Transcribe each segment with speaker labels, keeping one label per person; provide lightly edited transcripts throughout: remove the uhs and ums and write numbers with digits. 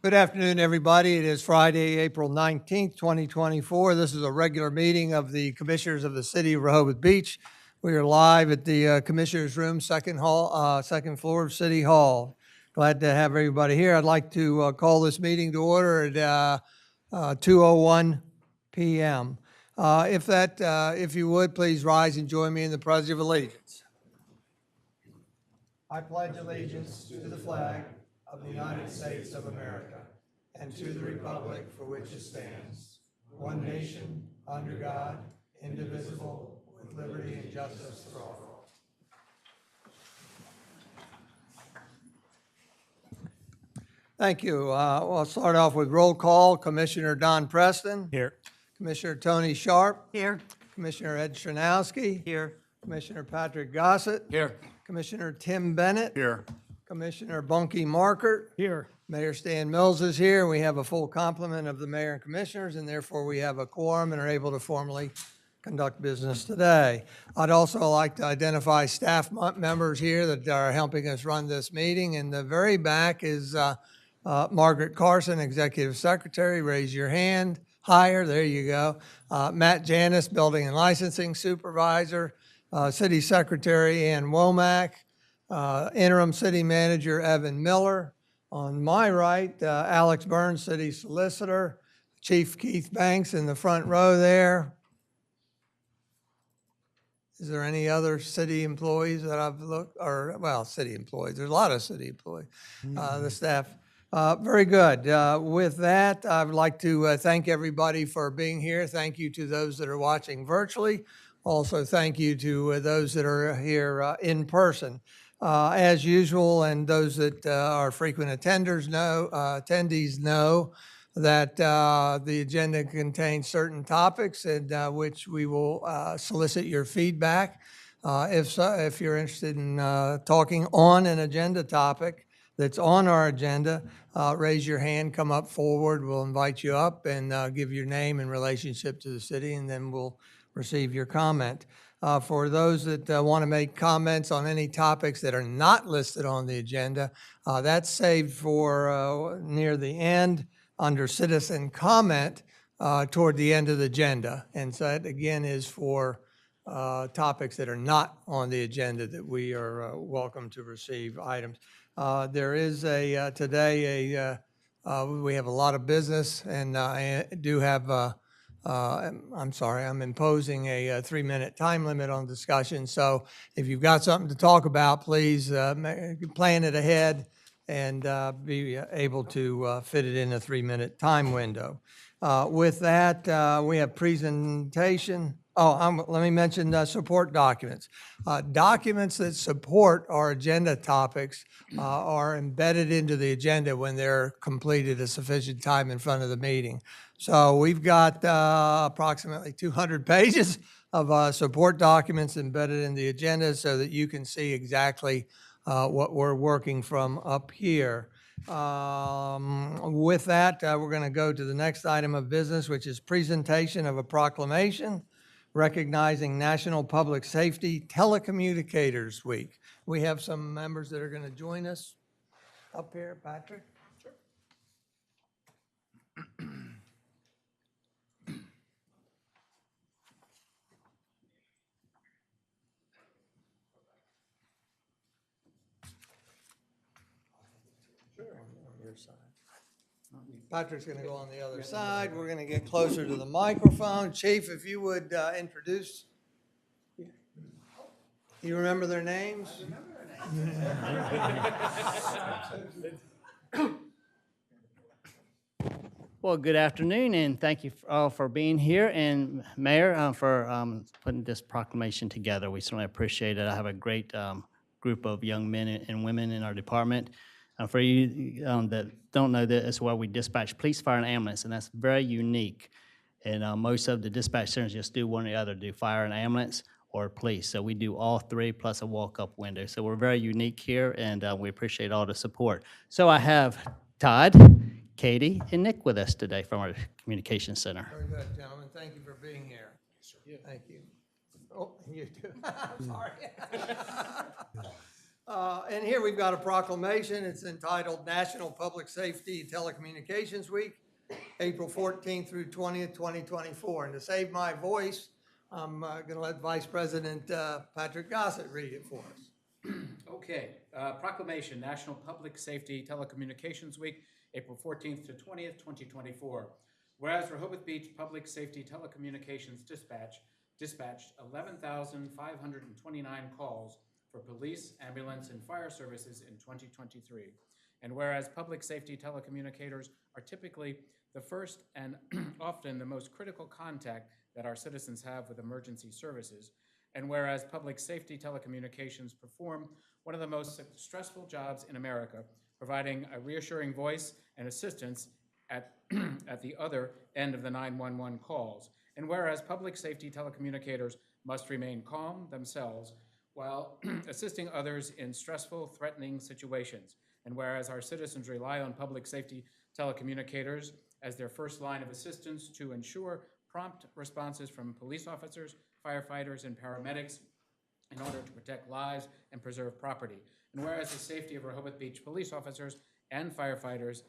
Speaker 1: Good afternoon, everybody. It is Friday, April 19th, 2024. This is a regular meeting of the Commissioners of the City of Rehoboth Beach. We are live at the Commissioners' Room, second floor of City Hall. Glad to have everybody here. I'd like to call this meeting to order at 2:01 p.m. If you would, please rise and join me in the Pledge of Allegiance. I pledge allegiance to the flag of the United States of America and to the republic for which it stands, one nation, under God, indivisible, with liberty and justice for all. Thank you. We'll start off with roll call. Commissioner Don Preston.
Speaker 2: Here.
Speaker 1: Commissioner Tony Sharp.
Speaker 3: Here.
Speaker 1: Commissioner Ed Stranowski.
Speaker 3: Here.
Speaker 1: Commissioner Patrick Gossett.
Speaker 2: Here.
Speaker 1: Commissioner Tim Bennett.
Speaker 2: Here.
Speaker 1: Commissioner Bunky Markert.
Speaker 2: Here.
Speaker 1: Mayor Stan Mills is here. We have a full complement of the mayor and commissioners, and therefore we have a quorum and are able to formally conduct business today. I'd also like to identify staff members here that are helping us run this meeting. In the very back is Margaret Carson, Executive Secretary. Raise your hand higher. There you go. Matt Janis, Building and Licensing Supervisor. City Secretary Ann Womack. Interim City Manager Evan Miller. On my right, Alex Burns, City Solicitor. Chief Keith Banks in the front row there. Is there any other city employees that I've looked, city employees. There's a lot of city employees, the staff. Very good. With that, I would like to thank everybody for being here. Thank you to those that are watching virtually. Also, thank you to those that are here in person. As usual, and those that are frequent attendees know that the agenda contains certain topics in which we will solicit your feedback. If you're interested in talking on an agenda topic that's on our agenda, raise your hand, come up forward. We'll invite you up and give your name in relationship to the city, and then we'll receive your comment. For those that want to make comments on any topics that are not listed on the agenda, that's saved for near the end under citizen comment toward the end of the agenda. And so that, again, is for topics that are not on the agenda that we are welcome to receive items. There is today we have a lot of business, and I do have I'm sorry, I'm imposing a 3-minute time limit on discussion. So if you've got something to talk about, please plan it ahead and be able to fit it in a 3-minute time window. With that, we have presentation. Let me mention support documents. Documents that support our agenda topics are embedded into the agenda when they're completed a sufficient time in front of the meeting. So we've got approximately 200 pages of support documents embedded in the agenda so that you can see exactly what we're working from up here. With that, we're going to go to the next item of business, which is presentation of a proclamation recognizing National Public Safety Telecommunicators Week. We have some members that are going to join us up here. Patrick? Sure. On your side. Patrick's going to go on the other side. We're going to get closer to the microphone. Chief, if you would introduce. You remember their names? I remember their names.
Speaker 3: Well, good afternoon, and thank you all for being here, and Mayor, for putting this proclamation together. We certainly appreciate it. I have a great group of young men and women in our department. For you that don't know, that is where we dispatch police, fire, and ambulance, and that's very unique. And most of the dispatch centers just do one or the other, do fire and ambulance or police. So we do all three plus a walk-up window. So we're very unique here, and we appreciate all the support. So I have Todd, Katie, and Nick with us today from our communications center.
Speaker 1: Very good, gentlemen. Thank you for being here. Thank you. Oh, you too. I'm sorry. And here we've got a proclamation. It's entitled National Public Safety Telecommunications Week, April 14th through 20th, 2024. And to save my voice, I'm going to let Vice President Patrick Gossett read it for us.
Speaker 2: Okay, proclamation, National Public Safety Telecommunications Week, April 14th to 20th, 2024. Whereas Rehoboth Beach Public Safety Telecommunications dispatched 11,529 calls for police, ambulance, and fire services in 2023. And whereas public safety telecommunicators are typically the first and often the most critical contact that our citizens have with emergency services, and whereas public safety telecommunications perform one of the most stressful jobs in America, providing a reassuring voice and assistance at the other end of the 911 calls, and whereas public safety telecommunicators must remain calm themselves while assisting others in stressful, threatening situations, and whereas our citizens rely on public safety telecommunicators as their first line of assistance to ensure prompt responses from police officers, firefighters, and paramedics in order to protect lives and preserve property. And whereas the safety of Rehoboth Beach police officers and firefighters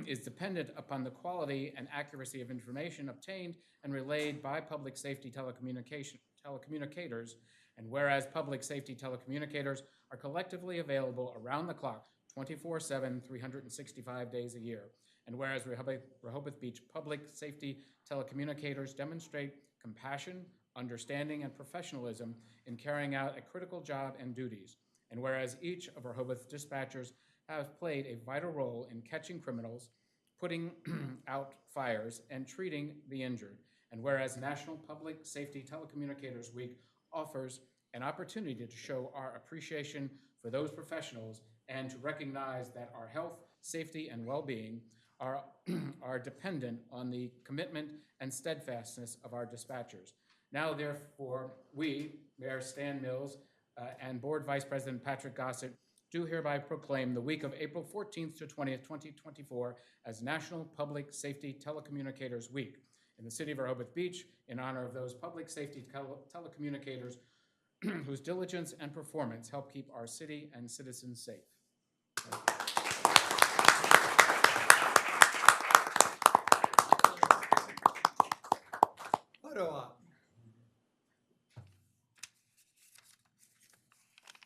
Speaker 2: is dependent upon the quality and accuracy of information obtained and relayed by public safety telecommunicators, and whereas public safety telecommunicators are collectively available around the clock, 24/7, 365 days a year. And whereas Rehoboth Beach public safety telecommunicators demonstrate compassion, understanding, and professionalism in carrying out a critical job and duties. And whereas each of Rehoboth dispatchers have played a vital role in catching criminals, putting out fires, and treating the injured. And whereas National Public Safety Telecommunicators Week offers an opportunity to show our appreciation for those professionals and to recognize that our health, safety, and well-being are dependent on the commitment and steadfastness of our dispatchers. Now, therefore, we, Mayor Stan Mills, and Board Vice President Patrick Gossett, do hereby proclaim the week of April 14th to 20th, 2024 as National Public Safety Telecommunicators Week in the city of Rehoboth Beach in honor of those public safety telecommunicators whose diligence and performance help keep our city and citizens safe.
Speaker 1: Photo op.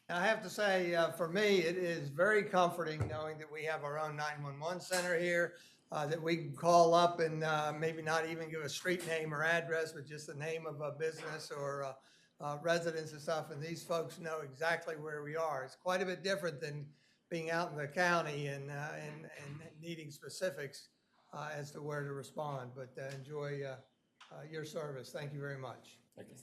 Speaker 1: I have to say, for me, it is very comforting knowing that we have our own 911 center here, that we can call up and maybe not even give a street name or address, but just the name of a business or residence and stuff, and these folks know exactly where we are. It's quite a bit different than being out in the county and needing specifics as to where to respond, but enjoy your service. Thank you very much.
Speaker 2: Thank you.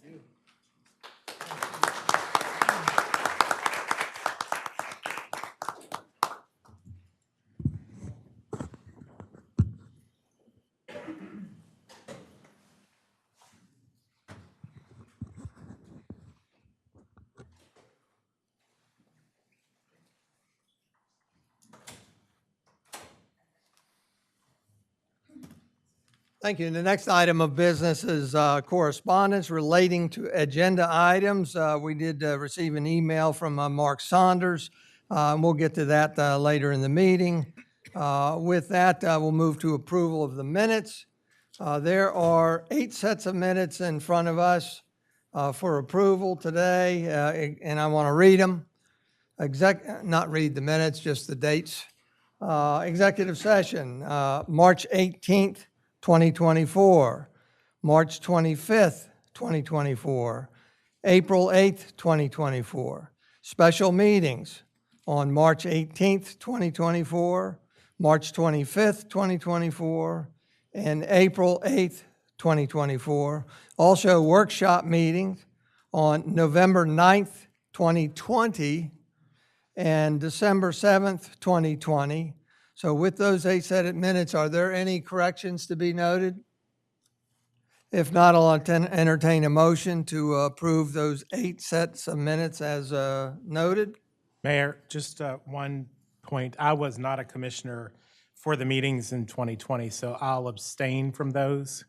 Speaker 1: Thank you. And the next item of business is correspondence relating to agenda items. We did receive an email from Mark Saunders. We'll get to that later in the meeting. With that, we'll move to approval of the minutes. There are 8 sets of minutes in front of us for approval today, and I want to read them. Not read the minutes, just the dates. Executive session, March 18th, 2024, March 25th, 2024, April 8th, 2024. Special meetings on March 18th, 2024, March 25th, 2024, and April 8th, 2024. Also workshop meetings on November 9th, 2020, and December 7th, 2020. So with those 8 set of minutes, are there any corrections to be noted? If not, I'll entertain a motion to approve those 8 sets of minutes as noted.
Speaker 4: Mayor, just one point. I was not a commissioner for the meetings in 2020, so I'll abstain from those.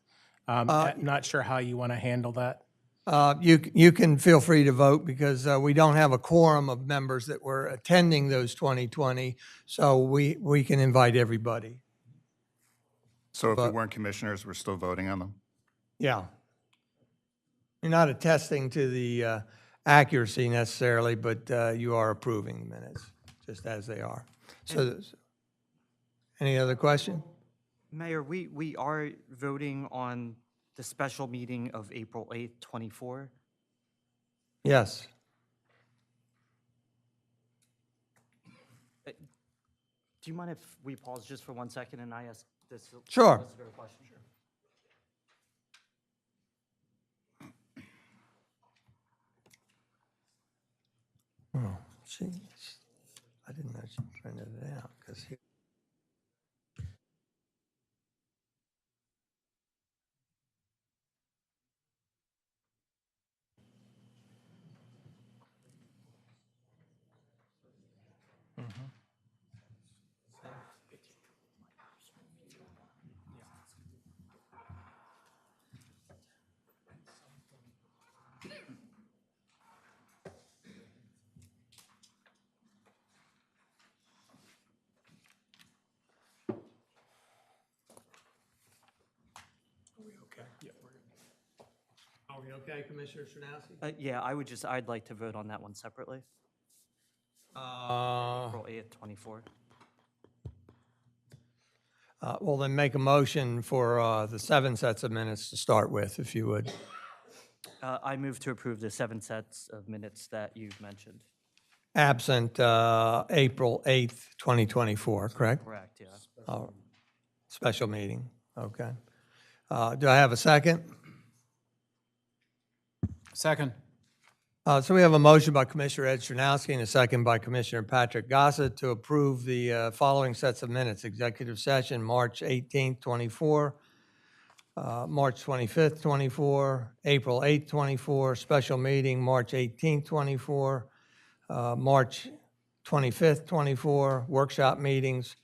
Speaker 4: Not sure how you want to handle that.
Speaker 1: You can feel free to vote because we don't have a quorum of members that were attending those 2020, so we can invite everybody.
Speaker 5: So if we
Speaker 1: But-
Speaker 5: weren't commissioners, we're still voting on them?
Speaker 1: Yeah. You're not attesting to the accuracy necessarily, but you are approving the minutes, just as they are. So, any other question?
Speaker 6: Mayor, we are voting on the special meeting of April 8th, 24.
Speaker 1: Yes.
Speaker 6: Do you mind if we pause just for 1 second and I ask this
Speaker 1: Sure.
Speaker 6: solicitor a question?
Speaker 1: Oh, jeez. I didn't know she printed it out because Are we okay, Commissioner Sernowski?
Speaker 6: Yeah, I'd like to vote on that one separately. April 8th, 24.
Speaker 1: Well, then make a motion for the 7 sets of minutes to start with, if you would.
Speaker 6: I move to approve the 7 sets of minutes that you've mentioned.
Speaker 1: Absent April 8th, 2024, correct?
Speaker 6: Correct, yeah.
Speaker 1: Oh, special meeting, okay. Do I have a second?
Speaker 2: Second.
Speaker 1: So we have a motion by Commissioner Ed Chernowski and a second by Commissioner Patrick Gossett to approve the following sets of minutes. Executive session, March 18th, 24, March 25th, 24, April 8th, 24, special meeting, March 18th, 24, March 25th, 24, workshop meetings,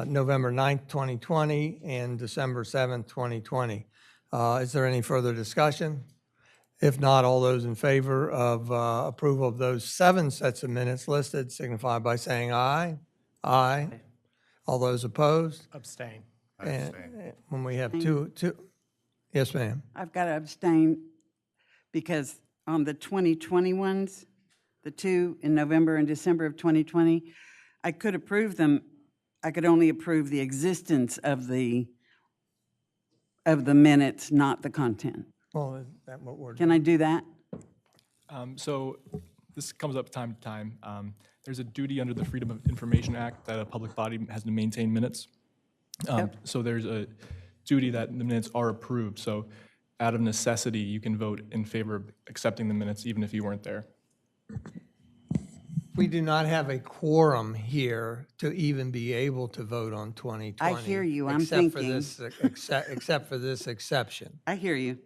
Speaker 1: November 9th, 2020, and December 7th, 2020. Is there any further discussion? If not, all those in favor of approval of those 7 sets of minutes listed signify by saying aye. Aye. All those opposed?
Speaker 4: Abstain.
Speaker 5: I abstain.
Speaker 1: And when we have two, yes, ma'am.
Speaker 7: I've got to abstain because on the 2020 ones, the 2 in November and December of 2020, I could approve them. I could only approve the existence of the minutes, not the content.
Speaker 1: Well, is that what we're
Speaker 7: Can I do that?
Speaker 8: So this comes up time to time. There's a duty under the Freedom of Information Act that a public body has to maintain minutes. So there's a duty that the minutes are approved. So out of necessity, you can vote in favor of accepting the minutes even if you weren't there.
Speaker 1: We do not have a quorum here to even be able to vote on 2020.
Speaker 7: I hear you. I'm
Speaker 1: except for
Speaker 7: thinking.
Speaker 1: this- Except for this exception.
Speaker 7: I hear you.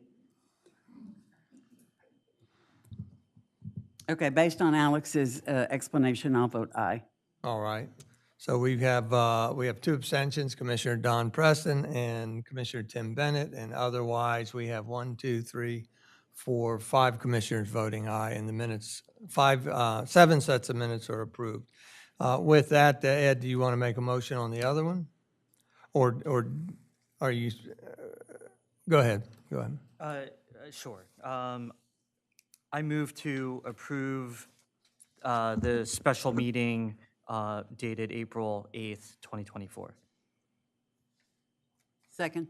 Speaker 7: Okay, based on Alex's explanation, I'll vote aye.
Speaker 1: All right. So we have 2 abstentions, Commissioner Don Preston and Commissioner Tim Bennett, and otherwise we have 1, 2, 3, 4, 5 commissioners voting aye, and the minutes, 7 sets of minutes are approved. With that, Ed, do you want to make a motion on the other one? Or are you, go ahead.
Speaker 6: Sure. I move to approve the special meeting dated April 8th, 2024.
Speaker 7: Second?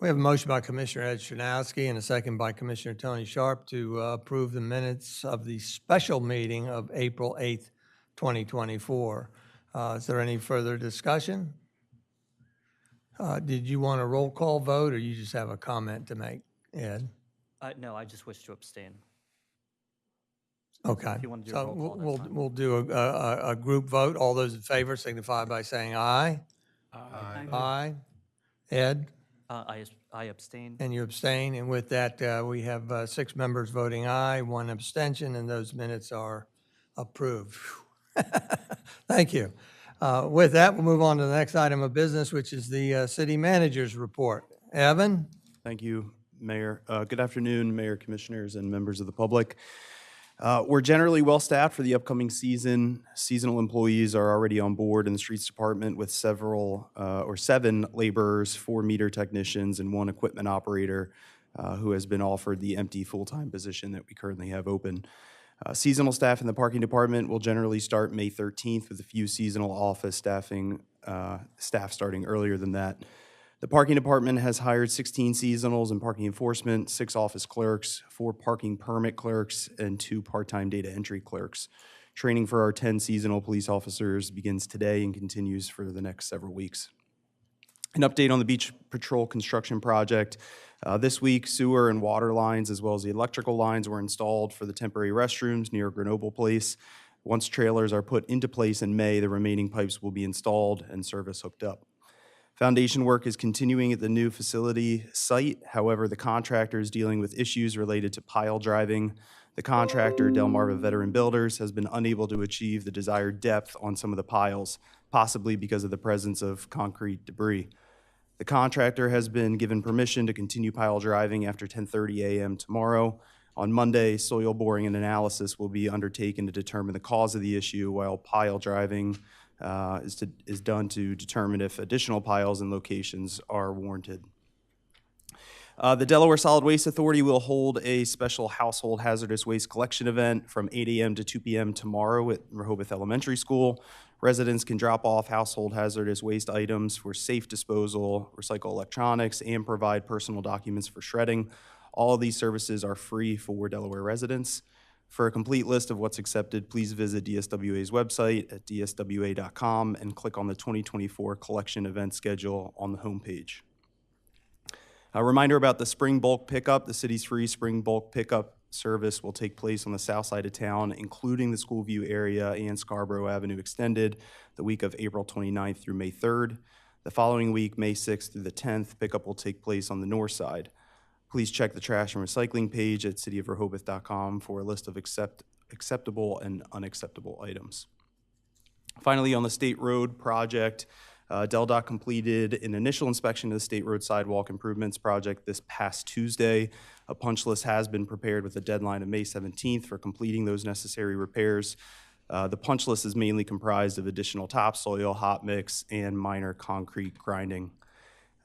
Speaker 1: We have a motion by Commissioner Ed Chernowski and a second by Commissioner Tony Sharp to approve the minutes of the special meeting of April 8th, 2024. Is there any further discussion? Did you want a roll call vote, or you just have a comment to make, Ed?
Speaker 6: No, I just wish to abstain.
Speaker 1: Okay.
Speaker 6: If you want to do a
Speaker 1: So
Speaker 6: roll call, that's
Speaker 1: we'll
Speaker 6: fine.
Speaker 1: we'll do a group vote. All those in favor signify by saying aye. Aye. Ed?
Speaker 6: I abstain.
Speaker 1: And you abstain, and with that, we have 6 members voting aye, 1 abstention, and those minutes are approved. Thank you. With that, we'll move on to the next item of business, which is the city manager's report. Evan?
Speaker 9: Thank you, Mayor. Good afternoon, Mayor, Commissioners, and members of the public. We're generally well-staffed for the upcoming season. Seasonal employees are already on board in the Streets Department with seven laborers, 4 meter technicians, and 1 equipment operator who has been offered the empty full-time position that we currently have open. Seasonal staff in the parking department will generally start May 13th with a few seasonal office staff starting earlier than that. The parking department has hired 16 seasonals in parking enforcement, 6 office clerks, 4 parking permit clerks, and 2 part-time data entry clerks. Training for our 10 seasonal police officers begins today and continues for the next several weeks. An update on the Beach Patrol construction project. This week, sewer and water lines, as well as the electrical lines, were installed for the temporary restrooms near Grenoble Place. Once trailers are put into place in May, the remaining pipes will be installed and service hooked up. Foundation work is continuing at the new facility site. However, the contractor is dealing with issues related to pile driving. The contractor, Delmarva Veteran Builders, has been unable to achieve the desired depth on some of the piles, possibly because of the presence of concrete debris. The contractor has been given permission to continue pile driving after 10:30 a.m. tomorrow. On Monday, soil boring and analysis will be undertaken to determine the cause of the issue, while pile driving is done to determine if additional piles and locations are warranted. The Delaware Solid Waste Authority will hold a special household hazardous waste collection event from 8 a.m. to 2 p.m. tomorrow at Rehoboth Elementary School. Residents can drop off household hazardous waste items for safe disposal, recycle electronics, and provide personal documents for shredding. All of these services are free for Delaware residents. For a complete list of what's accepted, please visit DSWA's website at dswa.com and click on the 2024 collection event schedule on the homepage. A reminder about the spring bulk pickup. The city's free spring bulk pickup service will take place on the south side of town, including the Schoolview area and Scarborough Avenue Extended, the week of April 29th through May 3rd. The following week, May 6th through the 10th, pickup will take place on the north side. Please check the trash and recycling page at cityofrehoboth.com for a list of acceptable and unacceptable items. Finally, on the State Road project, DelDOT completed an initial inspection of the State Road Sidewalk Improvements project this past Tuesday. A punch list has been prepared with a deadline of May 17th for completing those necessary repairs. The punch list is mainly comprised of additional topsoil, hot mix, and minor concrete grinding.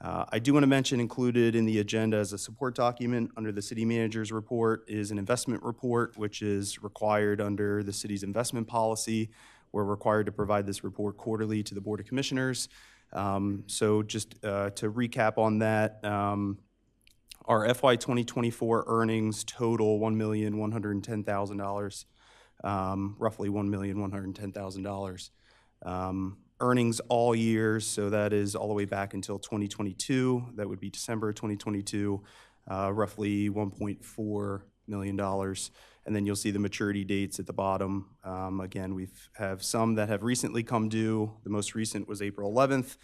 Speaker 9: I do want to mention, included in the agenda as a support document under the city manager's report is an investment report, which is required under the city's investment policy. We're required to provide this report quarterly to the Board of Commissioners. So just to recap on that, our FY 2024 earnings total $1,110,000, roughly $1,110,000. Earnings all years, so that is all the way back until 2022. That would be December 2022, roughly $1.4 million. And then you'll see the maturity dates at the bottom. Again, we have some that have recently come due. The most recent was April 11th,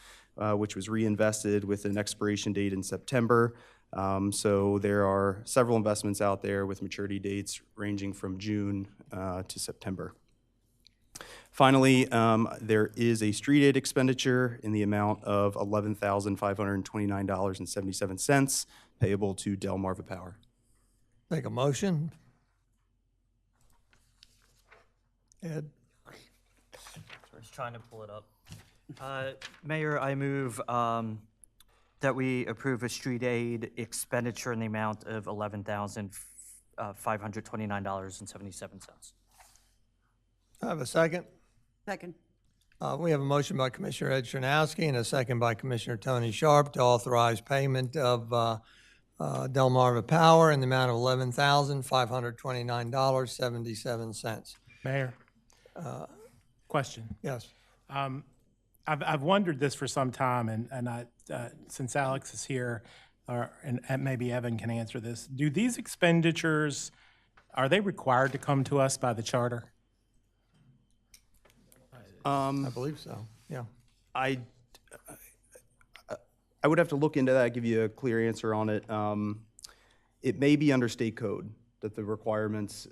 Speaker 9: which was reinvested with an expiration date in September. So there are several investments out there with maturity dates ranging from June to September. Finally, there is a street aid expenditure in the amount of $11,529.77 payable to Delmarva Power.
Speaker 1: Make a motion. Ed?
Speaker 6: I was trying to pull it up. Mayor, I move that we approve a street aid expenditure in the amount of $11,529.77.
Speaker 1: I have a second.
Speaker 7: Second.
Speaker 1: We have a motion by Commissioner Ed Chernowski and a second by Commissioner Tony Sharp to authorize payment of Delmarva Power in the amount of $11,529.77.
Speaker 4: Mayor, question.
Speaker 1: Yes.
Speaker 4: I've wondered this for some time, and since Alex is here, and maybe Evan can answer this, do these expenditures, are they required to come to us by the charter?
Speaker 1: I believe so, yeah.
Speaker 9: I would have to look into that, give you a clear answer on it. It may be under state code. that the requirement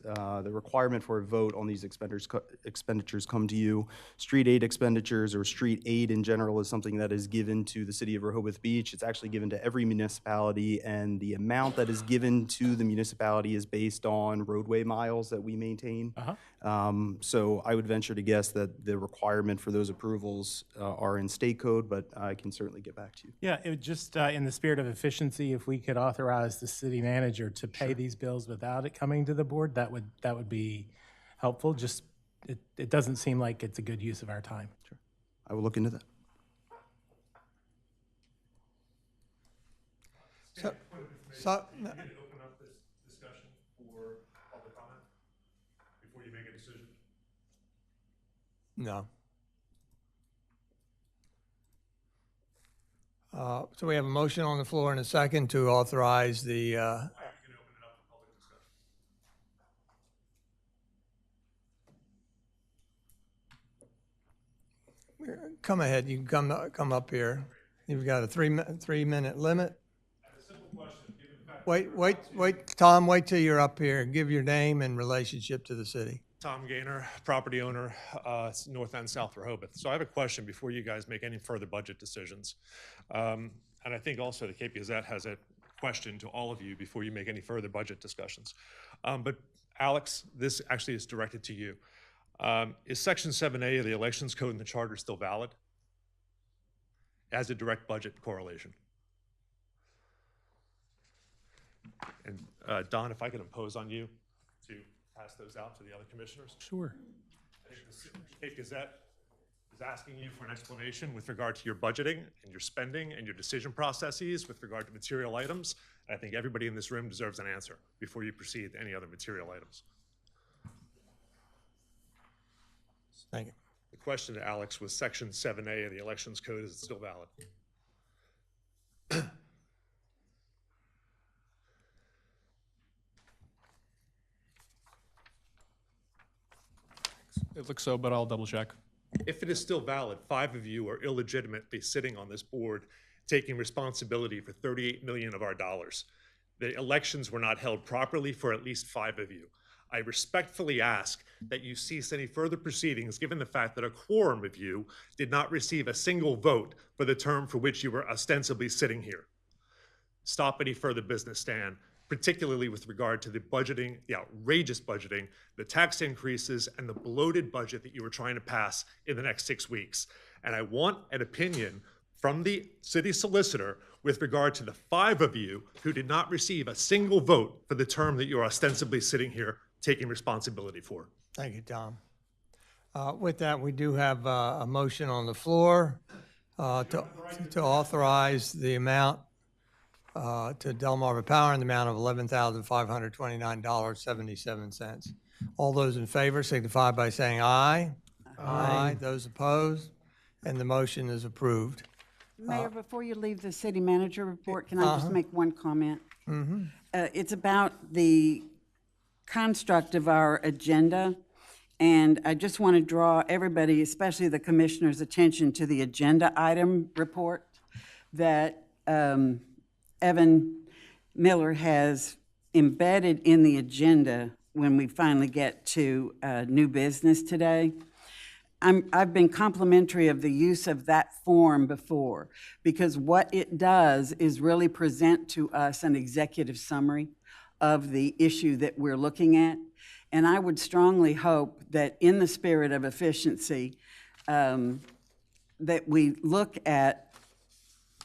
Speaker 9: for a vote on these expenditures come to you. Street aid expenditures or street aid in general is something that is given to the city of Rehoboth Beach. It's actually given to every municipality, and the amount that is given to the municipality is based on roadway miles that we maintain. So I would venture to guess that the requirement for those approvals are in state code, but I can certainly get back to you.
Speaker 4: Yeah, it would just, in the spirit of efficiency, if we could authorize the city manager to pay these bills without it coming to the board, that would be helpful. Just, it doesn't seem like it's a good use of our time.
Speaker 9: Sure. I will look into that.
Speaker 1: So,
Speaker 10: Open up this discussion for public comment before you make a decision.
Speaker 1: no. So we have a motion on the floor and a second to authorize the,
Speaker 10: You can open it up for public discussion.
Speaker 1: come ahead, you can come up here. You've got a 3-minute limit.
Speaker 10: A simple question, given the fact.
Speaker 1: Wait, Tom, wait till you're up here. Give your name and relationship to the city.
Speaker 10: Tom Gaynor, property owner, North End, South Rehoboth. So I have a question before you guys make any further budget decisions. And I think also the Cape Gazette has a question to all of you before you make any further budget discussions. But Alex, this actually is directed to you. Is Section 7A of the Elections Code in the Charter still valid as a direct budget correlation? And Don, if I could impose on you to pass those out to the other commissioners.
Speaker 4: Sure.
Speaker 10: I think the Cape Gazette is asking you for an explanation with regard to your budgeting and your spending and your decision processes with regard to material items. And I think everybody in this room deserves an answer before you proceed to any other material items.
Speaker 1: Thank you.
Speaker 10: The question to Alex was Section 7A of the Elections Code, is it still valid?
Speaker 8: It looks so, but I'll double check.
Speaker 10: If it is still valid, 5 of you are illegitimately sitting on this board, taking responsibility for 38 million of our dollars. The elections were not held properly for at least 5 of you. I respectfully ask that you cease any further proceedings, given the fact that a quorum of you did not receive a single vote for the term for which you were ostensibly sitting here. Stop any further business, Stan, particularly with regard to the budgeting, the outrageous budgeting, the tax increases, and the bloated budget that you were trying to pass in the next 6 weeks. And I want an opinion from the city solicitor with regard to the 5 of you who did not receive a single vote for the term that you're ostensibly sitting here taking responsibility for.
Speaker 1: Thank you, Tom. With that, we do have a motion on the floor to authorize the amount to Delmarva Power in the amount of $11,529.77. All those in favor signify by saying aye. Aye. Those opposed, and the motion is approved.
Speaker 7: Mayor, before you leave the city manager report, can I just make one comment? It's about the construct of our agenda, and I just want to draw everybody, especially the commissioners' attention to the agenda item report that Evan Miller has embedded in the agenda when we finally get to new business today. I've been complimentary of the use of that form before, because what it does is really present to us an executive summary of the issue that we're looking at. And I would strongly hope that in the spirit of efficiency, that we look at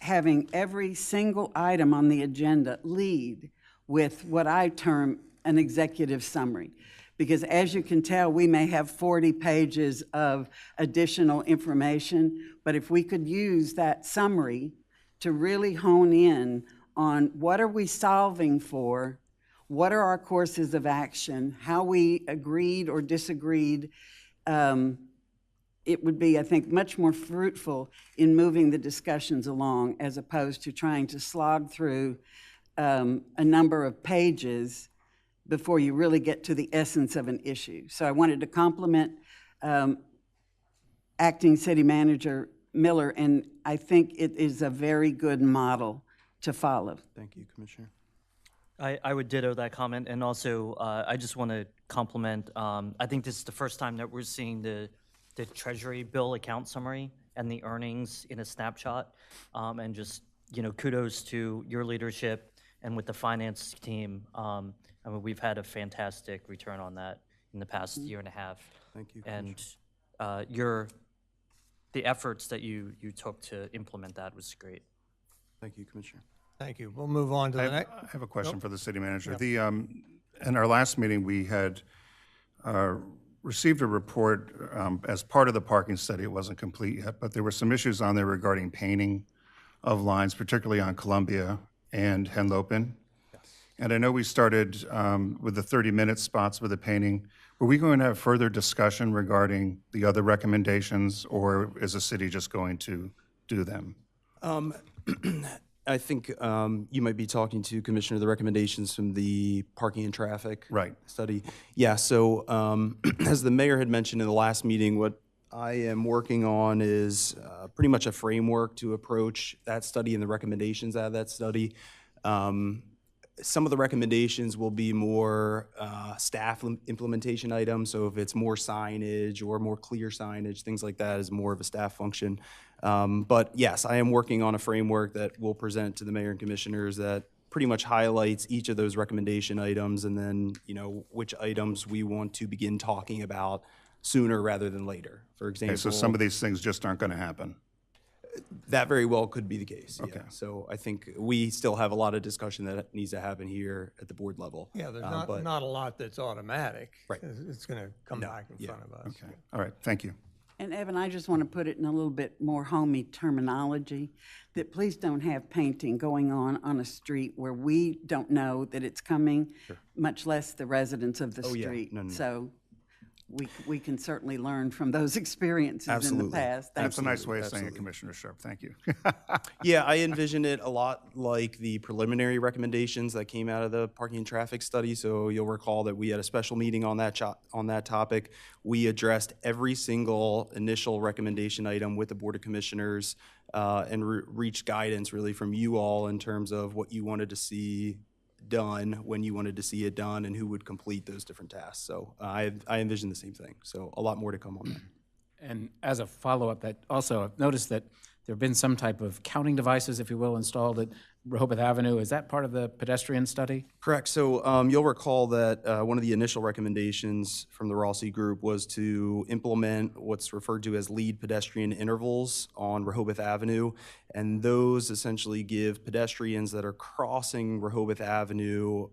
Speaker 7: having every single item on the agenda lead with what I term an executive summary. Because as you can tell, we may have 40 pages of additional information, but if we could use that summary to really hone in on what are we solving for, what are our courses of action, how we agreed or disagreed, it would be, I think, much more fruitful in moving the discussions along as opposed to trying to slog through a number of pages before you really get to the essence of an issue. So I wanted to compliment Acting City Manager Miller, and I think it is a very good model to follow.
Speaker 9: Thank you, Commissioner.
Speaker 6: I would ditto that comment, and also I just want to compliment. I think this is the first time that we're seeing the Treasury bill account summary and the earnings in a snapshot, and just kudos to your leadership and with the finance team. I mean, we've had a fantastic return on that in the past year and a half.
Speaker 9: Thank you,
Speaker 6: And the efforts that you took to implement that was great.
Speaker 9: Thank you, Commissioner.
Speaker 1: Thank you. We'll move on to the next.
Speaker 5: I have a question for the city manager. In our last meeting, we had received a report as part of the parking study. It wasn't complete yet, but there were some issues on there regarding painting of lines, particularly on Columbia and Henlopen. And I know we started with the 30-minute spots with the painting. Were we going to have further discussion regarding the other recommendations, or is the city just going to do them?
Speaker 9: I think you might be talking to Commissioner the recommendations from the parking and traffic study. Yeah, so as the mayor had mentioned in the last meeting, what I am working on is pretty much a framework to approach that study and the recommendations out of that study. Some of the recommendations will be more staff implementation items. So if it's more signage or more clear signage, things like that is more of a staff function. But yes, I am working on a framework that will present to the mayor and commissioners that pretty much highlights each of those recommendation items, and then which items we want to begin talking about sooner rather than later. For example,
Speaker 5: Okay, so some of these things just aren't going to happen.
Speaker 9: that very well could be the case.
Speaker 5: Okay.
Speaker 9: Yeah. So I think we still have a lot of discussion that needs to happen here at the board level.
Speaker 1: Yeah, there's
Speaker 9: but-
Speaker 1: not a lot that's automatic.
Speaker 9: Right.
Speaker 1: It's going to come back in front of us.
Speaker 5: Okay, all right, thank you.
Speaker 7: And Evan, I just want to put it in a little bit more homey terminology, that please don't have painting going on a street where we don't know that it's coming, much less the residents of the
Speaker 9: Oh, yeah.
Speaker 7: street.
Speaker 9: No.
Speaker 7: So we can certainly learn from those experiences in the
Speaker 9: Absolutely.
Speaker 7: past. Thank
Speaker 5: That's a
Speaker 7: you.
Speaker 5: nice way of saying it, Commissioner Sharp, thank you.
Speaker 9: Yeah, I envision it a lot like the preliminary recommendations that came out of the parking and traffic study. So you'll recall that we had a special meeting on that topic. We addressed every single initial recommendation item with the Board of Commissioners and reached guidance really from you all in terms of what you wanted to see done, when you wanted to see it done, and who would complete those different tasks. So I envision the same thing. So a lot more to come on that.
Speaker 2: And as a follow-up, that also, I've noticed that there have been some type of counting devices, if you will, installed at Rehoboth Avenue. Is that part of the pedestrian study?
Speaker 9: Correct. So you'll recall that one of the initial recommendations from the Rossi Group was to implement what's referred to as lead pedestrian intervals on Rehoboth Avenue. And those essentially give pedestrians that are crossing Rehoboth Avenue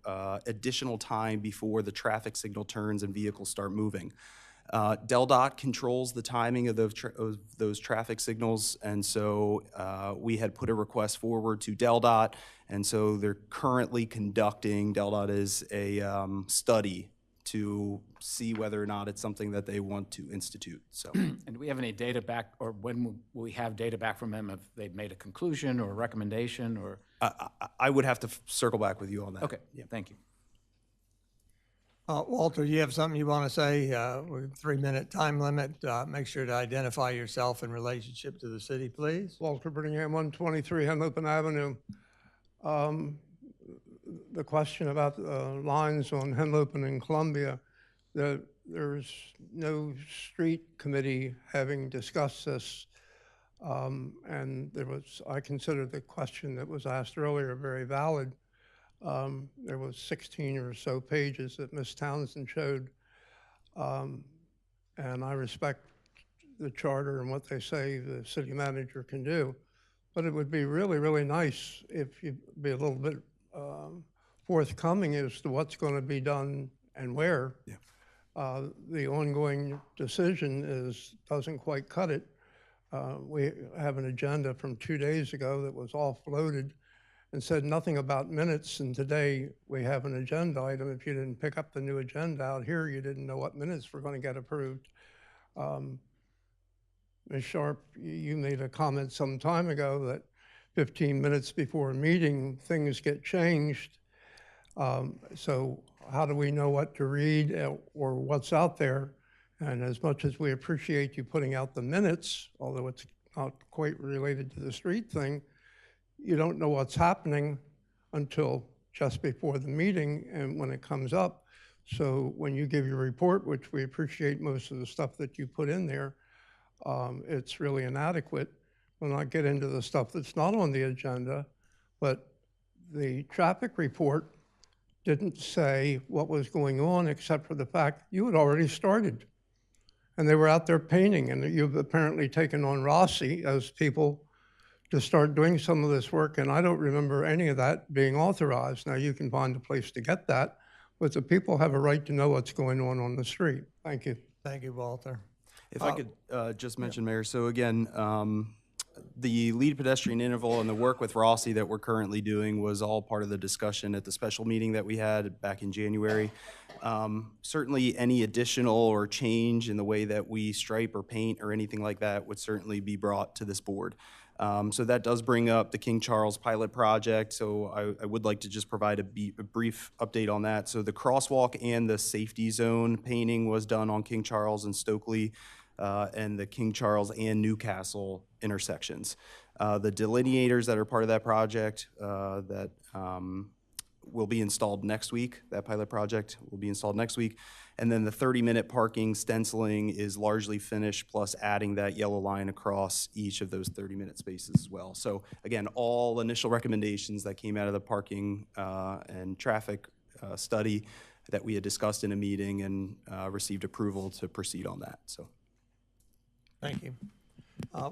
Speaker 9: additional time before the traffic signal turns and vehicles start moving. DelDOT controls the timing of those traffic signals, and so we had put a request forward to DelDOT, and so they're currently conducting, DelDOT is a study to see whether or not it's something that they want to institute. So,
Speaker 2: And do we have any data back, or when will we have data back from them if they've made a conclusion or a recommendation, or?
Speaker 9: I would have to circle back with you on that.
Speaker 2: Okay,
Speaker 9: Yeah.
Speaker 2: thank you.
Speaker 1: Walter, you have something you want to say? With a 3-minute time limit. Make sure to identify yourself in relationship to the city, please.
Speaker 11: Walter Brittingham, 123 Henlopen Avenue. The question about lines on Henlopen and Columbia, there's no street committee having discussed this. And I consider the question that was asked earlier very valid. There was 16 or so pages that Ms. Townsend showed. And I respect the charter and what they say the city manager can do. But it would be really, really nice if you'd be a little bit forthcoming as to what's going to be done and where. Yeah. The ongoing decision doesn't quite cut it. We have an agenda from 2 days ago that was offloaded and said nothing about minutes, and today we have an agenda item. If you didn't pick up the new agenda out here, you didn't know what minutes were going to get approved. Ms. Sharp, you made a comment some time ago that 15 minutes before a meeting, things get changed. So how do we know what to read or what's out there? And as much as we appreciate you putting out the minutes, although it's not quite related to the street thing, you don't know what's happening until just before the meeting and when it comes up. So when you give your report, which we appreciate most of the stuff that you put in there, it's really inadequate. We'll not get into the stuff that's not on the agenda, but the traffic report didn't say what was going on except for the fact you had already started. And they were out there painting, and you've apparently taken on Rossi as people to start doing some of this work, and I don't remember any of that being authorized. Now, you can find a place to get that, but the people have a right to know what's going on the street. Thank you.
Speaker 1: Thank you, Walter.
Speaker 9: If I could just mention, Mayor, so again, the lead pedestrian interval and the work with Rossi that we're currently doing was all part of the discussion at the special meeting that we had back in January. Certainly any additional or change in the way that we stripe or paint or anything like that would certainly be brought to this board. So that does bring up the King Charles pilot project. So I would like to just provide a brief update on that. So the crosswalk and the safety zone painting was done on King Charles and Stokely, and the King Charles and Newcastle intersections. The delineators that are part of that project that will be installed next week, that pilot project will be installed next week. And then the 30-minute parking stenciling is largely finished, plus adding that yellow line across each of those 30-minute spaces as well. So again, all initial recommendations that came out of the parking and traffic study that we had discussed in a meeting and received approval to proceed on that. So.
Speaker 1: Thank you.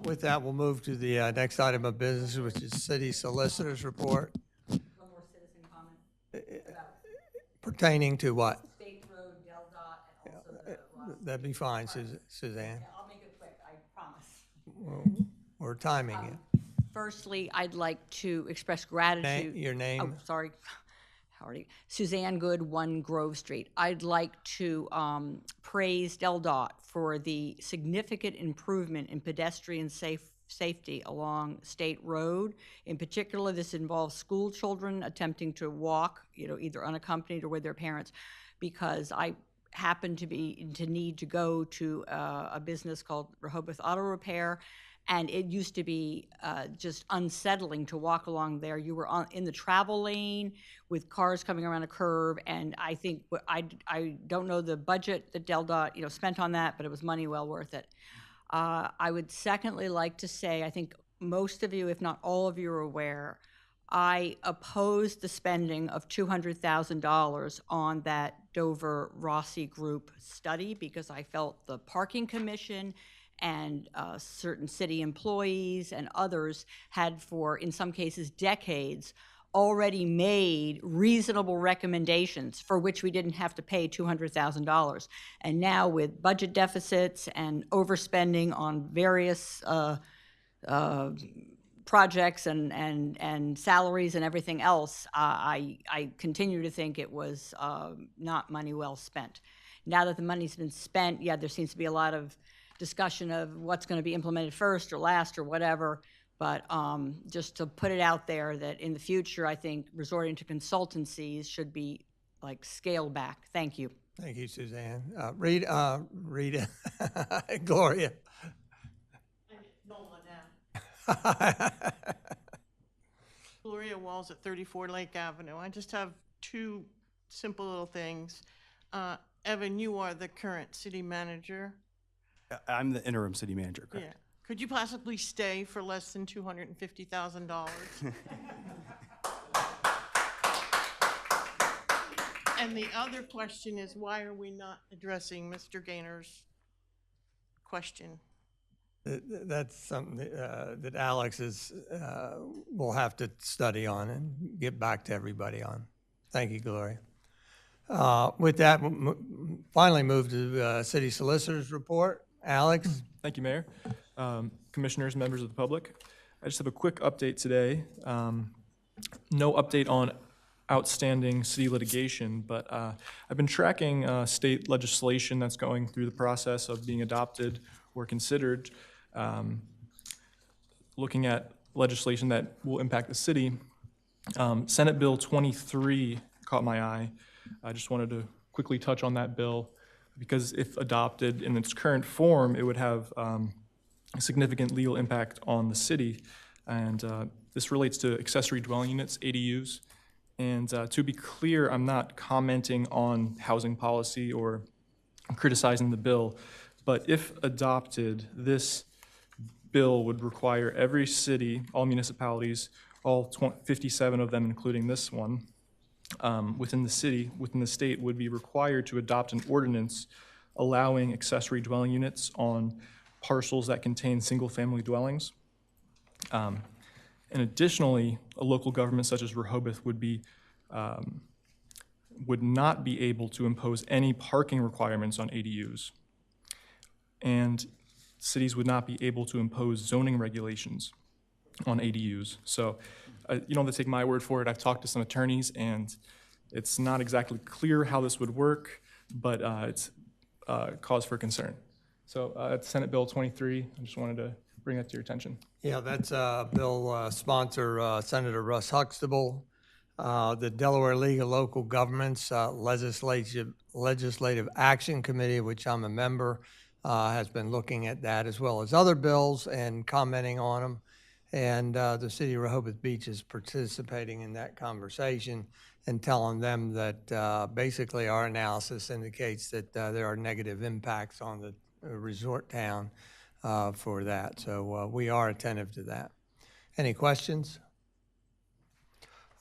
Speaker 1: With that, we'll move to the next item of business, which is City Solicitor's Report.
Speaker 12: One more citizen comment about
Speaker 1: Pertaining to what?
Speaker 12: State Road, Del Dot, and also the
Speaker 1: That'd be fine, Suzanne.
Speaker 12: Yeah, I'll make it quick, I promise.
Speaker 1: We're timing it.
Speaker 12: Firstly, I'd like to express gratitude.
Speaker 1: Your name?
Speaker 12: Oh, sorry. Howdy. Suzanne Good, 1 Grove Street. I'd like to praise Del Dot for the significant improvement in pedestrian safety along State Road. In particular, this involves school children attempting to walk, either unaccompanied or with their parents, because I happen to need to go to a business called Rehoboth Auto Repair, and it used to be just unsettling to walk along there. You were in the travel lane with cars coming around a curve, and I think I don't know the budget that Del Dot spent on that, but it was money well worth it. I would secondly like to say, I think most of you, if not all of you, are aware, I opposed the spending of $200,000 on that Dover Rossi Group study because I felt the Parking Commission and certain city employees and others had for, in some cases, decades, already made reasonable recommendations for which we didn't have to pay $200,000. And now with budget deficits and overspending on various projects and salaries and everything else, I continue to think it was not money well spent. Now that the money's been spent, yeah, there seems to be a lot of discussion of what's going to be implemented first or last or whatever, but just to put it out there that in the future, I think resorting to consultancies should be scaled back. Thank you.
Speaker 1: Thank you, Suzanne. Rita, Gloria.
Speaker 13: Gloria Walls at 34 Lake Avenue. I just have 2 simple little things. Evan, you are the current city manager.
Speaker 9: I'm the interim city manager, correct?
Speaker 13: Yeah. Could you possibly stay for less than $250,000? And the other question is, why are we not addressing Mr. Gaynor's question?
Speaker 1: That's something that Alex will have to study on and get back to everybody on. Thank you, Gloria. With that, finally move to City Solicitor's Report. Alex?
Speaker 8: Thank you, Mayor. Commissioners, members of the public. I just have a quick update today. No update on outstanding city litigation, but I've been tracking state legislation that's going through the process of being adopted or considered, looking at legislation that will impact the city. Senate Bill 23 caught my eye. I just wanted to quickly touch on that bill because if adopted in its current form, it would have a significant legal impact on the city. And this relates to accessory dwelling units, ADUs. And to be clear, I'm not commenting on housing policy or criticizing the bill, but if adopted, this bill would require every city, all municipalities, all 57 of them, including this one, within the state, would be required to adopt an ordinance allowing accessory dwelling units on parcels that contain single-family dwellings. And additionally, a local government such as Rehoboth would not be able to impose any parking requirements on ADUs. And cities would not be able to impose zoning regulations on ADUs. So you don't have to take my word for it. I've talked to some attorneys, and it's not exactly clear how this would work, but it's cause for concern. So it's Senate Bill 23. I just wanted to bring that to your attention.
Speaker 1: Yeah, that's a bill sponsor Senator Russ Huxtable. The Delaware League of Local Governments Legislative Action Committee, of which I'm a member, has been looking at that as well as other bills and commenting on them. And the city of Rehoboth Beach is participating in that conversation and telling them that basically our analysis indicates that there are negative impacts on the resort town for that. So we are attentive to that. Any questions?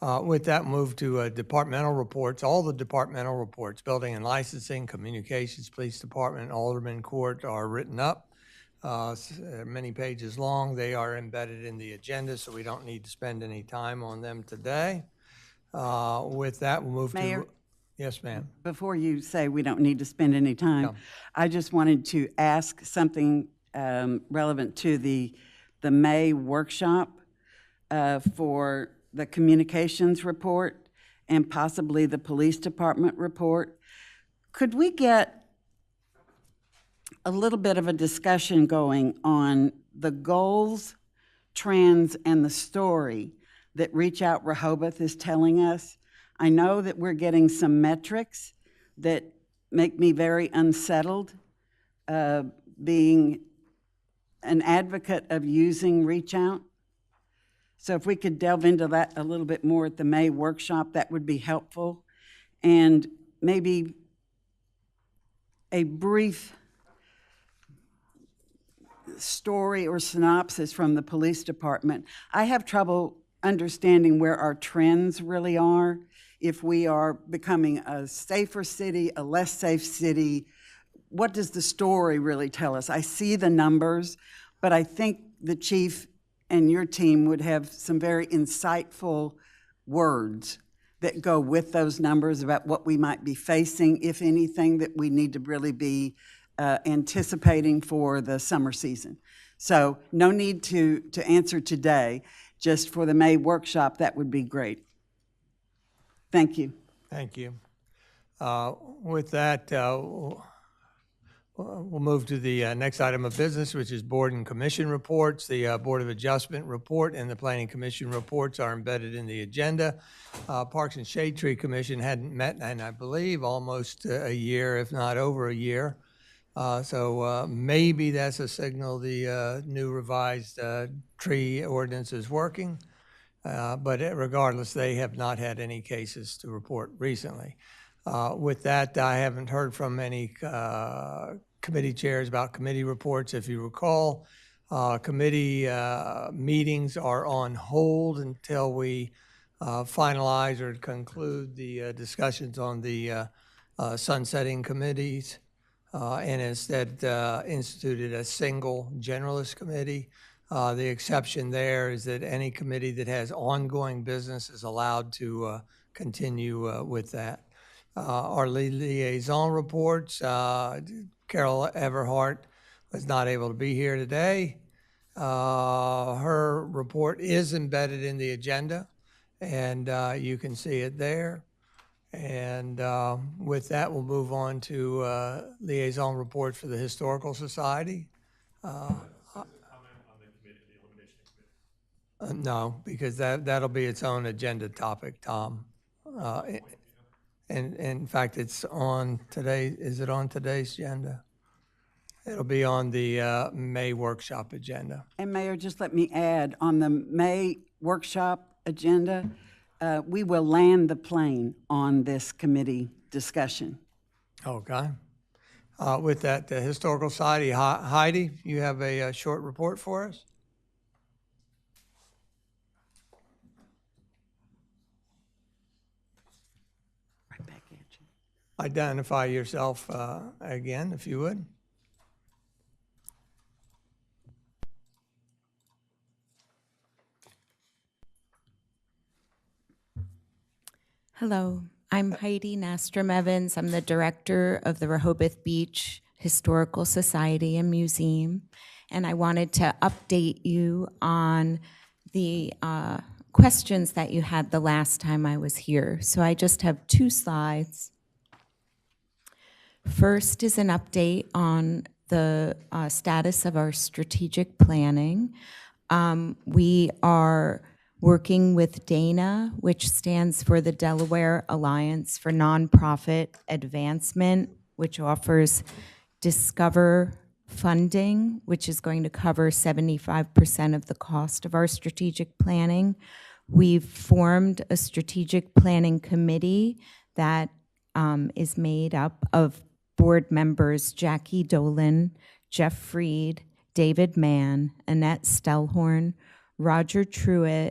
Speaker 1: With that, move to departmental reports. All the departmental reports, building and licensing, communications, police department, alderman court are written up. Many pages long. They are embedded in the agenda, so we don't need to spend any time on them today. With that, we'll move
Speaker 7: Mayor?
Speaker 1: to... Yes, ma'am.
Speaker 7: Before you say we don't need to spend any time,
Speaker 1: No.
Speaker 7: I just wanted to ask something relevant to the May workshop for the communications report and possibly the police department report. Could we get a little bit of a discussion going on the goals, trends, and the story that Reach Out Rehoboth is telling us? I know that we're getting some metrics that make me very unsettled, being an advocate of using Reach Out. So if we could delve into that a little bit more at the May workshop, that would be helpful. And maybe a brief story or synopsis from the police department. I have trouble understanding where our trends really are, if we are becoming a safer city, a less safe city. What does the story really tell us? I see the numbers, but I think the chief and your team would have some very insightful words that go with those numbers about what we might be facing, if anything, that we need to really be anticipating for the summer season. So no need to answer today, just for the May workshop, that would be great. Thank you.
Speaker 1: Thank you. With that, we'll move to the next item of business, which is board and commission reports. The Board of Adjustment report and the Planning Commission reports are embedded in the agenda. Parks and Shade Tree Commission hadn't met in, I believe, almost a year, if not over a year. So maybe that's a signal the new revised tree ordinance is working. But regardless, they have not had any cases to report recently. With that, I haven't heard from any committee chairs about committee reports. If you recall, committee meetings are on hold until we finalize or conclude the discussions on the sunsetting committees, and instead instituted a single generalist committee. The exception there is that any committee that has ongoing business is allowed to continue with that. Our liaison reports, Carol Everhart was not able to be here today. Her report is embedded in the agenda, and you can see it there. And with that, we'll move on to liaison reports for the Historical Society. No, because that'll be its own agenda topic, Tom. And in fact, it's on today. Is it on today's agenda? It'll be on the May workshop agenda.
Speaker 7: And Mayor, just let me add, on the May workshop agenda, we will land the plane on this committee discussion.
Speaker 1: Okay. With that, the Historical Society, Heidi, you have a short report for us?
Speaker 7: Right back at you.
Speaker 1: Identify yourself again, if you would.
Speaker 14: Hello, I'm Heidi Nastrom Evans. I'm the director of the Rehoboth Beach Historical Society and Museum, and I wanted to update you on the questions that you had the last time I was here. So I just have 2 slides. First is an update on the status of our strategic planning. We are working with DANA, which stands for the Delaware Alliance for Nonprofit Advancement, which offers Discover funding, which is going to cover 75% of the cost of our strategic planning. We've formed a strategic planning committee that is made up of board members Jackie Dolan, Jeff Freed, David Mann, Annette Stellhorn, Roger Truitt,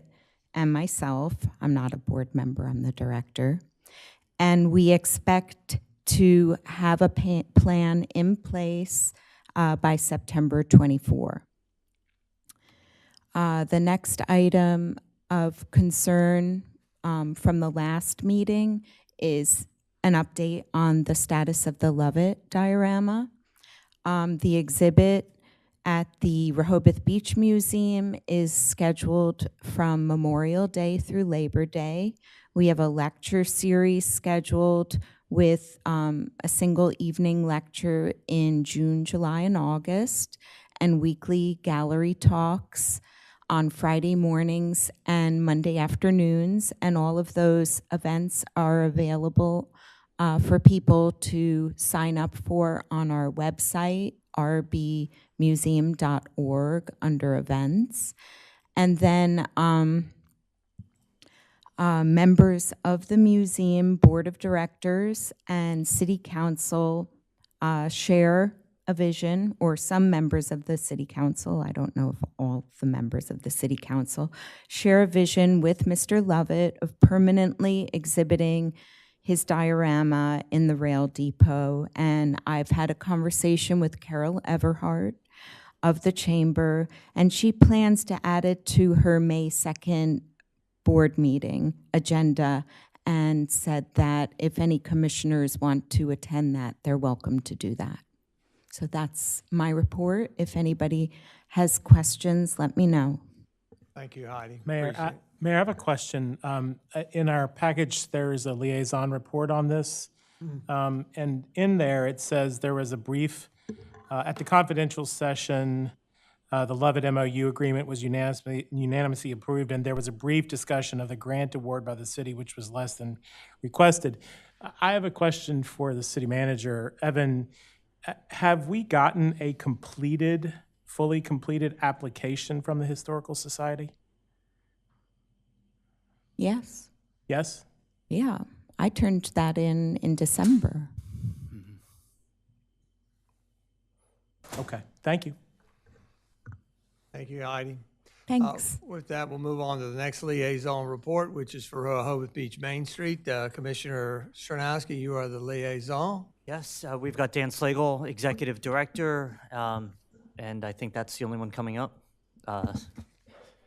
Speaker 14: and myself. I'm not a board member, I'm the director. And we expect to have a plan in place by September 24. The next item of concern from the last meeting is an update on the status of the Lovett diorama. The exhibit at the Rehoboth Beach Museum is scheduled from Memorial Day through Labor Day. We have a lecture series scheduled with a single evening lecture in June, July, and August, and weekly gallery talks on Friday mornings and Monday afternoons, and all of those events are available for people to sign up for on our website, rbmuseum.org, under events. And then members of the museum board of directors and city council share a vision, or some members of the city council, I don't know if all the members of the city council, share a vision with Mr. Lovett of permanently exhibiting his diorama in the rail depot. And I've had a conversation with Carol Everhart of the chamber, and she plans to add it to her May 2nd board meeting agenda, and said that if any commissioners want to attend that, they're welcome to do that. So that's my report. If anybody has questions, let me know.
Speaker 1: Thank you, Heidi.
Speaker 4: Mayor, I have a question. In our package, there is a liaison report on this. And in there, it says there was a brief, at the confidential session, the Lovett MOU agreement was unanimously approved, and there was a brief discussion of the grant award by the city, which was less than requested. I have a question for the city manager. Evan, have we gotten a fully completed application from the Historical Society?
Speaker 14: Yes.
Speaker 4: Yes?
Speaker 14: Yeah. I turned that in December.
Speaker 4: Okay, thank you.
Speaker 1: Thank you, Heidi.
Speaker 14: Thanks.
Speaker 1: With that, we'll move on to the next liaison report, which is for Rehoboth Beach Main Street. Commissioner Stronowski, you are the liaison.
Speaker 6: Yes, we've got Dan Slagle, Executive Director, and I think that's the only one coming up.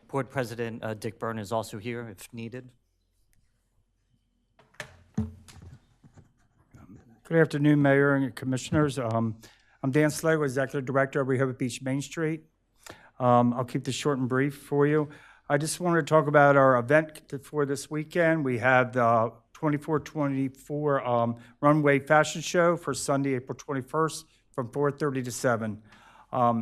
Speaker 6: Board President Dick Byrne is also here if needed.
Speaker 15: Good afternoon, Mayor and Commissioners. I'm Dan Slagle, Executive Director of Rehoboth Beach Main Street. I'll keep this short and brief for you. I just wanted to talk about our event for this weekend. We have the 24 runway fashion show for Sunday, April 21st from 4:30 to 7.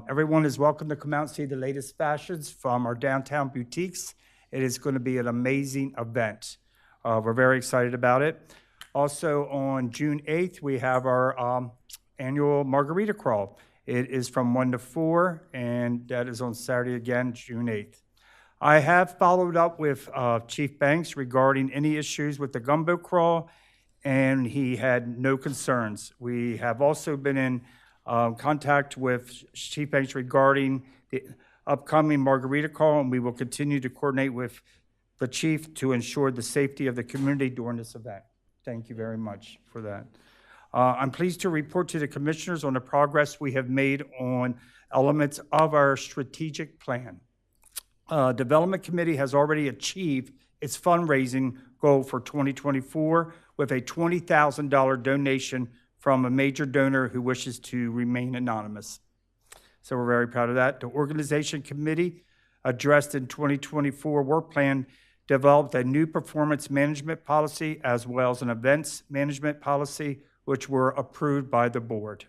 Speaker 15: Everyone is welcome to come out and see the latest fashions from our downtown boutiques. It is going to be an amazing event. We're very excited about it. Also on June 8th, we have our annual Margarita Crawl. It is from 1 to 4, and that is on Saturday again, June 8th. I have followed up with Chief Banks regarding any issues with the gumbo crawl, and he had no concerns. We have also been in contact with Chief Banks regarding the upcoming margarita call, and we will continue to coordinate with the chief to ensure the safety of the community during this event. Thank you very much for that. I'm pleased to report to the commissioners on the progress we have made on elements of our strategic plan. Development Committee has already achieved its fundraising goal for 2024 with a $20,000 donation from a major donor who wishes to remain anonymous. So we're very proud of that. The Organization Committee, addressed in 2024 work plan, developed a new performance management policy as well as an events management policy, which were approved by the board.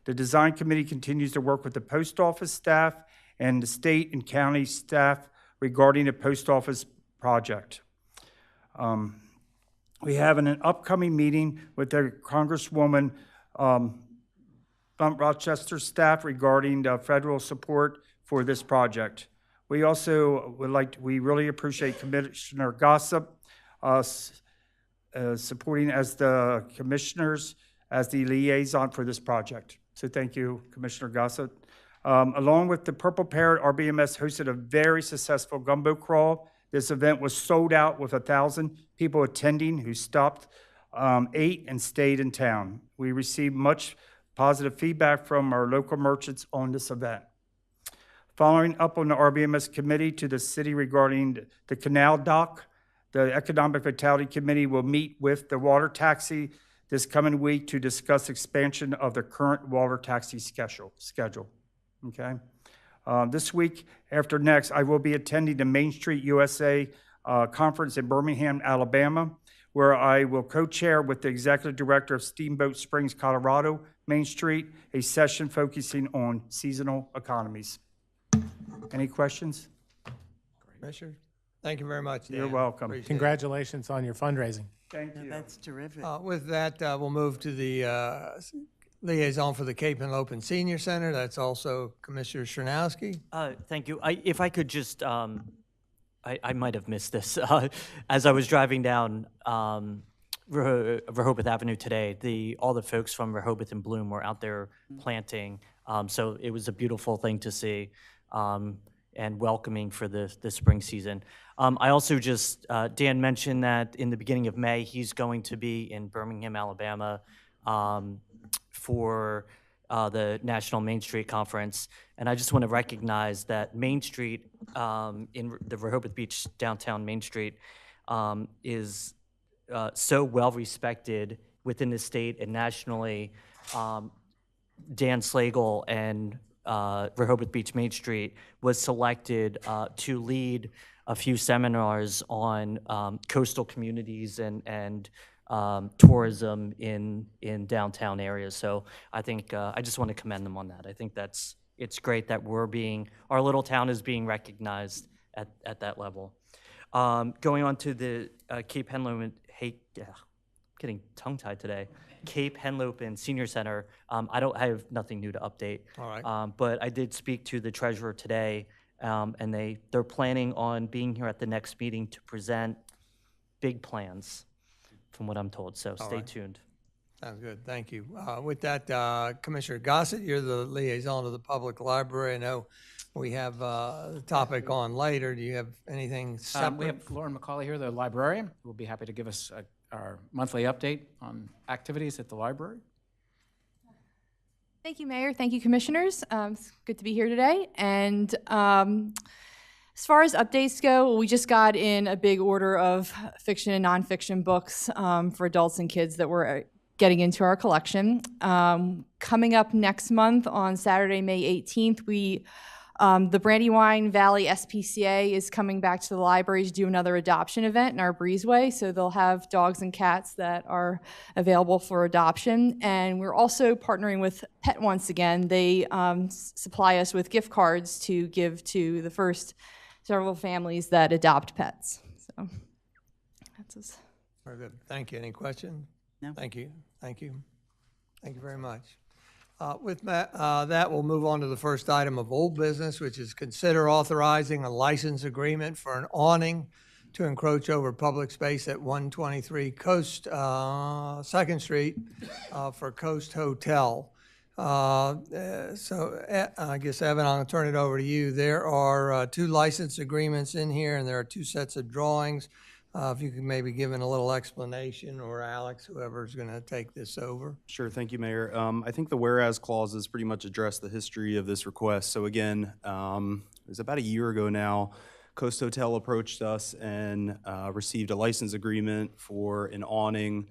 Speaker 15: The Design Committee continues to work with the post office staff and the state and county staff regarding the post office project. We have an upcoming meeting with the Congresswoman from Rochester staff regarding the federal support for this project. We also we really appreciate Commissioner Gossip supporting as the commissioners as the liaison for this project. So thank you, Commissioner Gossip. Along with the Purple Parrot, RBMS hosted a very successful gumbo crawl. This event was sold out with 1,000 people attending who stopped, ate, and stayed in town. We received much positive feedback from our local merchants on this event. Following up on the RBMS committee to the city regarding the canal dock, the Economic Vitality Committee will meet with the water taxi this coming week to discuss expansion of the current water taxi schedule. Okay. This week after next, I will be attending the Main Street USA conference in Birmingham, Alabama, where I will co-chair with the executive director of Steamboat Springs, Colorado, Main Street, a session focusing on seasonal economies. Any questions?
Speaker 1: Commissioner, thank you very much, Dan.
Speaker 15: You're welcome.
Speaker 1: Appreciate it.
Speaker 4: Congratulations on your fundraising.
Speaker 15: Thank you.
Speaker 7: That's terrific.
Speaker 1: With that, we'll move to the liaison for the Cape Henlopen Senior Center. That's also Commissioner Chernowski.
Speaker 6: Thank you. If I could just, I might have missed this. As I was driving down Rehoboth Avenue today, all the folks from Rehoboth and Bloom were out there planting. So it was a beautiful thing to see and welcoming for the spring season. I also just, Dan mentioned that in the beginning of May, he's going to be in Birmingham, Alabama for the National Main Street Conference. And I just want to recognize that Main Street in the Rehoboth Beach downtown Main Street is so well respected within the state and nationally. Dan Slagle and Rehoboth Beach Main Street was selected to lead a few seminars on coastal communities and tourism in downtown areas. So I think I just want to commend them on that. I think it's great that our little town is being recognized at that level. Going on to the Cape Henlopen, getting tongue-tied today. Cape Henlopen Senior Center. I have nothing new to update.
Speaker 1: All right.
Speaker 6: But I did speak to the treasurer today, and they're planning on being here at the next meeting to present big plans, from what I'm told. So stay tuned.
Speaker 1: Sounds good. Thank you. With that, Commissioner Gossett, you're the liaison to the public library. I know we have the topic on later. Do you have anything separate?
Speaker 2: We have Lauren McCauley here, the librarian, who will be happy to give us our monthly update on activities at the library.
Speaker 16: Thank you, Mayor. Thank you, Commissioners. It's good to be here today. And as far as updates go, we just got in a big order of fiction and nonfiction books for adults and kids that we're getting into our collection. Coming up next month on Saturday, May 18th, the Brandywine Valley SPCA is coming back to the library to do another adoption event in our breezeway. So they'll have dogs and cats that are available for adoption. And we're also partnering with Pet Once again. They supply us with gift cards to give to the first several families that adopt pets. So that's us.
Speaker 1: Very good. Thank you. Any questions?
Speaker 7: No.
Speaker 1: Thank you. Thank you. Thank you very much. That, we'll move on to the first item of old business, which is consider authorizing a license agreement for an awning to encroach over public space at 123 Coast, 2nd Street for Coast Hotel. I guess, Evan, I'm going to turn it over to you. There are 2 license agreements in here, and there are 2 sets of drawings. If you could maybe give a little explanation, or Alex, whoever's going to take this over.
Speaker 9: Sure, thank you, Mayor. I think the whereas clauses pretty much address the history of this request. So again, it was about a year ago now, Coast Hotel approached us and received a license agreement for an awning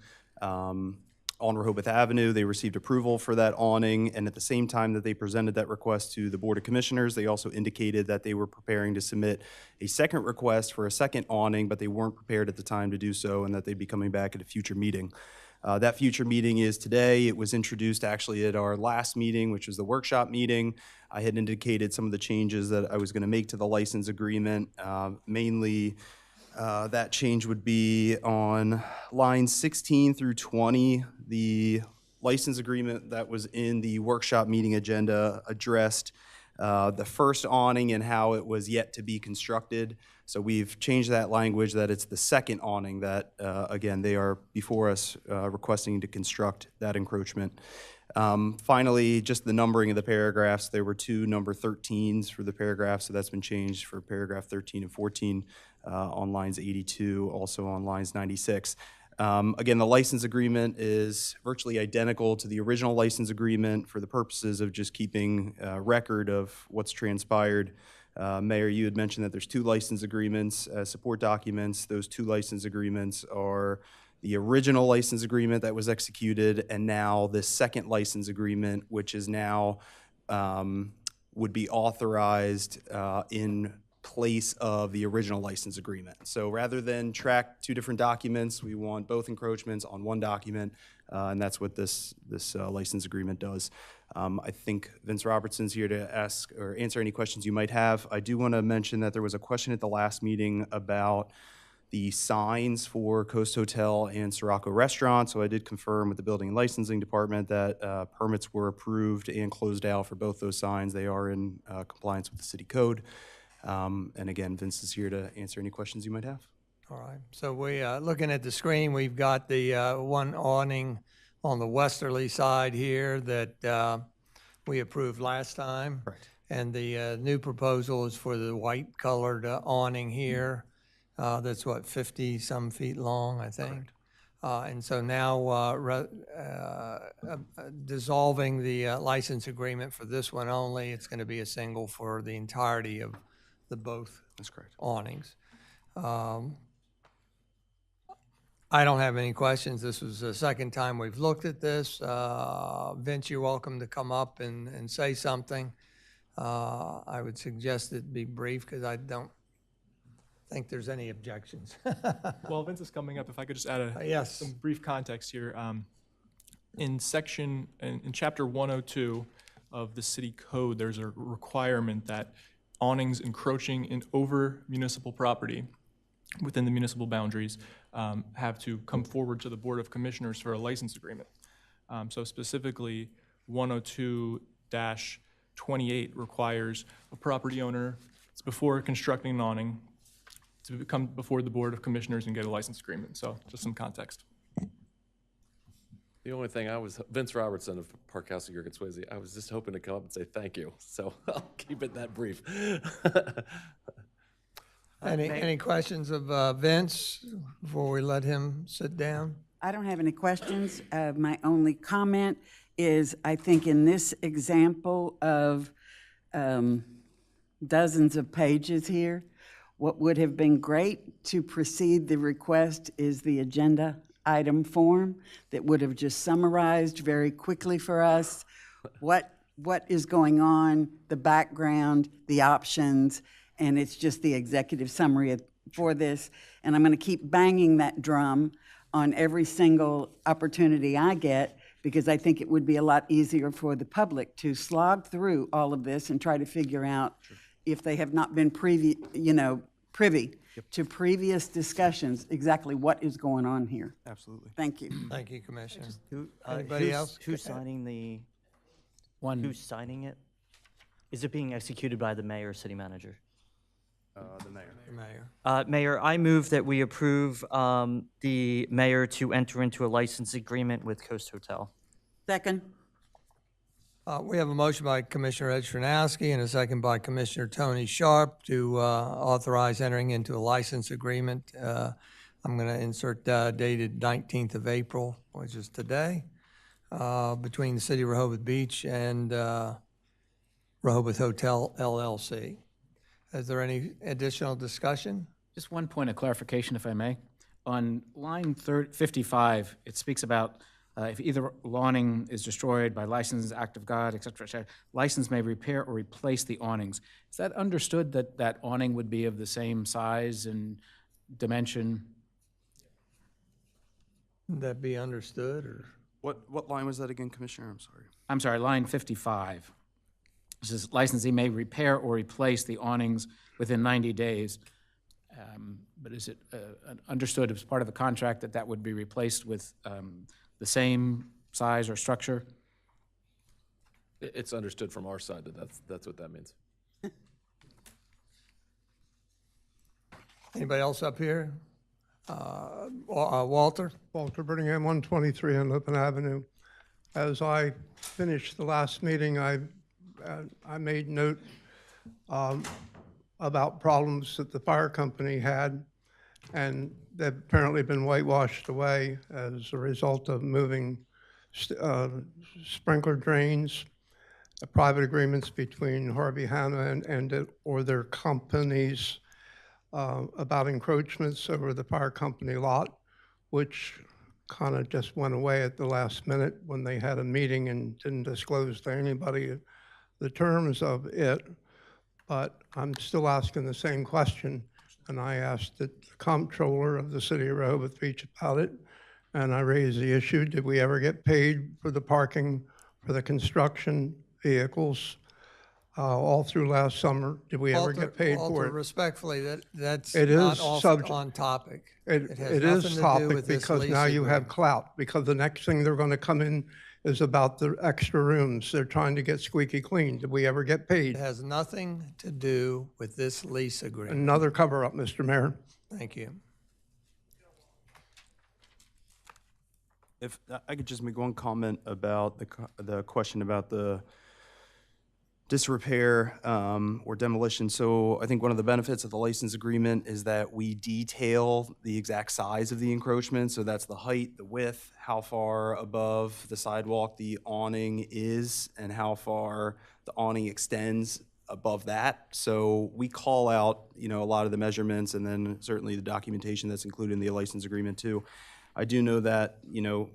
Speaker 9: on Rehoboth Avenue. They received approval for that awning, and at the same time that they presented that request to the Board of Commissioners, they also indicated that they were preparing to submit a second request for a second awning, but they weren't prepared at the time to do so, and that they'd be coming back at a future meeting. That future meeting is today. It was introduced actually at our last meeting, which was the workshop meeting. I had indicated some of the changes that I was going to make to the license agreement, mainly that change would be on lines 16 through 20. The license agreement that was in the workshop meeting agenda addressed the first awning and how it was yet to be constructed. So we've changed that language that it's the second awning that, again, they are before us requesting to construct that encroachment. Finally, just the numbering of the paragraphs. There were 2 number 13s for the paragraphs, so that's been changed for paragraph 13 and 14 on lines 82, also on lines 96. Again, the license agreement is virtually identical to the original license agreement for the purposes of just keeping record of what's transpired. Mayor, you had mentioned that there's 2 license agreements as support documents. Those 2 license agreements are the original license agreement that was executed, and now this second license agreement, which is now would be authorized in place of the original license agreement. So rather than track 2 different documents, we want both encroachments on one document, and that's what this license agreement does. I think Vince Robertson's here to ask or answer any questions you might have. I do want to mention that there was a question at the last meeting about the signs for Coast Hotel and Sirocco Restaurant. So I did confirm with the Building and Licensing Department that permits were approved and closed out for both those signs. They are in compliance with the city code. And again, Vince is here to answer any questions you might have.
Speaker 1: All right. So we, looking at the screen, we've got the one awning on the westerly side here that we approved last time.
Speaker 9: Right.
Speaker 1: And the new proposal is for the white colored awning here. That's what, 50-some feet long, I think. And so now dissolving the license agreement for this one only, it's going to be a single for the entirety of the both
Speaker 9: That's correct.
Speaker 1: awnings. I don't have any questions. This was the second time we've looked at this. Vince, you're welcome to come up and say something. I would suggest it be brief because I don't think there's any objections.
Speaker 8: Well, Vince is coming up. If I could just add
Speaker 1: Yes.
Speaker 8: some brief context here. In chapter 102 of the city code, there's a requirement that awnings encroaching over municipal property within the municipal boundaries have to come forward to the Board of Commissioners for a license agreement. So specifically, 102-28 requires a property owner, before constructing an awning, to come before the Board of Commissioners and get a license agreement. So just some context.
Speaker 17: The only thing Vince Robertson of Park House of Swayze, I was just hoping to come up and say thank you. So I'll keep it that brief.
Speaker 1: Any questions of Vince before we let him sit down?
Speaker 7: I don't have any questions. My only comment is I think in this example of dozens of pages here, what would have been great to precede the request is the agenda item form that would have just summarized very quickly for us what is going on, the background, the options, and it's just the executive summary for this. And I'm going to keep banging that drum on every single opportunity I get because I think it would be a lot easier for the public to slog through all of this and try to figure out if they have not been privy to previous discussions, exactly what is going on here.
Speaker 9: Absolutely.
Speaker 7: Thank you.
Speaker 1: Thank you, Commissioner.
Speaker 6: Who,
Speaker 1: Anybody else?
Speaker 6: Who's signing the Who's signing it? Is it being executed by the mayor or city manager?
Speaker 9: The mayor.
Speaker 1: Mayor.
Speaker 6: Mayor, I move that we approve the mayor to enter into a license agreement with Coast Hotel.
Speaker 7: Second.
Speaker 1: We have a motion by Commissioner Ed Stranowski and a second by Commissioner Tony Sharp to authorize entering into a license agreement. I'm going to insert dated 19th of April, which is today, between the City of Rehoboth Beach and Rehoboth Hotel LLC. Is there any additional discussion?
Speaker 2: Just one point of clarification, if I may. On line 55, it speaks about if either awning is destroyed by license, act of God, et cetera, license may repair or replace the awnings. Is that understood that that awning would be of the same size and dimension?
Speaker 1: Would that be understood, or?
Speaker 9: What line was that again, Commissioner? I'm sorry.
Speaker 2: I'm sorry, line 55. It says licensee may repair or replace the awnings within 90 days. But is it understood as part of the contract that that would be replaced with the same size or structure?
Speaker 17: It's understood from our side that that's what that means.
Speaker 1: Anybody else up here? Walter?
Speaker 11: Walter Birmingham, 123 Henlopen Avenue. As I finished the last meeting, I made note about problems that the fire company had, and they've apparently been whitewashed away as a result of moving sprinkler drains, private agreements between Harvey Hanna or their companies about encroachments over the fire company lot, which kind of just went away at the last minute when they had a meeting and didn't disclose to anybody the terms of it. But I'm still asking the same question, and I asked the comptroller of the city of Rehoboth Beach about it, and I raised the issue, did we ever get paid for the parking for the construction vehicles all through last summer? Did we ever get paid for
Speaker 1: Walter,
Speaker 11: it?
Speaker 1: respectfully, that's
Speaker 11: It
Speaker 1: not
Speaker 11: is
Speaker 1: off
Speaker 11: subject-
Speaker 1: on topic.
Speaker 11: It
Speaker 1: has
Speaker 11: is
Speaker 1: nothing to do
Speaker 11: topic
Speaker 1: with this
Speaker 11: because
Speaker 1: lease
Speaker 11: now you have
Speaker 1: agreement.
Speaker 11: clout, because the next thing they're going to come in is about the extra rooms. They're trying to get squeaky clean. Did we ever get paid?
Speaker 1: It has nothing to do with this lease agreement.
Speaker 11: Another cover-up, Mr. Mayor.
Speaker 1: Thank you.
Speaker 9: If I could just make one comment about the question about the disrepair or demolition. So I think one of the benefits of the license agreement is that we detail the exact size of the encroachment. So that's the height, the width, how far above the sidewalk the awning is, and how far the awning extends above that. So we call out, a lot of the measurements, and then certainly the documentation that's included in the license agreement too. I do know that,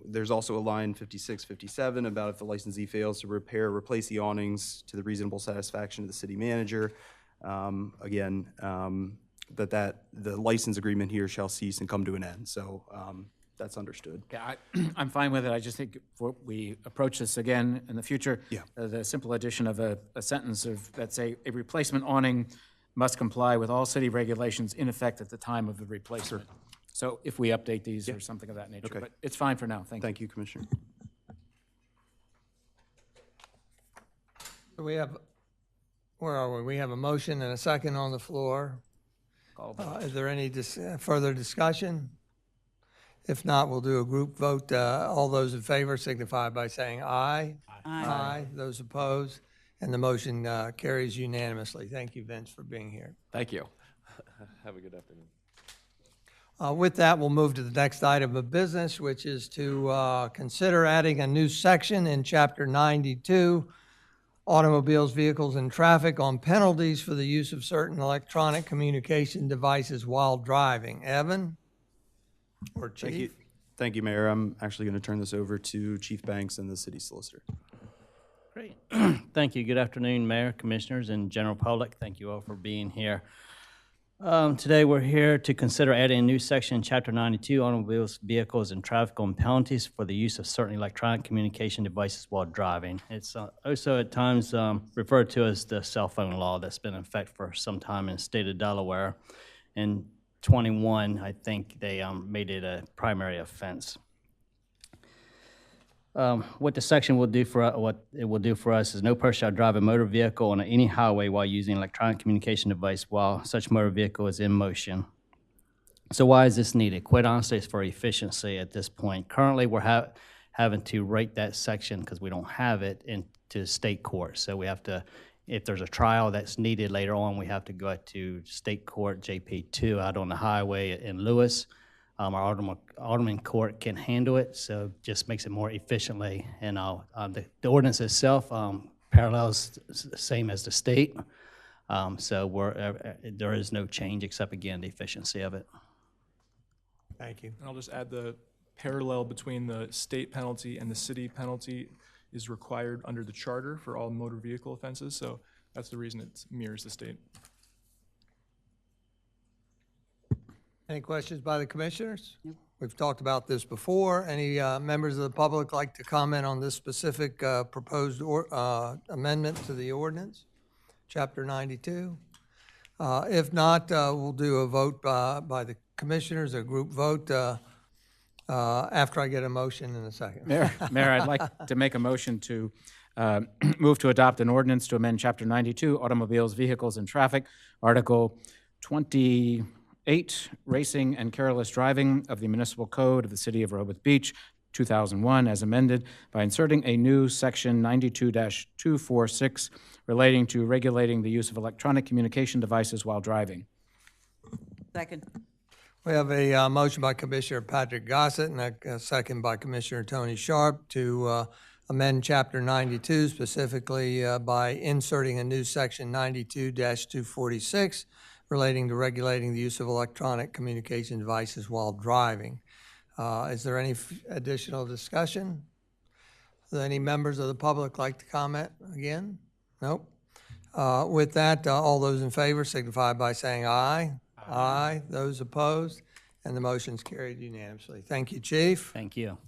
Speaker 9: there's also a line 56, 57 about if the licensee fails to repair or replace the awnings to the reasonable satisfaction of the city manager. The license agreement here shall cease and come to an end. So that's understood.
Speaker 2: Yeah, I'm fine with it. I just think if we approach this again in the future, the simple addition of a sentence of, let's say, a replacement awning must comply with all city regulations in effect at the time of the replacement. Sure. So if we update these or something of that nature, but it's fine for now. Thank you.
Speaker 9: Thank you, Commissioner.
Speaker 1: So where are we? We have a motion and a second on the floor. Is there any further discussion? If not, we'll do a group vote. All those in favor signify by saying aye. Aye. Those opposed, and the motion carries unanimously. Thank you, Vince, for being here.
Speaker 17: Thank you. Have a good afternoon.
Speaker 1: With that, we'll move to the next item of business, which is to consider adding a new section in Chapter 92, Automobiles, Vehicles, and Traffic, on penalties for the use of certain electronic communication devices while driving. Evan or Chief?
Speaker 9: Thank you, Mayor. I'm actually going to turn this over to Chief Banks and the City Solicitor.
Speaker 3: Great. Thank you. Good afternoon, Mayor, Commissioners, and general public. Thank you all for being here. Today, we're here to consider adding a new section in Chapter 92, Automobiles, Vehicles, and Traffic, on penalties for the use of certain electronic communication devices while driving. It's also at times referred to as the cell phone law that's been in effect for some time in the state of Delaware. In 21, I think they made it a primary offense. What the section will do for, what it will do for us is no person shall drive a motor vehicle on any highway while using an electronic communication device while such motor vehicle is in motion. So why is this needed? Quite honestly, it's for efficiency at this point. Currently, we're having to write that section, because we don't have it, into state court. So we have to, if there's a trial that's needed later on, we have to go to state court, JP2, out on the highway in Lewis. Our Alderman Court can handle it, so just makes it more efficiently. And the ordinance itself parallels the same as the state. So there is no change except, again, the efficiency of it.
Speaker 1: Thank you.
Speaker 8: And I'll just add the parallel between the state penalty and the city penalty is required under the charter for all motor vehicle offenses, so that's the reason it mirrors the state.
Speaker 1: Any questions by the commissioners? We've talked about this before. Any members of the public like to comment on this specific proposed amendment to the ordinance, Chapter 92? If not, we'll do a vote by the commissioners, a group vote, after I get a motion in a second.
Speaker 2: Mayor, I'd like to make a motion to move to adopt an ordinance to amend Chapter 92, Automobiles, Vehicles, and Traffic, Article 28, Racing and Careless Driving of the Municipal Code of the City of Rehoboth Beach, 2001, as amended by inserting a new Section 92-246 relating to regulating the use of electronic communication devices while driving.
Speaker 7: Second.
Speaker 1: We have a motion by Commissioner Patrick Gossett and a second by Commissioner Tony Sharp to amend Chapter 92, specifically by inserting a new Section 92-246 relating to regulating the use of electronic communication devices while driving. Is there any additional discussion? Are there any members of the public like to comment again? Nope. With that, all those in favor signify by saying aye. Aye. Those opposed? And the motion's carried unanimously. Thank you, Chief.
Speaker 3: Thank you.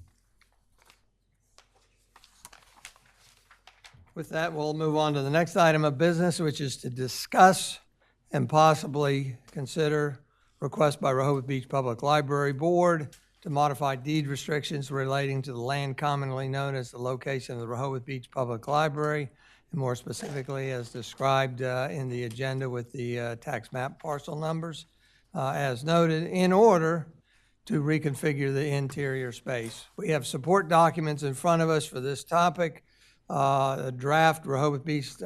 Speaker 1: With that, we'll move on to the next item of business, which is to discuss and possibly consider request by Rehoboth Beach Public Library Board to modify deed restrictions relating to the land commonly known as the location of the Rehoboth Beach Public Library, and more specifically as described in the agenda with the tax map parcel numbers, as noted, in order to reconfigure the interior space. We have support documents in front of us for this topic. A draft Rehoboth Beach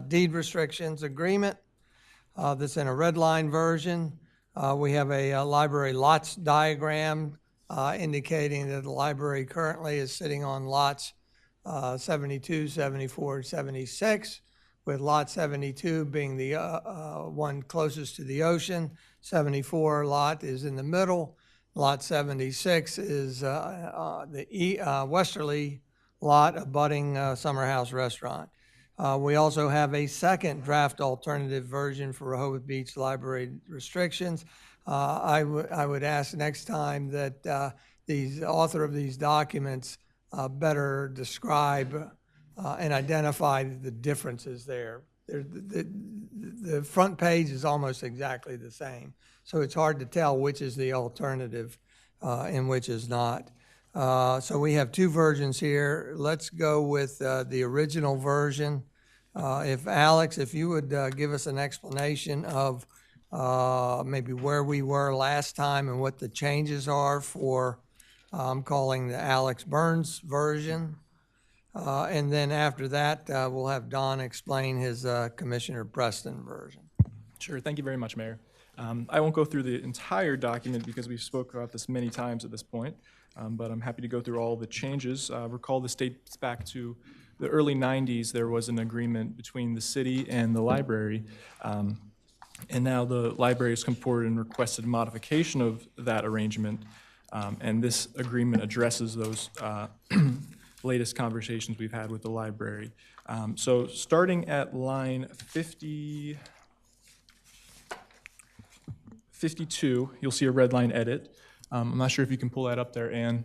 Speaker 1: deed restrictions agreement that's in a red line version. We have a library lots diagram indicating that the library currently is sitting on lots 72, 74, 76, with lot 72 being the one closest to the ocean. 74 lot is in the middle. Lot 76 is the westerly lot abutting Summer House Restaurant. We also have a second draft alternative version for Rehoboth Beach library restrictions. I would ask next time that the author of these documents better describe and identify the differences there. The front page is almost exactly the same, so it's hard to tell which is the alternative and which is not. So we have two versions here. Let's go with the original version. If Alex, if you would give us an explanation of maybe where we were last time and what the changes are for, I'm calling the Alex Burns version. And then after that, we'll have Don explain his Commissioner Preston version.
Speaker 8: Sure, thank you very much, Mayor. I won't go through the entire document because we've spoken about this many times at this point, but I'm happy to go through all the changes. Recall this dates back to the early 90s. There was an agreement between the city and the library, and now the library has come forward and requested a modification of that arrangement, and this agreement addresses those latest conversations we've had with the library. So starting at line 52, you'll see a red line edit. I'm not sure if you can pull that up there, Ann.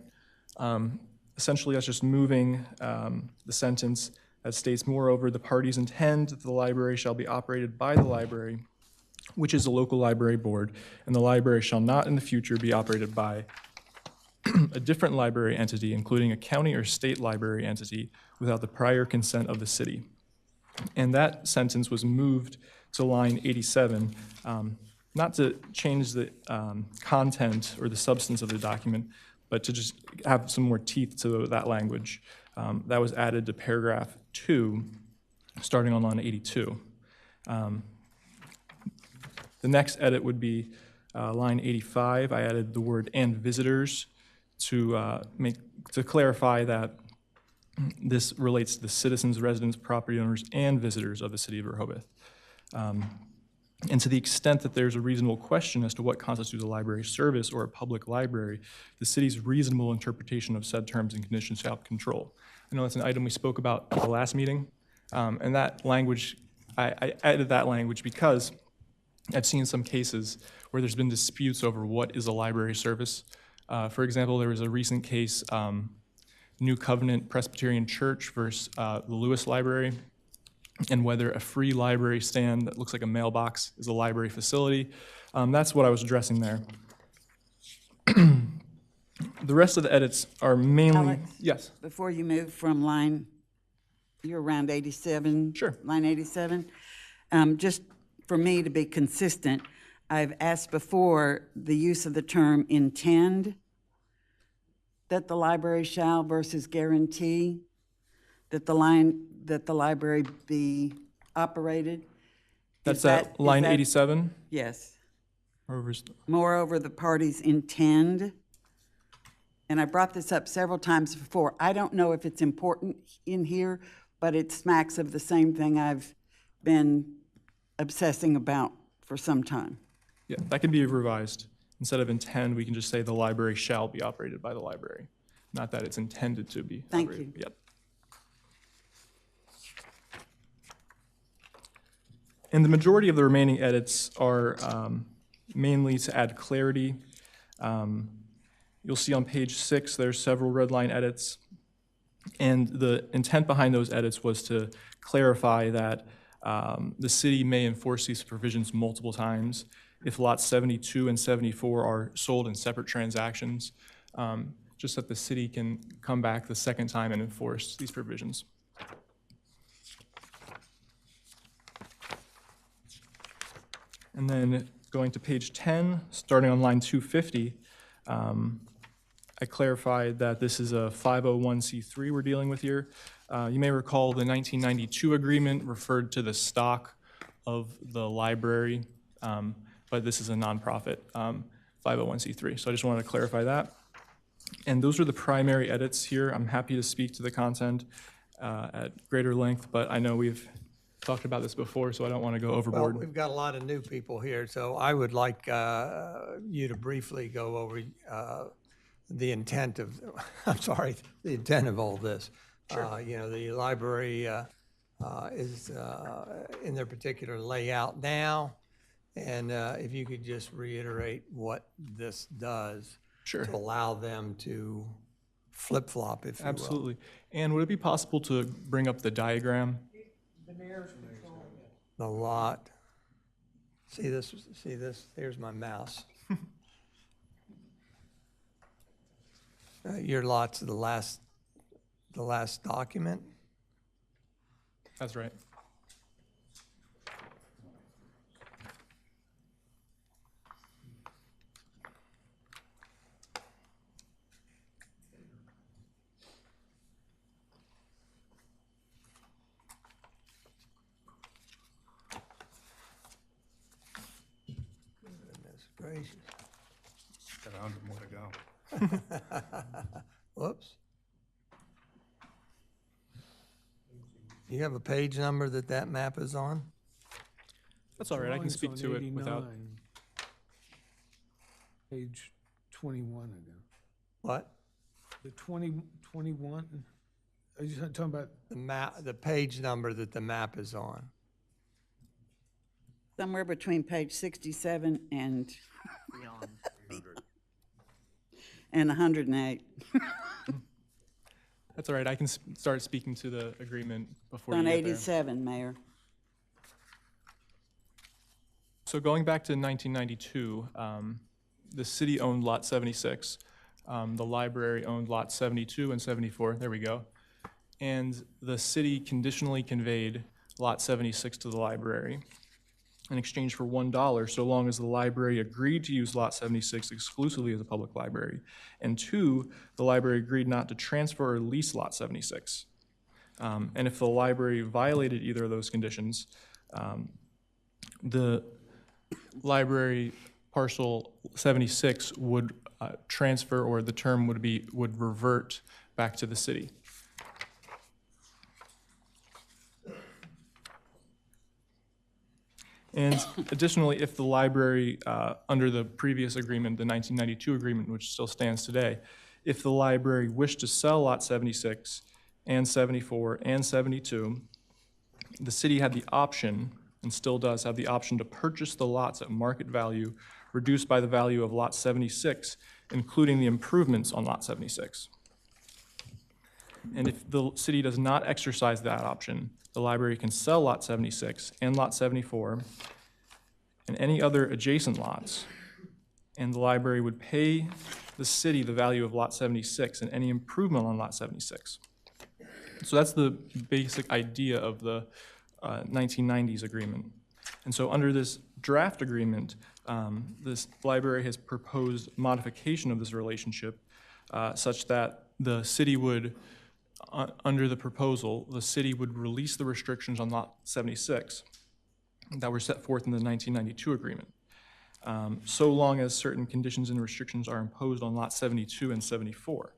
Speaker 8: Essentially, that's just moving the sentence that states, moreover, the parties intend that the library shall be operated by the library, which is a local library board, and the library shall not in the future be operated by a different library entity, including a county or state library entity, without the prior consent of the city. And that sentence was moved to line 87, not to change the content or the substance of the document, but to just have some more teeth to that language. That was added to paragraph 2, starting on line 82. The next edit would be line 85. I added the word "and visitors" to clarify that this relates to the citizens, residents, property owners, and visitors of the city of Rehoboth. And to the extent that there's a reasonable question as to what constitutes a library service or a public library, the city's reasonable interpretation of said terms and conditions shall control. I know that's an item we spoke about at the last meeting, and that language, I added that language because I've seen some cases where there's been disputes over what is a library service. For example, there was a recent case, New Covenant Presbyterian Church versus the Lewis Library, and whether a free library stand that looks like a mailbox is a library facility. That's what I was addressing there. The rest of the edits are mainly,
Speaker 7: Alex,
Speaker 8: yes.
Speaker 7: before you move from line, you're around 87.
Speaker 8: Sure.
Speaker 7: Line 87. Just for me to be consistent, I've asked before the use of the term intend, that the library shall versus guarantee, that the library be operated.
Speaker 8: That's at line 87?
Speaker 7: Yes.
Speaker 8: Or
Speaker 7: Moreover, the parties intend, and I brought this up several times before. I don't know if it's important in here, but it smacks of the same thing I've been obsessing about for some time.
Speaker 8: Yeah, that can be revised. Instead of intend, we can just say the library shall be operated by the library, not that it's intended to be
Speaker 7: Thank
Speaker 8: operated.
Speaker 7: you.
Speaker 8: Yep. And the majority of the remaining edits are mainly to add clarity. You'll see on page 6, there's several red line edits. And the intent behind those edits was to clarify that the city may enforce these provisions multiple times if lots 72 and 74 are sold in separate transactions, just that the city can come back the second time and enforce these provisions. And then going to page 10, starting on line 250, I clarified that this is a 501c3 we're dealing with here. You may recall the 1992 agreement referred to the stock of the library, but this is a nonprofit 501c3. So I just wanted to clarify that. And those are the primary edits here. I'm happy to speak to the content at greater length, but I know we've talked about this before, so I don't want to go overboard.
Speaker 1: Well, we've got a lot of new people here, so I would like you to briefly go over the intent of, the intent of all this.
Speaker 8: Sure.
Speaker 1: You know, the library is in their particular layout now, and if you could just reiterate what this does
Speaker 8: Sure.
Speaker 1: to allow them to flip-flop, if you will.
Speaker 8: Absolutely. And would it be possible to bring up the diagram?
Speaker 1: The lot. See this? See this? Here's my mouse. Your lot's the last document.
Speaker 8: That's right.
Speaker 1: Goodness gracious.
Speaker 5: Got 100 more to go.
Speaker 1: Whoops. You have a page number that map is on?
Speaker 8: That's all right. I can speak to it without.
Speaker 18: Page 21 ago.
Speaker 1: What?
Speaker 18: The 21, are you talking about?
Speaker 1: The map, the page number that the map is on.
Speaker 7: Somewhere between page 67 and 108.
Speaker 8: That's all right. I can start speaking to the agreement before
Speaker 7: On
Speaker 8: you get there.
Speaker 7: 87, Mayor.
Speaker 8: So going back to 1992, the city owned Lot 76. The library owned lot 72 and 74, there we go. And the city conditionally conveyed lot 76 to the library in exchange for $1, so long as the library agreed to use lot 76 exclusively as a public library. And 2, the library agreed not to transfer or lease lot 76. And if the library violated either of those conditions, the library parcel 76 would transfer, or the term would revert back to the city. And additionally, if the library, under the previous agreement, the 1992 agreement, which still stands today, if the library wished to sell lot 76 and 74 and 72, the city had the option, and still does have the option, to purchase the lots at market value, reduced by the value of lot 76, including the improvements on lot 76. And if the city does not exercise that option, the library can sell lot 76 and lot 74 and any other adjacent lots, and the library would pay the city the value of lot 76 and any improvement on lot 76. So that's the basic idea of the 1990s agreement. And so under this draft agreement, this library has proposed modification of this relationship such that the city would, under the proposal, the city would release the restrictions on lot 76 that were set forth in the 1992 agreement, so long as certain conditions and restrictions are imposed on lot 72 and 74.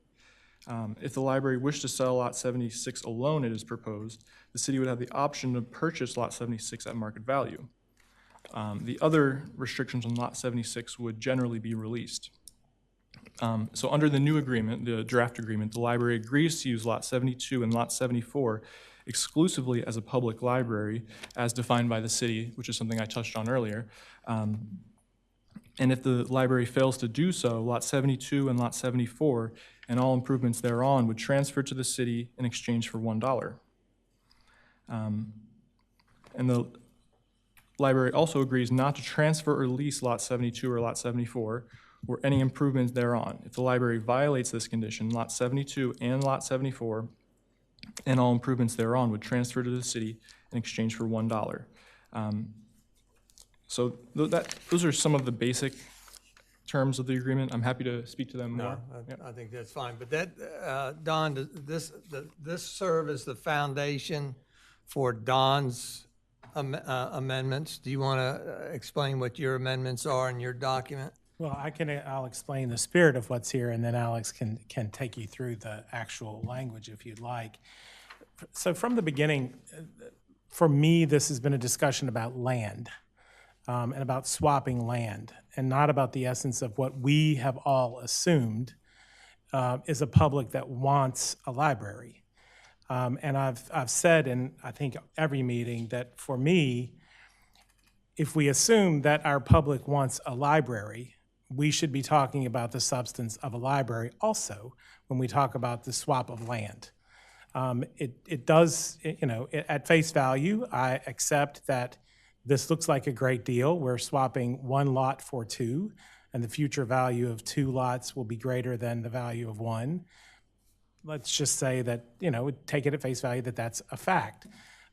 Speaker 8: If the library wished to sell lot 76 alone, it is proposed, the city would have the option to purchase lot 76 at market value. The other restrictions on lot 76 would generally be released. So under the new agreement, the draft agreement, the library agrees to use lot 72 and lot 74 exclusively as a public library as defined by the city, which is something I touched on earlier. And if the library fails to do so, lot 72 and lot 74 and all improvements thereon would transfer to the city in exchange for $1. And the library also agrees not to transfer or lease lot 72 or lot 74 or any improvements thereon. If the library violates this condition, lot 72 and lot 74 and all improvements thereon would transfer to the city in exchange for $1. So those are some of the basic terms of the agreement. I'm happy to speak to them more.
Speaker 1: I think that's fine. But that, Don, does this serve as the foundation for Don's amendments? Do you want to explain what your amendments are in your document?
Speaker 4: Well, I'll explain the spirit of what's here, and then Alex can take you through the actual language if you'd like. So from the beginning, for me, this has been a discussion about land and about swapping land, and not about the essence of what we have all assumed is a public that wants a library. And I've said in, I think, every meeting that for me, if we assume that our public wants a library, we should be talking about the substance of a library also when we talk about the swap of land. It does, at face value, I accept that this looks like a great deal. We're swapping one lot for two, and the future value of two lots will be greater than the value of one. Let's just say that, take it at face value that that's a fact.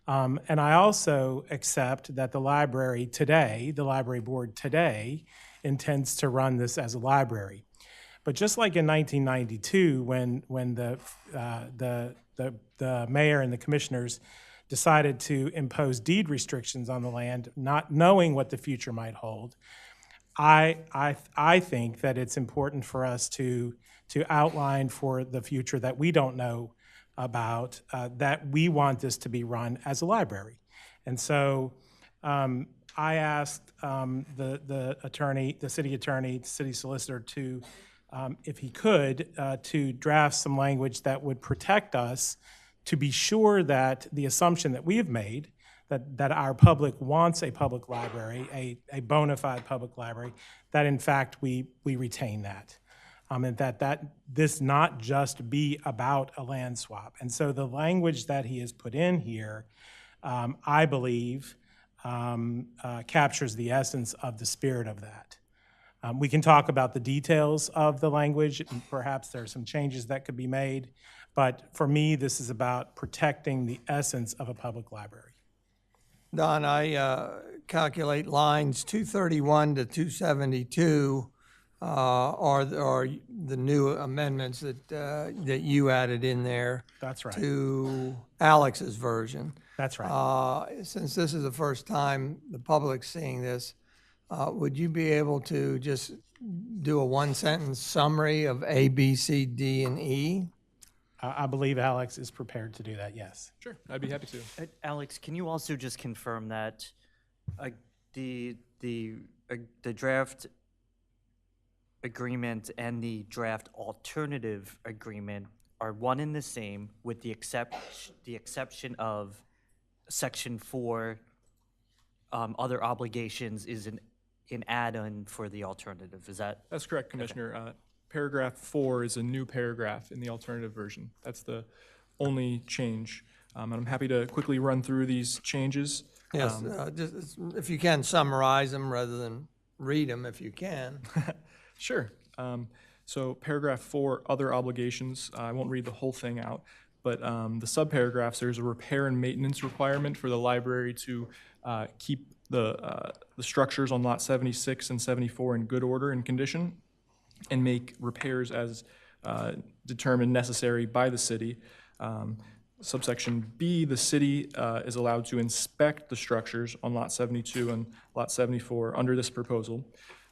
Speaker 4: And I also accept that the library today, the library board today, intends to run this as a library. But just like in 1992, when the mayor and the commissioners decided to impose deed restrictions on the land, not knowing what the future might hold, I think that it's important for us to outline for the future that we don't know about, that we want this to be run as a library. And so I asked the attorney, the city attorney, the city solicitor to, if he could, to draft some language that would protect us to be sure that the assumption that we have made, that our public wants a public library, a bona fide public library, that in fact we retain that. And that this not just be about a land swap. And so the language that he has put in here, I believe, captures the essence of the spirit of that. We can talk about the details of the language, and perhaps there are some changes that could be made, but for me, this is about protecting the essence of a public library.
Speaker 1: Don, I calculate lines 231 to 272 are the new amendments that you added in there.
Speaker 4: That's right.
Speaker 1: To Alex's version.
Speaker 4: That's right.
Speaker 1: Since this is the first time the public's seeing this, would you be able to just do a one-sentence summary of A, B, C, D, and E?
Speaker 4: I believe Alex is prepared to do that, yes.
Speaker 8: Sure, I'd be happy to.
Speaker 6: Alex, can you also just confirm that the draft agreement and the draft alternative agreement are one and the same, with the exception of Section 4, other obligations is an add-on for the alternative, is that?
Speaker 8: That's correct, Commissioner. Paragraph 4 is a new paragraph in the alternative version. That's the only change. And I'm happy to quickly run through these changes.
Speaker 1: Yes, just if you can summarize them rather than read them, if you can.
Speaker 8: Sure. So paragraph 4, other obligations. I won't read the whole thing out, but the subparagraphs, there's a repair and maintenance requirement for the library to keep the structures on lot 76 and 74 in good order and condition, and make repairs as determined necessary by the city. Subsection B, the city is allowed to inspect the structures on lot 72 and lot 74 under this proposal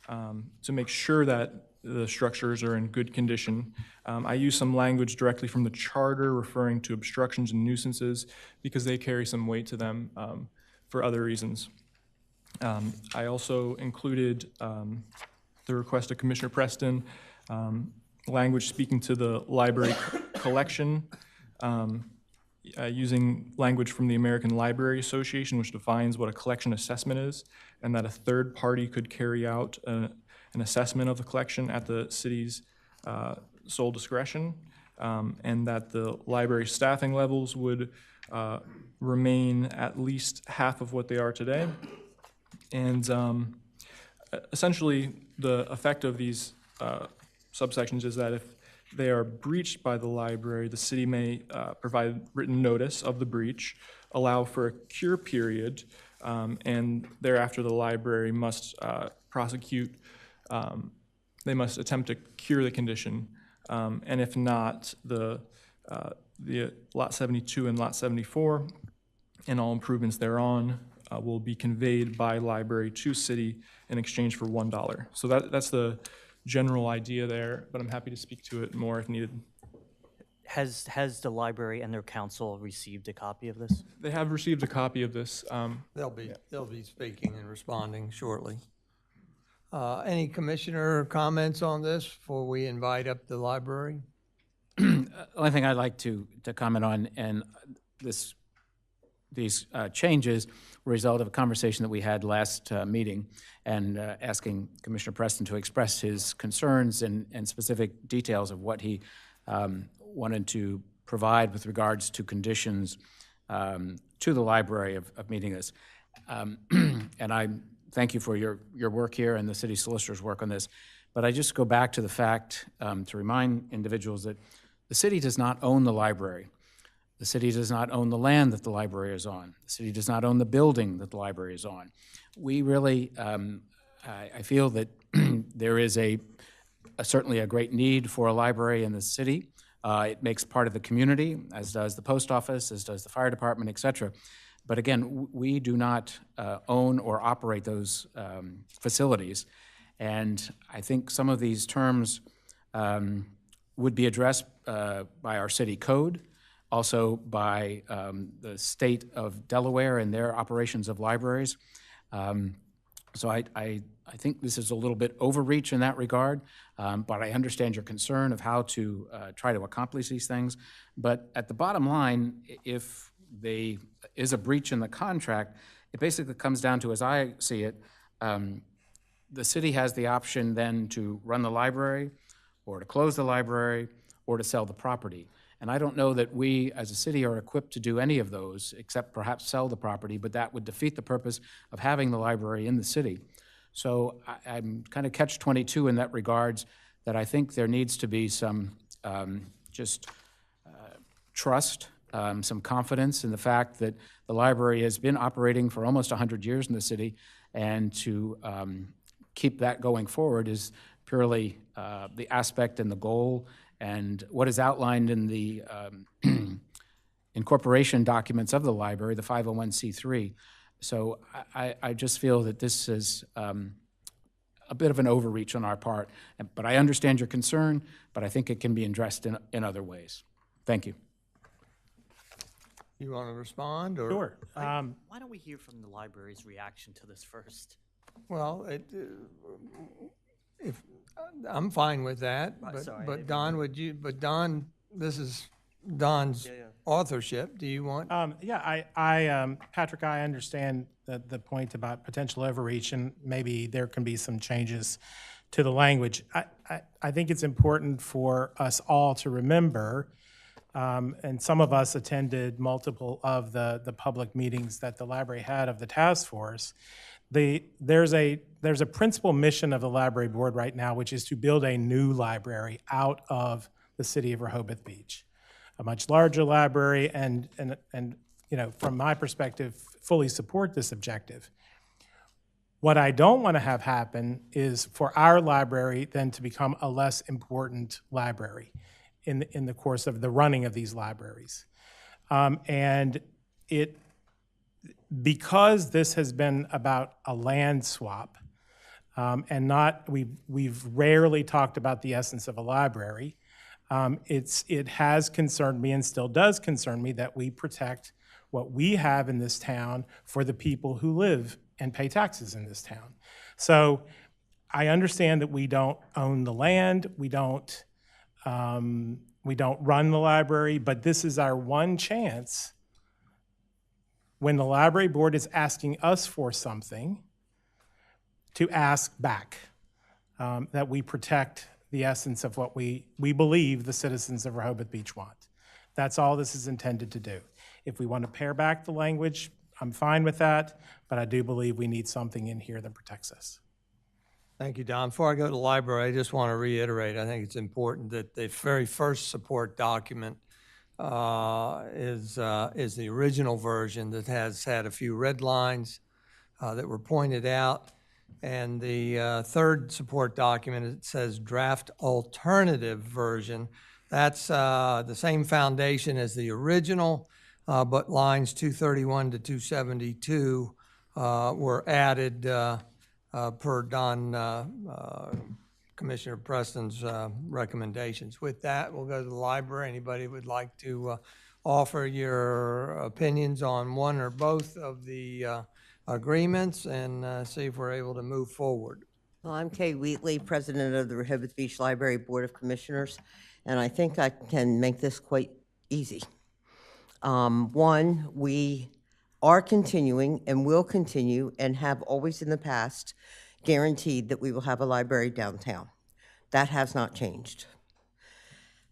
Speaker 8: to make sure that the structures are in good condition. I use some language directly from the charter referring to obstructions and nuisances because they carry some weight to them for other reasons. I also included the request of Commissioner Preston, language speaking to the library collection, using language from the American Library Association, which defines what a collection assessment is, and that a third party could carry out an assessment of the collection at the city's sole discretion, and that the library staffing levels would remain at least half of what they are today. And essentially, the effect of these subsections is that if they are breached by the library, the city may provide written notice of the breach, allow for a cure period, and thereafter the library must prosecute, they must attempt to cure the condition, and if not, the lot 72 and lot 74 and all improvements thereon will be conveyed by library to city in exchange for $1. So that's the general idea there, but I'm happy to speak to it more if needed.
Speaker 6: Has the library and their counsel received a copy of this?
Speaker 8: They have received a copy of this.
Speaker 1: They'll be speaking and responding shortly. Any commissioner comments on this before we invite up the library?
Speaker 19: Only thing I'd like to comment on, and these changes were a result of a conversation that we had last meeting, and asking Commissioner Preston to express his concerns and specific details of what he wanted to provide with regards to conditions to the library of meeting this. And I thank you for your work here and the city solicitor's work on this. But I just go back to the fact to remind individuals that the city does not own the library. The city does not own the land that the library is on. The city does not own the building that the library is on. We really, I feel that there is certainly a great need for a library in the city. It makes part of the community, as does the post office, as does the fire department, et cetera. But again, we do not own or operate those facilities. And I think some of these terms would be addressed by our city code, also by the state of Delaware and their operations of libraries. So I think this is a little bit overreach in that regard, but I understand your concern of how to try to accomplish these things. But at the bottom line, if there is a breach in the contract, it basically comes down to, as I see it, the city has the option then to run the library, or to close the library, or to sell the property. And I don't know that we, as a city, are equipped to do any of those, except perhaps sell the property, but that would defeat the purpose of having the library in the city. So I'm kind of catch-22 in that regards, that I think there needs to be some trust, some confidence in the fact that the library has been operating for almost 100 years in the city, and to keep that going forward is purely the aspect and the goal and what is outlined in the incorporation documents of the library, the 501c3. So I just feel that this is a bit of an overreach on our part. But I understand your concern, but I think it can be addressed in other ways. Thank you.
Speaker 1: You want to respond, or?
Speaker 4: Sure.
Speaker 6: Why don't we hear from the library's reaction to this first?
Speaker 1: Well, if I'm fine with that,
Speaker 6: sorry, I
Speaker 1: but
Speaker 6: didn't
Speaker 1: Don, would you? But Don, this is Don's authorship. Do you want?
Speaker 4: Patrick, I understand the point about potential overreach, and maybe there can be some changes to the language. I think it's important for us all to remember, and some of us attended multiple of the public meetings that the library had of the task force. There's a principal mission of the library board right now, which is to build a new library out of the city of Rehoboth Beach, a much larger library, and you know, from my perspective, fully support this objective. What I don't want to have happen is for our library then to become a less important library in the course of the running of these libraries. Because this has been about a land swap, and we've rarely talked about the essence of a library, it has concerned me and still does concern me that we protect what we have in this town for the people who live and pay taxes in this town. So I understand that we don't own the land, we don't run the library, but this is our one chance when the library board is asking us for something to ask back, that we protect the essence of what we believe the citizens of Rehoboth Beach want. That's all this is intended to do. If we want to pare back the language, I'm fine with that, but I do believe we need something in here that protects us.
Speaker 1: Thank you, Don. Before I go to the library, I just want to reiterate, I think it's important that the very first support document is the original version that has had a few red lines that were pointed out. And the third support document, it says draft alternative version. That's the same foundation as the original, but lines 231 to 272 were added per Commissioner Preston's recommendations. With that, we'll go to the library. Anybody would like to offer your opinions on one or both of the agreements and see if we're able to move forward?
Speaker 20: Well, I'm Kay Wheatley, President of the Rehoboth Beach Library Board of Commissioners, and I think I can make this quite easy. One, we are continuing and will continue and have always in the past guaranteed that we will have a library downtown. That has not changed.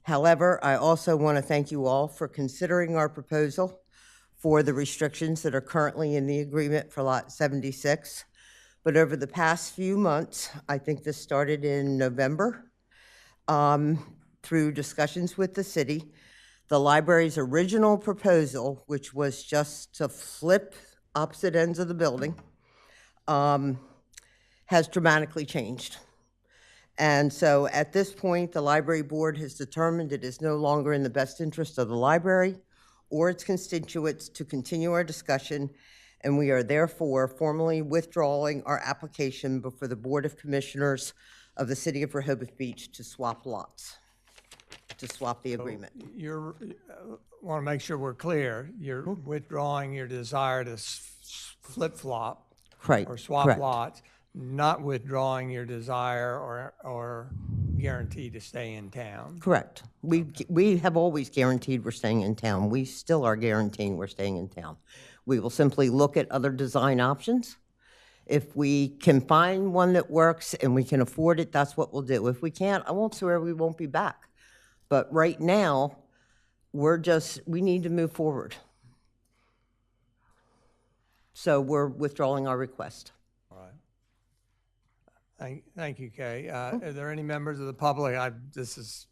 Speaker 20: However, I also want to thank you all for considering our proposal for the restrictions that are currently in the agreement for Lot 76. But over the past few months, I think this started in November, through discussions with the city, the library's original proposal, which was just to flip opposite ends of the building, has dramatically changed. And so at this point, the library board has determined it is no longer in the best interest of the library or its constituents to continue our discussion, and we are therefore formally withdrawing our application before the Board of Commissioners of the City of Rehoboth Beach to swap lots, to swap the agreement.
Speaker 1: You want to make sure we're clear. You're withdrawing your desire to flip-flop
Speaker 20: Right,
Speaker 1: or swap
Speaker 20: correct.
Speaker 1: lots, not withdrawing your desire or guarantee to stay in town.
Speaker 20: Correct. We have always guaranteed we're staying in town. We still are guaranteeing we're staying in town. We will simply look at other design options. If we can find one that works and we can afford it, that's what we'll do. If we can't, I won't swear we won't be back. But right now, we need to move forward. So we're withdrawing our request.
Speaker 1: All right. Thank you, Kay. Are there any members of the public? This is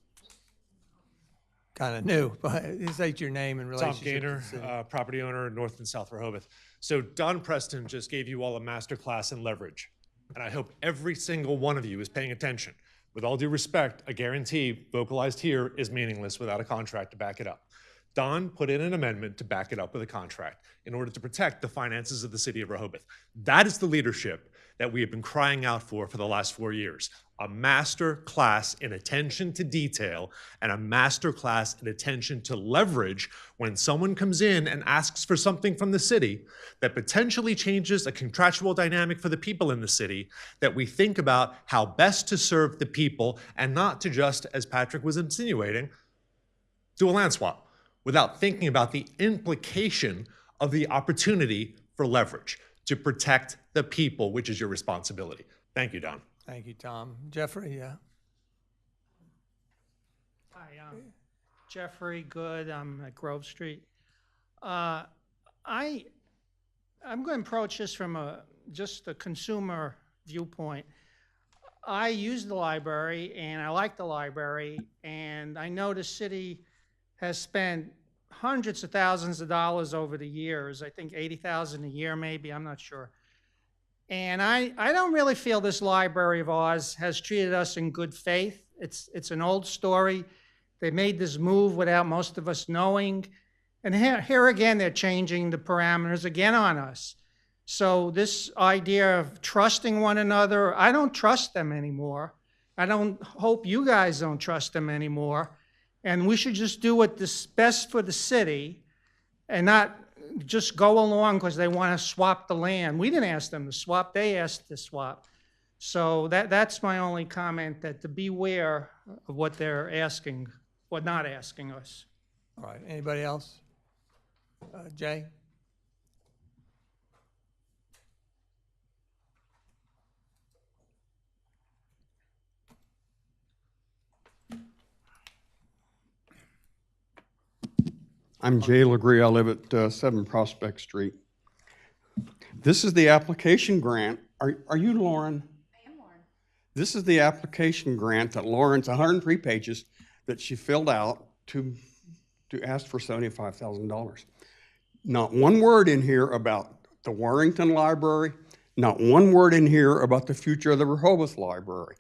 Speaker 1: kind of new, but state your name and
Speaker 10: Tom
Speaker 1: relationship to
Speaker 10: Gaynor,
Speaker 1: the city.
Speaker 10: property owner, North and South Rehoboth. So Don Preston just gave you all a master class in leverage, and I hope every single one of you is paying attention. With all due respect, a guarantee vocalized here is meaningless without a contract to back it up. Don put in an amendment to back it up with a contract in order to protect the finances of the city of Rehoboth. That is the leadership that we have been crying out for the last 4 years. A master class in attention to detail and a master class in attention to leverage when someone comes in and asks for something from the city that potentially changes a contractual dynamic for the people in the city, that we think about how best to serve the people and not to just, as Patrick was insinuating, do a land swap without thinking about the implication of the opportunity for leverage to protect the people, which is your responsibility. Thank you, Don.
Speaker 1: Thank you, Tom. Jeffrey, yeah.
Speaker 18: Hi, Jeffrey Good. I'm at Grove Street. I'm going to approach this from just a consumer viewpoint. I use the library, and I like the library, and I know the city has spent hundreds of thousands of dollars over the years. I think $80,000 a year, maybe. I'm not sure. And I don't really feel this library of ours has treated us in good faith. It's an old story. They made this move without most of us knowing. And here again, they're changing the parameters again on us. So this idea of trusting one another, I don't trust them anymore. I don't hope you guys don't trust them anymore. And we should just do what's best for the city and not just go along because they want to swap the land. We didn't ask them to swap, they asked to swap. So that's my only comment, that to beware of what they're asking, or not asking us.
Speaker 1: All right, anybody else? Jay?
Speaker 21: I'm Jay Legree. I live at 7 Prospect Street. This is the application grant. Are you Lauren? I am Lauren. This is the application grant that Lauren's 103 pages that she filled out to ask for $75,000. Not one word in here about the Warrington Library, not one word in here about the future of the Rehoboth Library,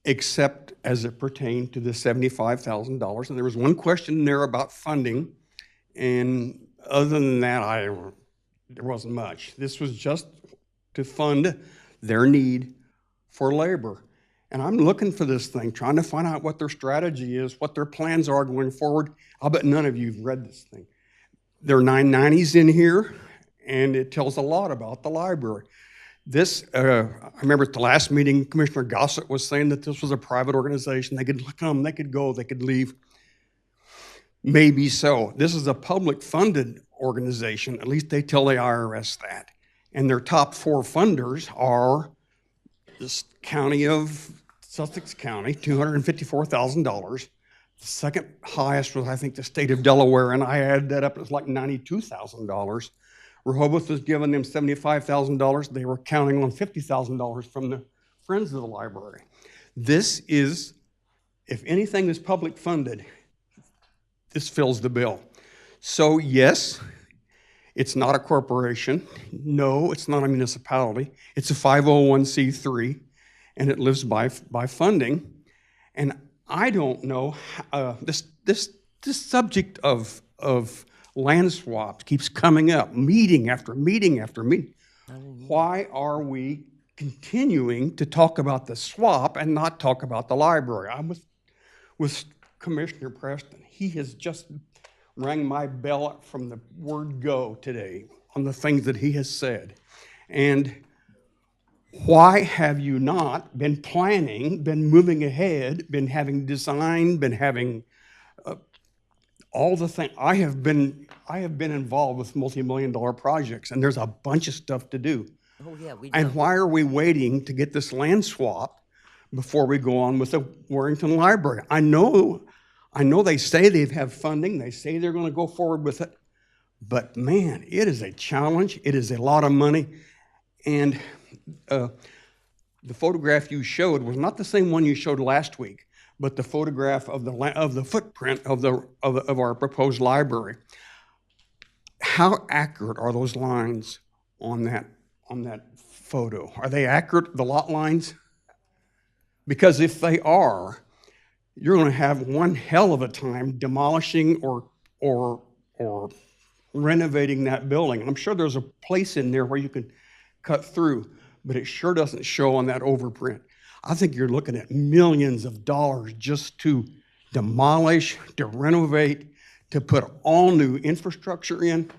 Speaker 21: except as it pertained to the $75,000. And there was one question in there about funding, and other than that, there wasn't much. This was just to fund their need for labor. And I'm looking for this thing, trying to find out what their strategy is, what their plans are going forward. I'll bet none of you have read this thing. There are 990s in here, and it tells a lot about the library. This, I remember at the last meeting, Commissioner Gossett was saying that this was a private organization. They could come, they could go, they could leave. Maybe so. This is a public funded organization, at least they tell the IRS that. And their top 4 funders are this county of Sussex County, $254,000. The second highest was, I think, the state of Delaware, and I added that up, it was like $92,000. Rehoboth was giving them $75,000. They were counting on $50,000 from the Friends of the Library. This is, if anything is public funded, this fills the bill. So yes, it's not a corporation. No, it's not a municipality. It's a 501c3, and it lives by funding. And I don't know, this subject of land swaps keeps coming up, meeting after meeting after meeting. Why are we continuing to talk about the swap and not talk about the library? I'm with Commissioner Preston. He has just rang my bell from the word go today on the things that he has said. And why have you not been planning, been moving ahead, been having design, been having all the things? I have been involved with multi-million-dollar projects, and there's a bunch of stuff to do.
Speaker 20: Oh, yeah, we do.
Speaker 21: And why are we waiting to get this land swap before we go on with the Warrington Library? I know they say they have funding, they say they're going to go forward with it, but man, it is a challenge. It is a lot of money, and the photograph you showed was not the same one you showed last week, but the photograph of the footprint of our proposed library. How accurate are those lines on that photo? Are they accurate, the lot lines? Because if they are, you're going to have one hell of a time demolishing or renovating that building. I'm sure there's a place in there where you can cut through, but it sure doesn't show on that overprint. I think you're looking at millions of dollars just to demolish, to renovate, to put all new infrastructure in.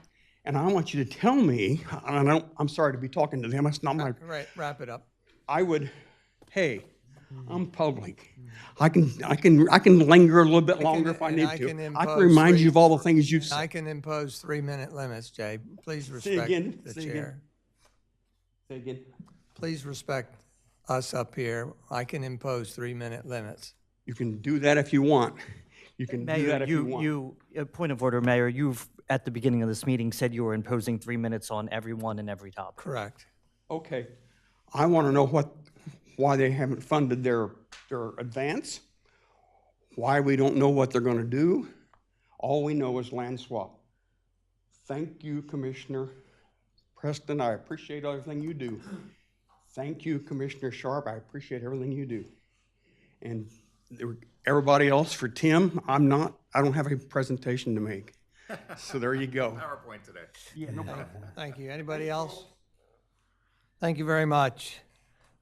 Speaker 21: And I want you to tell me, and I'm sorry to be talking to them, that's not my...
Speaker 1: Right, wrap it up.
Speaker 21: I would, hey, I'm public. I can linger a little bit longer if I need to. I can remind you of all the things you've said.
Speaker 1: I can impose 3-minute limits, Jay. Please respect the chair.
Speaker 21: Say again.
Speaker 1: Please respect us up here. I can impose 3-minute limits.
Speaker 21: You can do that if you want. You can do that if you want.
Speaker 6: Point of order, Mayor, you've, at the beginning of this meeting, said you were imposing 3 minutes on everyone and every topic.
Speaker 1: Correct.
Speaker 21: Okay. I want to know why they haven't funded their advance, why we don't know what they're going to do. All we know is land swap. Thank you, Commissioner Preston. I appreciate everything you do. Thank you, Commissioner Sharp. I appreciate everything you do. And everybody else, for Tim, I don't have a presentation to make. So there you go.
Speaker 17: PowerPoint today.
Speaker 21: Yeah, no problem.
Speaker 1: Thank you. Anybody else? Thank you very much.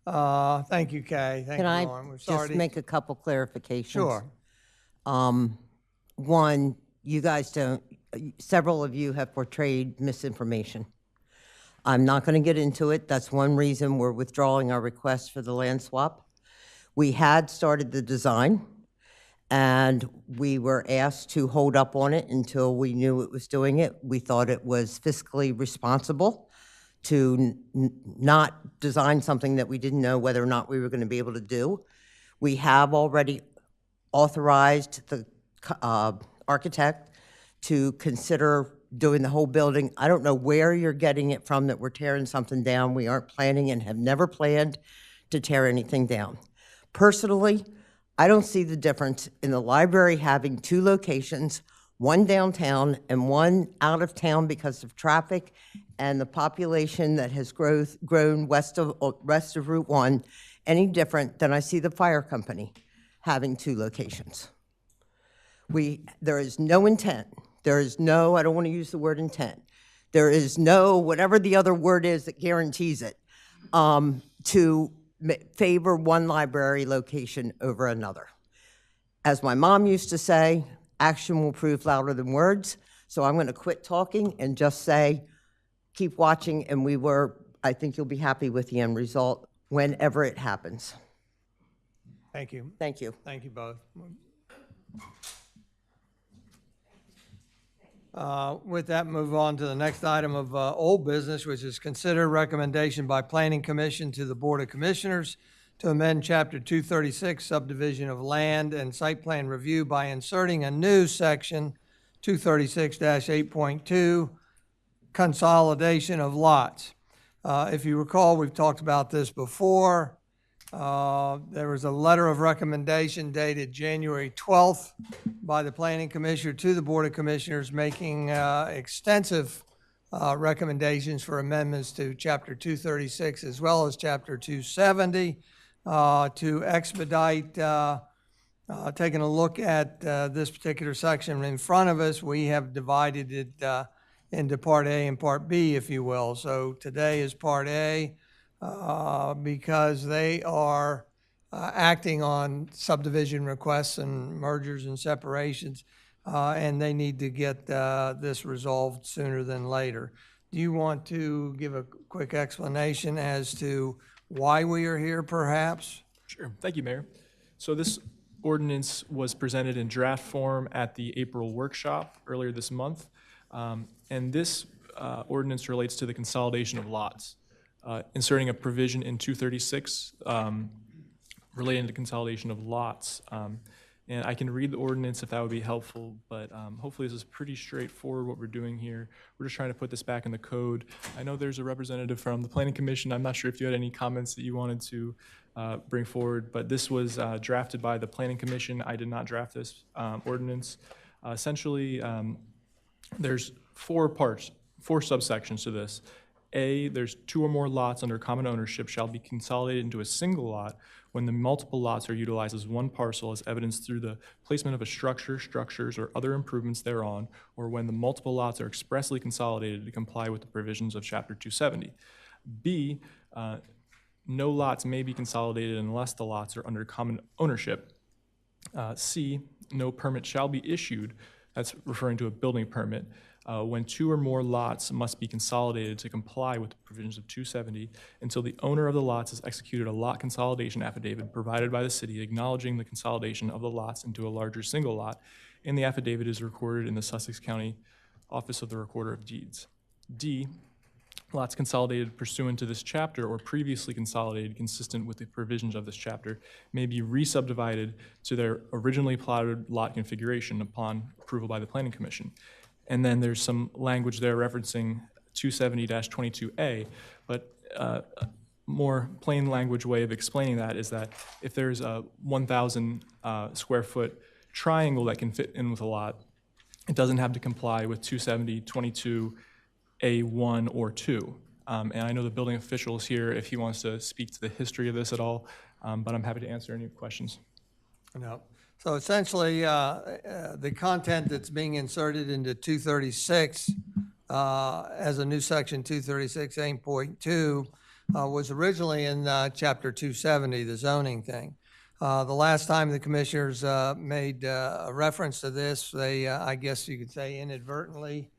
Speaker 1: Thank you, Kay. Thank
Speaker 20: Can
Speaker 1: you,
Speaker 20: I
Speaker 1: Lauren. We're sorry
Speaker 20: just
Speaker 1: to-
Speaker 20: make a couple clarifications?
Speaker 1: Sure.
Speaker 20: One, you guys several of you have portrayed misinformation. I'm not going to get into it. That's one reason we're withdrawing our request for the land swap. We had started the design, and we were asked to hold up on it until we knew it was doing it. We thought it was fiscally responsible to not design something that we didn't know whether or not we were going to be able to do. We have already authorized the architect to consider doing the whole building. I don't know where you're getting it from that we're tearing something down. We aren't planning and have never planned to tear anything down. Personally, I don't see the difference in the library having 2 locations, one downtown and one out of town because of traffic and the population that has grown west of Route 1 any different than I see the fire company having 2 locations. There is no intent. There is no, I don't want to use the word intent. There is no, whatever the other word is that guarantees it, to favor one library location over another. As my mom used to say, action will prove louder than words. So I'm going to quit talking and just say, keep watching, and I think you'll be happy with the end result whenever it happens.
Speaker 1: Thank you.
Speaker 20: Thank you.
Speaker 1: Thank you both. With that, move on to the next item of old business, which is consider recommendation by Planning Commission to the Board of Commissioners to amend Chapter 236 subdivision of land and site plan review by inserting a new section 236-8.2 consolidation of lots. If you recall, we've talked about this before. There was a letter of recommendation dated January 12th by the Planning Commissioner to the Board of Commissioners making extensive recommendations for amendments to Chapter 236 as well as Chapter 270 to expedite taking a look at this particular section in front of us. We have divided it into Part A and Part B, if you will. So today is Part A. Because they are acting on subdivision requests and mergers and separations, and they need to get this resolved sooner than later. Do you want to give a quick explanation as to why we are here, perhaps?
Speaker 8: Sure. Thank you, Mayor. So this ordinance was presented in draft form at the April workshop earlier this month, and this ordinance relates to the consolidation of lots. Inserting a provision in 236 relating to consolidation of lots. And I can read the ordinance if that would be helpful, but hopefully this is pretty straightforward what we're doing here. We're just trying to put this back in the code. I know there's a representative from the Planning Commission. I'm not sure if you had any comments that you wanted to bring forward, but this was drafted by the Planning Commission. I did not draft this ordinance. Essentially, there's four subsections to this. A, there's 2 or more lots under common ownership shall be consolidated into a single lot when the multiple lots are utilized as one parcel as evidenced through the placement of a structure, structures, or other improvements thereon, or when the multiple lots are expressly consolidated to comply with the provisions of Chapter 270. B, no lots may be consolidated unless the lots are under common ownership. C, no permit shall be issued, that's referring to a building permit, when 2 or more lots must be consolidated to comply with the provisions of 270 until the owner of the lots has executed a lot consolidation affidavit provided by the city acknowledging the consolidation of the lots into a larger single lot, and the affidavit is recorded in the Sussex County Office of the Recorder of Deeds. D, lots consolidated pursuant to this chapter or previously consolidated consistent with the provisions of this chapter may be re-subdivided to their originally plotted lot configuration upon approval by the Planning Commission. And then there's some language there referencing 270-22A, but a more plain language way of explaining that is that if there's a 1,000 square foot triangle that can fit in with a lot, it doesn't have to comply with 270-22A1 or 2. And I know the building official is here if he wants to speak to the history of this at all, but I'm happy to answer any questions.
Speaker 1: No. So essentially, the content that's being inserted into 236 as a new section 236.8.2 was originally in Chapter 270, the zoning thing. The last time the commissioners made a reference to this, they, I guess you could say inadvertently,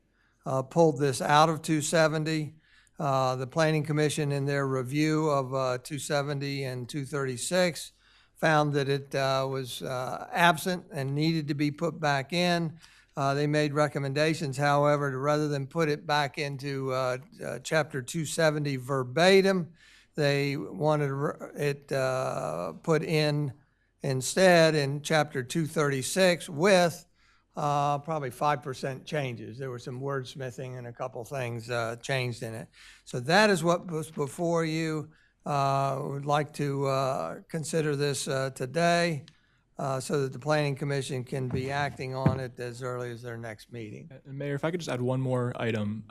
Speaker 1: pulled this out of 270. The Planning Commission in their review of 270 and 236 found that it was absent and needed to be put back in. They made recommendations, however, to rather than put it back into Chapter 270 verbatim, they wanted it put in instead in Chapter 236 with probably 5% changes. There were some wordsmithing and a couple things changed in it. So that is what was before you. Would like to consider this today so that the Planning Commission can be acting on it as early as their next meeting.
Speaker 8: And Mayor, if I could just add one more item.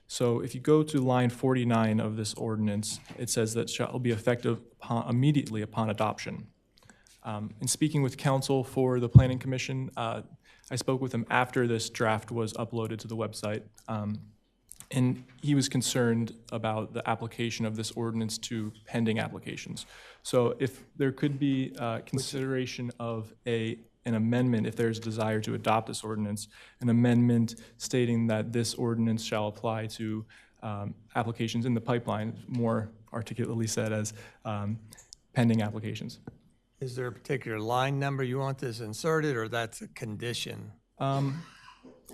Speaker 8: So if you go to line 49 of this ordinance, it says that shall be effective immediately upon adoption. In speaking with counsel for the Planning Commission, I spoke with him after this draft was uploaded to the website. And he was concerned about the application of this ordinance to pending applications. So if there could be consideration of an amendment, if there's a desire to adopt this ordinance, an amendment stating that this ordinance shall apply to applications in the pipeline, more articulately said as pending applications.
Speaker 1: Is there a particular line number you want this inserted, or that's a condition?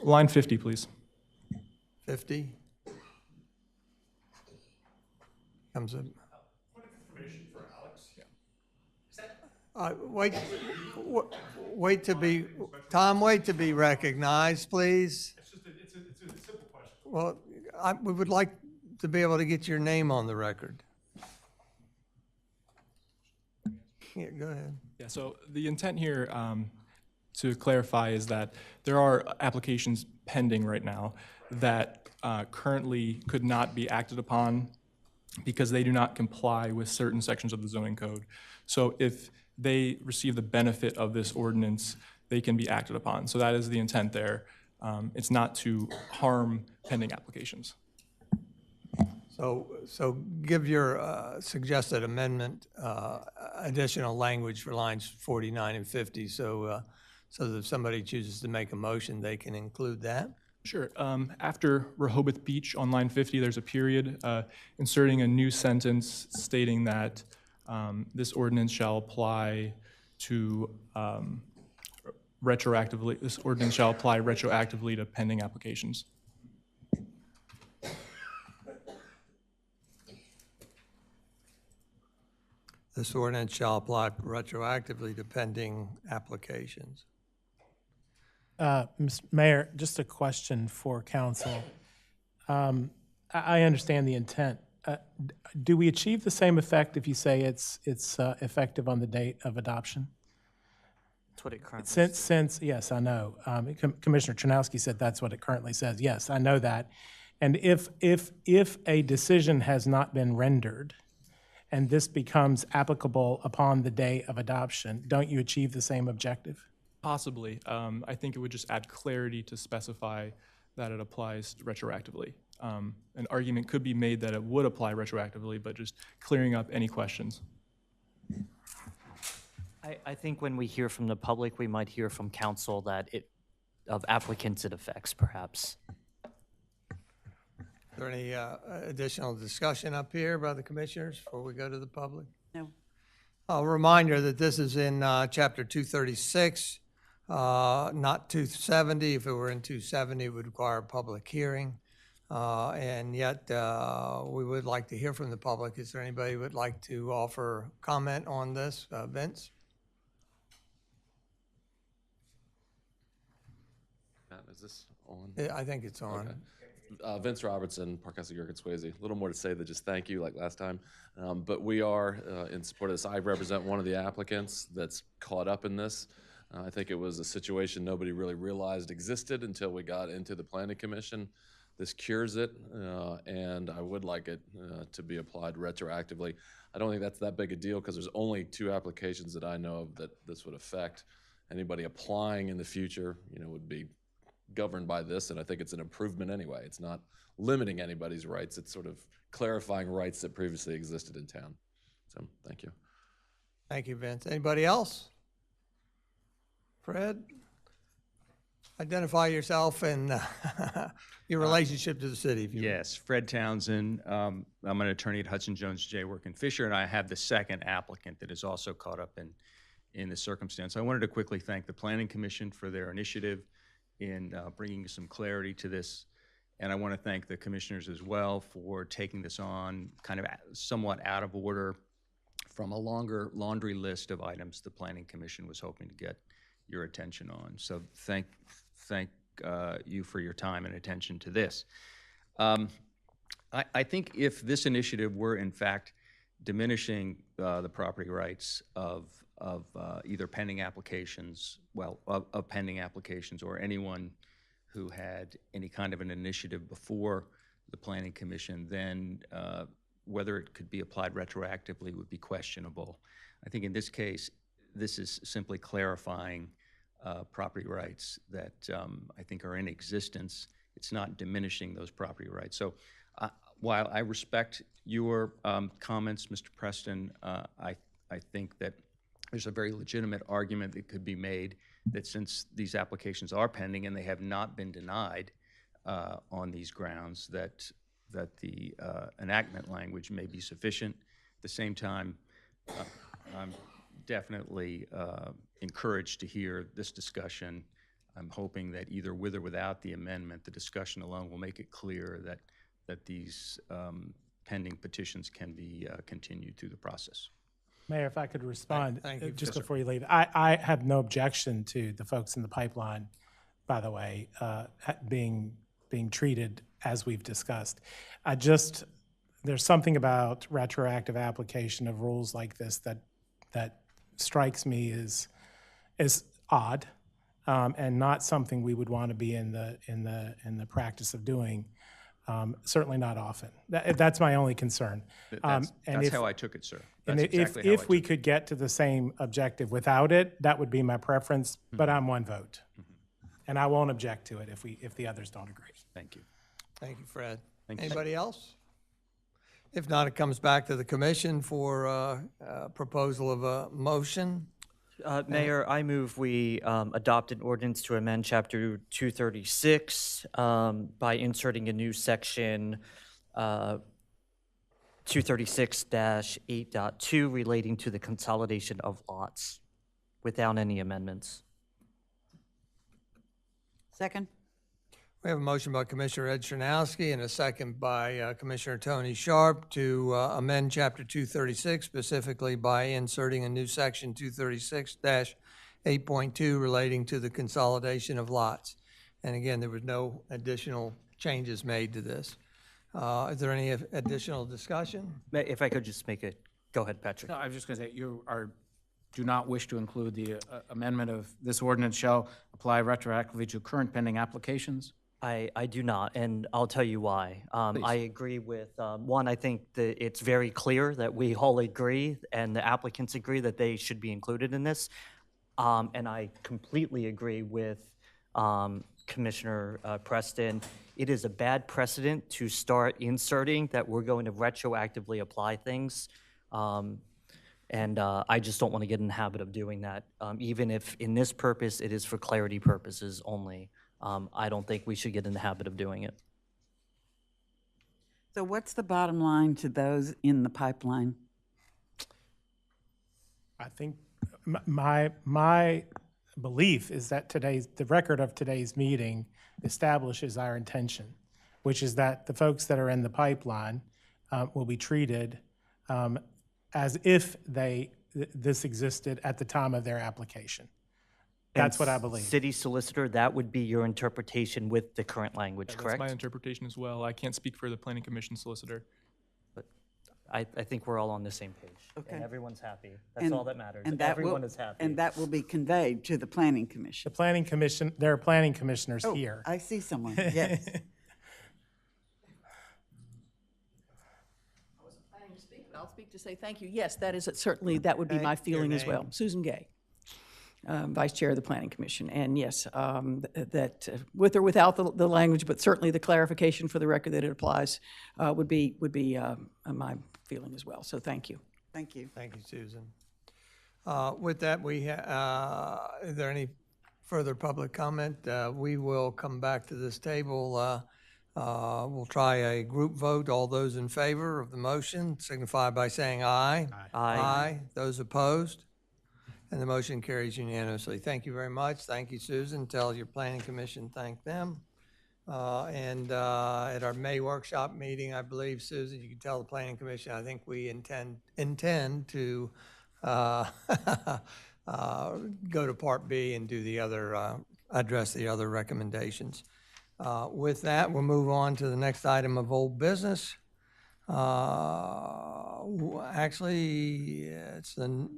Speaker 8: Line 50, please.
Speaker 1: 50? Comes up.
Speaker 10: Information for Alex.
Speaker 1: Wait to be, Tom, wait to be recognized, please.
Speaker 10: It's a simple question.
Speaker 1: Well, we would like to be able to get your name on the record. Yeah, go ahead.
Speaker 8: Yeah, so the intent here, to clarify, is that there are applications pending right now that currently could not be acted upon because they do not comply with certain sections of the zoning code. So if they receive the benefit of this ordinance, they can be acted upon. So that is the intent there. It's not to harm pending applications.
Speaker 1: So give your suggested amendment additional language for lines 49 and 50, so that if somebody chooses to make a motion, they can include that.
Speaker 8: Sure. After Rehoboth Beach on line 50, there's a period inserting a new sentence stating that this ordinance shall apply to retroactively. This ordinance shall apply retroactively to pending applications.
Speaker 1: The this ordinance shall apply retroactively to pending applications.
Speaker 4: Mr. Mayor, just a question for council. I understand the intent. Do we achieve the same effect if you say it's effective on the date of adoption?
Speaker 6: That's what it currently says.
Speaker 4: Since yes, I know. Commissioner Chernowski said that's what it currently says. Yes, I know that. And if a decision has not been rendered, and this becomes applicable upon the day of adoption, don't you achieve the same objective?
Speaker 8: Possibly. I think it would just add clarity to specify that it applies retroactively. An argument could be made that it would apply retroactively, but just clearing up any questions.
Speaker 6: I think when we hear from the public, we might hear from council that of applicants it affects, perhaps.
Speaker 1: Is there any additional discussion up here by the commissioners before we go to the public?
Speaker 7: No.
Speaker 1: A reminder that this is in Chapter 236, not 270. If it were in 270, it would require a public hearing. And yet, we would like to hear from the public. Is there anybody who would like to offer comment on this? Vince?
Speaker 17: Is this on?
Speaker 1: I think it's on.
Speaker 17: Okay. Vince Robertson, Parkhouse Swayze. A little more to say than just thank you like last time. But we are in support of this. I represent one of the applicants that's caught up in this. I think it was a situation nobody really realized existed until we got into the Planning Commission. This cures it, and I would like it to be applied retroactively. I don't think that's that big a deal because there's only 2 applications that I know of that this would affect. Anybody applying in the future, would be governed by this, and I think it's an improvement anyway. It's not limiting anybody's rights. It's sort of clarifying rights that previously existed in town. So, thank you.
Speaker 1: Thank you, Vince. Anybody else? Fred? Identify yourself and your relationship to the city. If you
Speaker 12: Yes, Fred Townsend. I'm an attorney at Hudson Jones, J. Work and Fisher, and I have the second applicant that is also caught up in the circumstance. I wanted to quickly thank the Planning Commission for their initiative in bringing some clarity to this, and I want to thank the commissioners as well for taking this on kind of somewhat out of order from a longer laundry list of items the Planning Commission was hoping to get your attention on. So thank you for your time and attention to this. I think if this initiative were in fact diminishing the property rights of either pending applications, of pending applications or anyone who had any kind of an initiative before the Planning Commission, then whether it could be applied retroactively would be questionable. I think in this case, this is simply clarifying property rights that I think are in existence. It's not diminishing those property rights. So while I respect your comments, Mr. Preston, I think that there's a very legitimate argument that could be made that since these applications are pending and they have not been denied on these grounds, that the enactment language may be sufficient. At the same time, I'm definitely encouraged to hear this discussion. I'm hoping that either with or without the amendment, the discussion alone will make it clear that these pending petitions can be continued through the process.
Speaker 4: Mayor, if I could respond just
Speaker 1: Yes,
Speaker 4: before you leave. I have no objection to the folks in the pipeline, by the way, being treated as we've discussed. There's something about retroactive application of rules like this that strikes me as odd and not something we would want to be in the practice of doing. Certainly not often. That's my only concern.
Speaker 12: That's how I took it, sir.
Speaker 4: And if we could get to the same objective without it, that would be my preference, but I'm one vote. And I won't object to it if the others don't agree.
Speaker 12: Thank you.
Speaker 1: Thank you, Fred.
Speaker 12: Thank you.
Speaker 1: Anybody else? If not, it comes back to the commission for a proposal of a motion.
Speaker 6: Mayor, I move we adopt an ordinance to amend Chapter 236 by inserting a new section 236-8.2 relating to the consolidation of lots without any amendments.
Speaker 7: Second?
Speaker 1: We have a motion by Commissioner Ed Chernowski and a second by Commissioner Tony Sharp to amend Chapter 236, specifically by inserting a new Section 236-8.2 relating to the consolidation of lots. And again, there was no additional changes made to this. Is there any additional discussion?
Speaker 6: If I could just make it, go ahead, Patrick.
Speaker 19: No, I was just going to say, do not wish to include the amendment of this ordinance shall apply retroactively to current pending applications?
Speaker 6: I do not, and I'll tell you why. I agree with, one, I think that it's very clear that we all agree and the applicants agree that they should be included in this. And I completely agree with Commissioner Preston. It is a bad precedent to start inserting that we're going to retroactively apply things. And I just don't want to get in the habit of doing that. Even if in this purpose it is for clarity purposes only, I don't think we should get in the habit of doing it.
Speaker 7: So what's the bottom line to those in the pipeline?
Speaker 4: I think my belief is that the record of today's meeting establishes our intention, which is that the folks that are in the pipeline will be treated as if this existed at the time of their application. That's what I believe.
Speaker 6: City Solicitor, that would be your interpretation with the current language, correct?
Speaker 8: That's my interpretation as well. I can't speak for the Planning Commission solicitor.
Speaker 6: But I think we're all on the same page.
Speaker 7: Okay.
Speaker 6: And everyone's happy. That's all that matters.
Speaker 7: And that
Speaker 6: Everyone is happy.
Speaker 7: And that will be conveyed to the Planning Commission.
Speaker 4: The Planning Commission, there are planning commissioners here.
Speaker 7: I see someone, yes.
Speaker 13: I'll speak to say thank you. Yes, that is certainly, that would be my feeling as well. Susan Gay, Vice Chair of the Planning Commission. And yes, that with or without the language, but certainly the clarification for the record that it applies would be my feeling as well. So thank you.
Speaker 7: Thank you.
Speaker 1: Thank you, Susan. With that, is there any further public comment? We will come back to this table. We'll try a group vote. All those in favor of the motion signify by saying aye.
Speaker 6: Aye.
Speaker 1: Aye. Those opposed? And the motion carries unanimously. Thank you very much. Thank you, Susan. Tell your planning commission, thank them. And at our May workshop meeting, I believe, Susan, you can tell the planning commission, I think we intend to go to Part B and do the other, address the other recommendations. With that, we'll move on to the next item of old business. Actually, it's the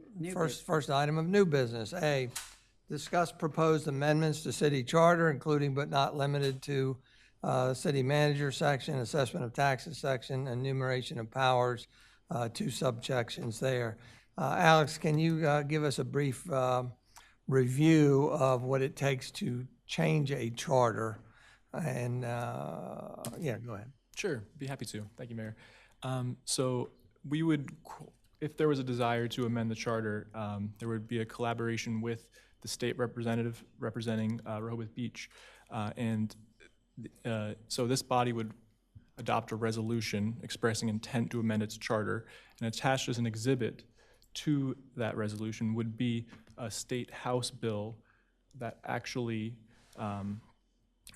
Speaker 1: first item of new business. A, discuss proposed amendments to city charter, including but not limited to city manager section, assessment of taxes section, enumeration of powers, two subsections there. Alex, can you give us a brief review of what it takes to change a charter? And yeah, go ahead.
Speaker 8: Sure, be happy to. Thank you, Mayor. So we would, if there was a desire to amend the charter, there would be a collaboration with the state representative representing Rehoboth Beach. So this body would adopt a resolution expressing intent to amend its charter, and attached as an exhibit to that resolution would be a state House bill that actually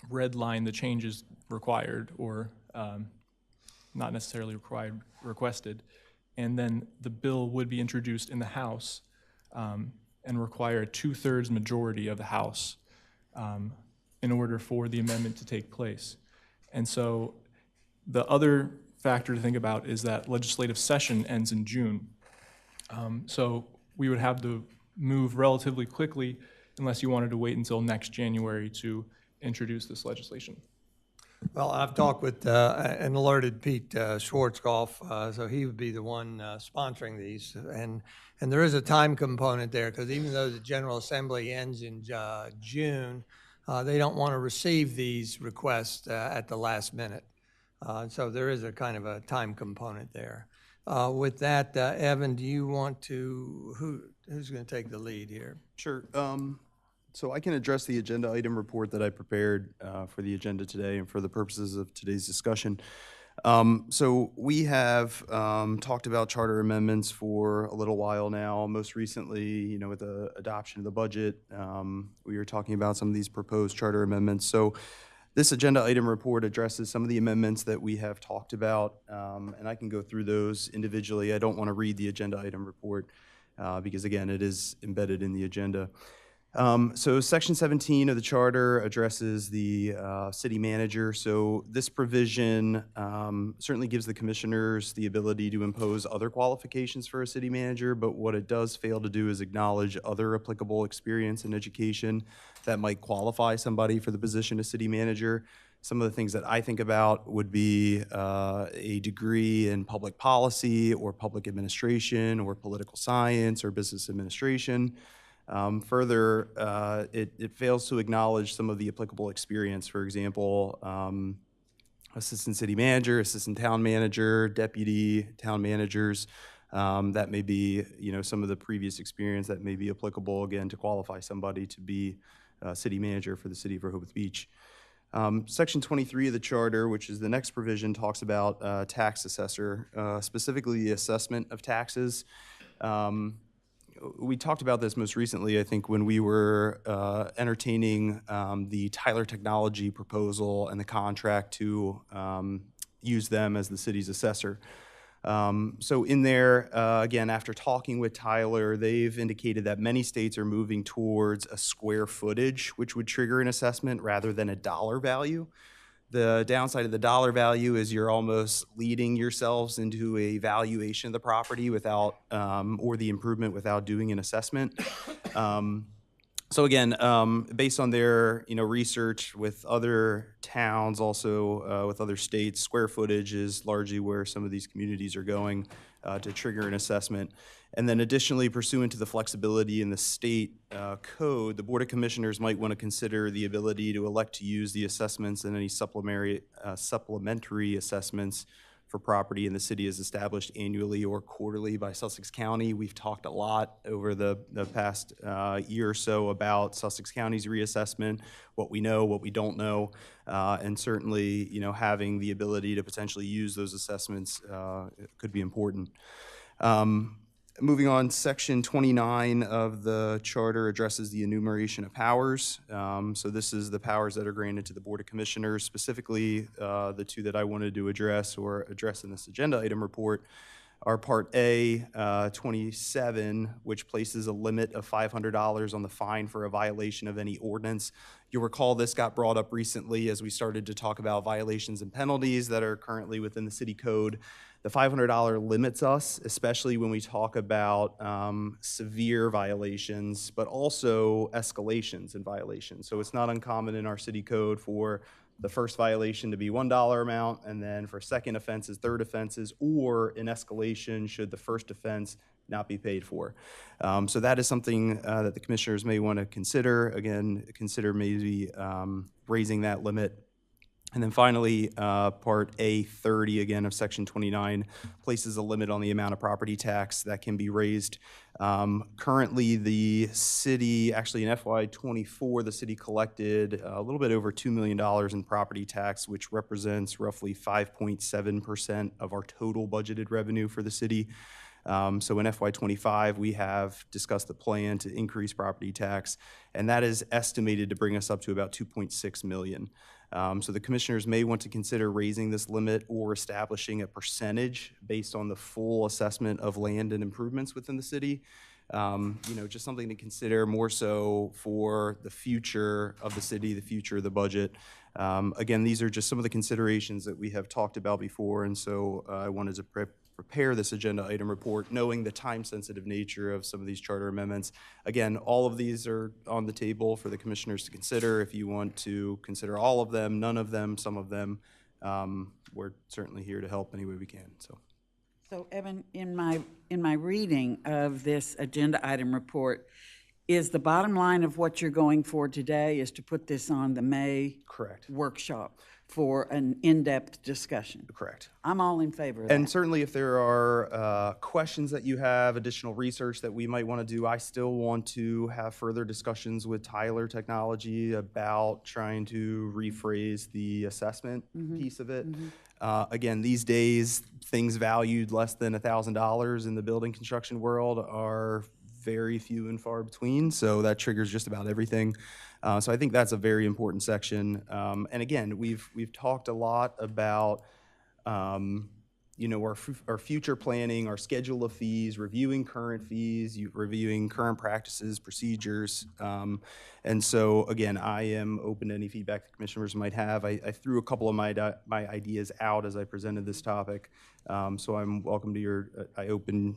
Speaker 8: redline the changes required or not necessarily requested, and then the bill would be introduced in the House and require a 2/3 majority of the House in order for the amendment to take place. And so the other factor to think about is that legislative session ends in June. So we would have to move relatively quickly unless you wanted to wait until next January to introduce this legislation.
Speaker 1: Well, I've talked with and alerted Pete Schwarzkopf, so he would be the one sponsoring these. And there is a time component there, because even though the General Assembly ends in June, they don't want to receive these requests at the last minute. So there is a kind of a time component there. With that, Evan, do you want to, who's going to take the lead here?
Speaker 9: Sure. So I can address the agenda item report that I prepared for the agenda today and for the purposes of today's discussion. So we have talked about charter amendments for a little while now. Most recently, with the adoption of the budget, we were talking about some of these proposed charter amendments. So This agenda item report addresses some of the amendments that we have talked about, and I can go through those individually. I don't want to read the agenda item report because, again, it is embedded in the agenda. So Section 17 of the charter addresses the city manager. So this provision certainly gives the commissioners the ability to impose other qualifications for a city manager, but what it does fail to do is acknowledge other applicable experience and education that might qualify somebody for the position of city manager. Some of the things that I think about would be a degree in public policy or public administration or political science or business administration. Further, it fails to acknowledge some of the applicable experience. For example, assistant city manager, assistant town manager, deputy town managers. That may be, some of the previous experience that may be applicable, again, to qualify somebody to be city manager for the city of Rehoboth Beach. Section 23 of the charter, which is the next provision, talks about tax assessor, specifically the assessment of taxes. We talked about this most recently, I think, when we were entertaining the Tyler Technology proposal and the contract to use them as the city's assessor. So in there, again, after talking with Tyler, they've indicated that many states are moving towards a square footage, which would trigger an assessment rather than a dollar value. The downside of the dollar value is you're almost leading yourselves into a valuation of the property without, or the improvement without doing an assessment. So again, based on their research with other towns, also with other states, square footage is largely where some of these communities are going to trigger an assessment. And then additionally, pursuant to the flexibility in the state code, the Board of Commissioners might want to consider the ability to elect to use the assessments and any supplementary assessments for property in the city is established annually or quarterly by Sussex County. We've talked a lot over the past year or so about Sussex County's reassessment, what we know, what we don't know, and certainly, having the ability to potentially use those assessments could be important. Moving on, Section 29 of the charter addresses the enumeration of powers. So this is the powers that are granted to the Board of Commissioners, specifically the two that I wanted to address in this agenda item report are Part A, 27, which places a limit of $500 on the fine for a violation of any ordinance. You'll recall this got brought up recently as we started to talk about violations and penalties that are currently within the city code. The $500 limits us, especially when we talk about severe violations, but also escalations in violations. So it's not uncommon in our city code for the first violation to be $1 amount, and then for second offenses, third offenses, or an escalation should the first offense not be paid for. So that is something that the commissioners may want to consider. Again, consider maybe raising that limit. And then finally, Part A30, again, of Section 29, places a limit on the amount of property tax that can be raised. Currently, the city, actually in FY24, the city collected a little bit over $2 million in property tax, which represents roughly 5.7% of our total budgeted revenue for the city. So in FY25, we have discussed the plan to increase property tax, and that is estimated to bring us up to about $2.6 million. So the commissioners may want to consider raising this limit or establishing a percentage based on the full assessment of land and improvements within the city. Just something to consider more so for the future of the city, the future of the budget. Again, these are just some of the considerations that we have talked about before, and so I wanted to prepare this agenda item report, knowing the time-sensitive nature of some of these charter amendments. Again, all of these are on the table for the commissioners to consider. If you want to consider all of them, none of them, some of them, we're certainly here to help any way we can.
Speaker 7: So Evan, in my reading of this agenda item report, is the bottom line of what you're going for today is to put this on the May workshop for an in-depth discussion?
Speaker 9: Correct.
Speaker 7: I'm all in favor of that.
Speaker 9: And certainly if there are questions that you have, additional research that we might want to do, I still want to have further discussions with Tyler Technology about trying to rephrase the assessment piece of it. Again, these days, things valued less than $1,000 in the building construction world are very few and far between, so that triggers just about everything. So I think that's a very important section. And again, we've talked a lot about our future planning, our schedule of fees, reviewing current fees, reviewing current practices, procedures. And so, again, I am open to any feedback the commissioners might have. I threw a couple of my ideas out as I presented this topic. So I'm welcome to I open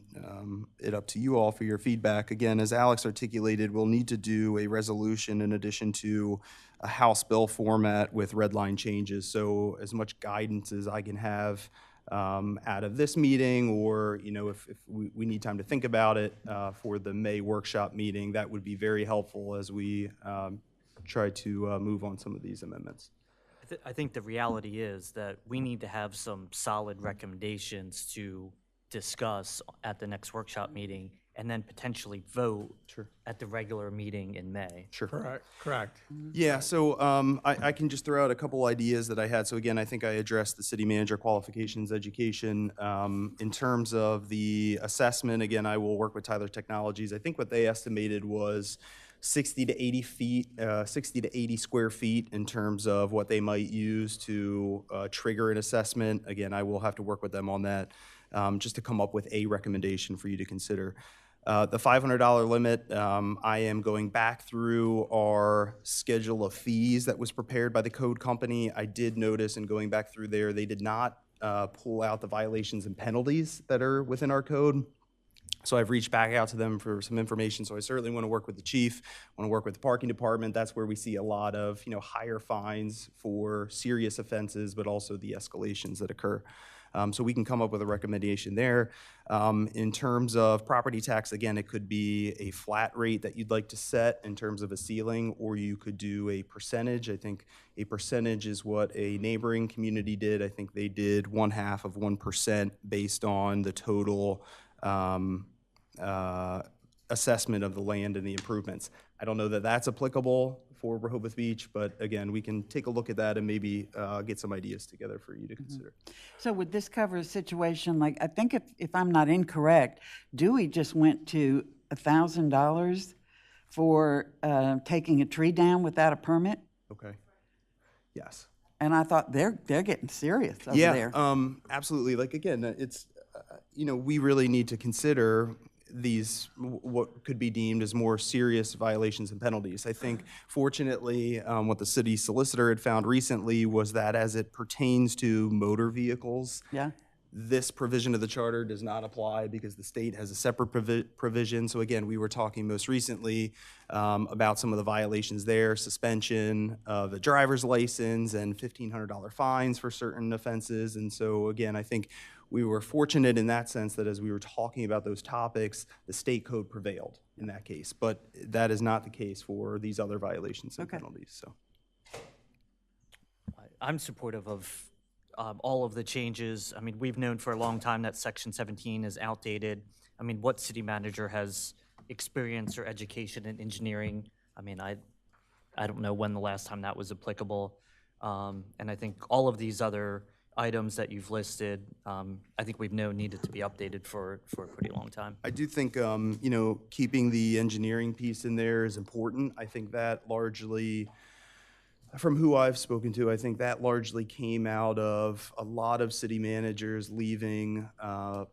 Speaker 9: it up to you all for your feedback. Again, as Alex articulated, we'll need to do a resolution in addition to a House bill format with red line changes. So as much guidance as I can have out of this meeting, or if we need time to think about it for the May workshop meeting, that would be very helpful as we try to move on some of these amendments.
Speaker 6: I think the reality is that we need to have some solid recommendations to discuss at the next workshop meeting, and then potentially vote at the regular meeting in May.
Speaker 9: Sure.
Speaker 1: Correct.
Speaker 9: Yeah, so I can just throw out a couple ideas that I had. So again, I think I addressed the city manager qualifications education. In terms of the assessment, again, I will work with Tyler Technologies. I think what they estimated was 60 to 80 feet, 60 to 80 square feet in terms of what they might use to trigger an assessment. Again, I will have to work with them on that just to come up with a recommendation for you to consider. The $500 limit, I am going back through our schedule of fees that was prepared by the code company. I did notice in going back through there, they did not pull out the violations and penalties that are within our code. So I've reached back out to them for some information. So I certainly want to work with the chief, want to work with the parking department. That's where we see a lot of, higher fines for serious offenses, but also the escalations that occur. So we can come up with a recommendation there. In terms of property tax, again, it could be a flat rate that you'd like to set in terms of a ceiling, or you could do a percentage. I think a percentage is what a neighboring community did. I think they did 1/2 of 1% based on the total assessment of the land and the improvements. I don't know that that's applicable for Rehoboth Beach, but again, we can take a look at that and maybe get some ideas together for you to consider.
Speaker 7: So would this cover a situation like, I think if I'm not incorrect, Dewey just went to $1,000 for taking a tree down without a permit?
Speaker 9: Okay. Yes.
Speaker 7: And I thought they're getting serious over there.
Speaker 9: Yeah, absolutely. Like, again, it's, we really need to consider these, what could be deemed as more serious violations and penalties. I think, fortunately, what the city solicitor had found recently was that as it pertains to motor vehicles, this provision of the charter does not apply because the state has a separate provision. So again, we were talking most recently about some of the violations there, suspension of a driver's license and $1,500 fines for certain offenses. And so again, I think we were fortunate in that sense that as we were talking about those topics, the state code prevailed in that case. But that is not the case for these other violations and penalties. So
Speaker 6: I'm supportive of all of the changes. I mean, we've known for a long time that Section 17 is outdated. I mean, what city manager has experience or education in engineering? I mean, I don't know when the last time that was applicable. And I think all of these other items that you've listed, I think we've known needed to be updated for a pretty long time.
Speaker 9: I do think, keeping the engineering piece in there is important. I think that largely, from who I've spoken to, I think that largely came out of a lot of city managers leaving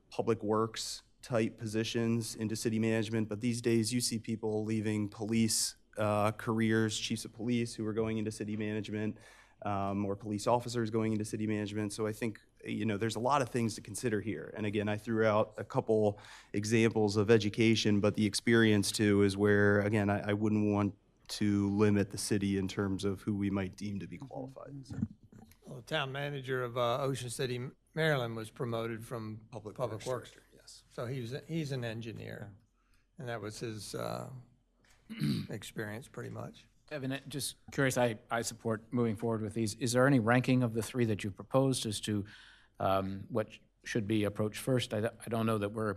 Speaker 9: public works type positions into city management. But these days you see people leaving police careers, chiefs of police who are going into city management, or police officers going into city management. So I think, there's a lot of things to consider here. And again, I threw out a couple examples of education, but the experience too is where, again, I wouldn't want to limit the city in terms of who we might deem to be qualified. So.
Speaker 1: Well, the town manager of Ocean City, Maryland was promoted from Public Works.
Speaker 9: Yes.
Speaker 1: So he's an engineer, and that was his experience pretty much.
Speaker 19: Evan, just curious, I support moving forward with these. Is there any ranking of the three that you proposed as to what should be approached first? I don't know that we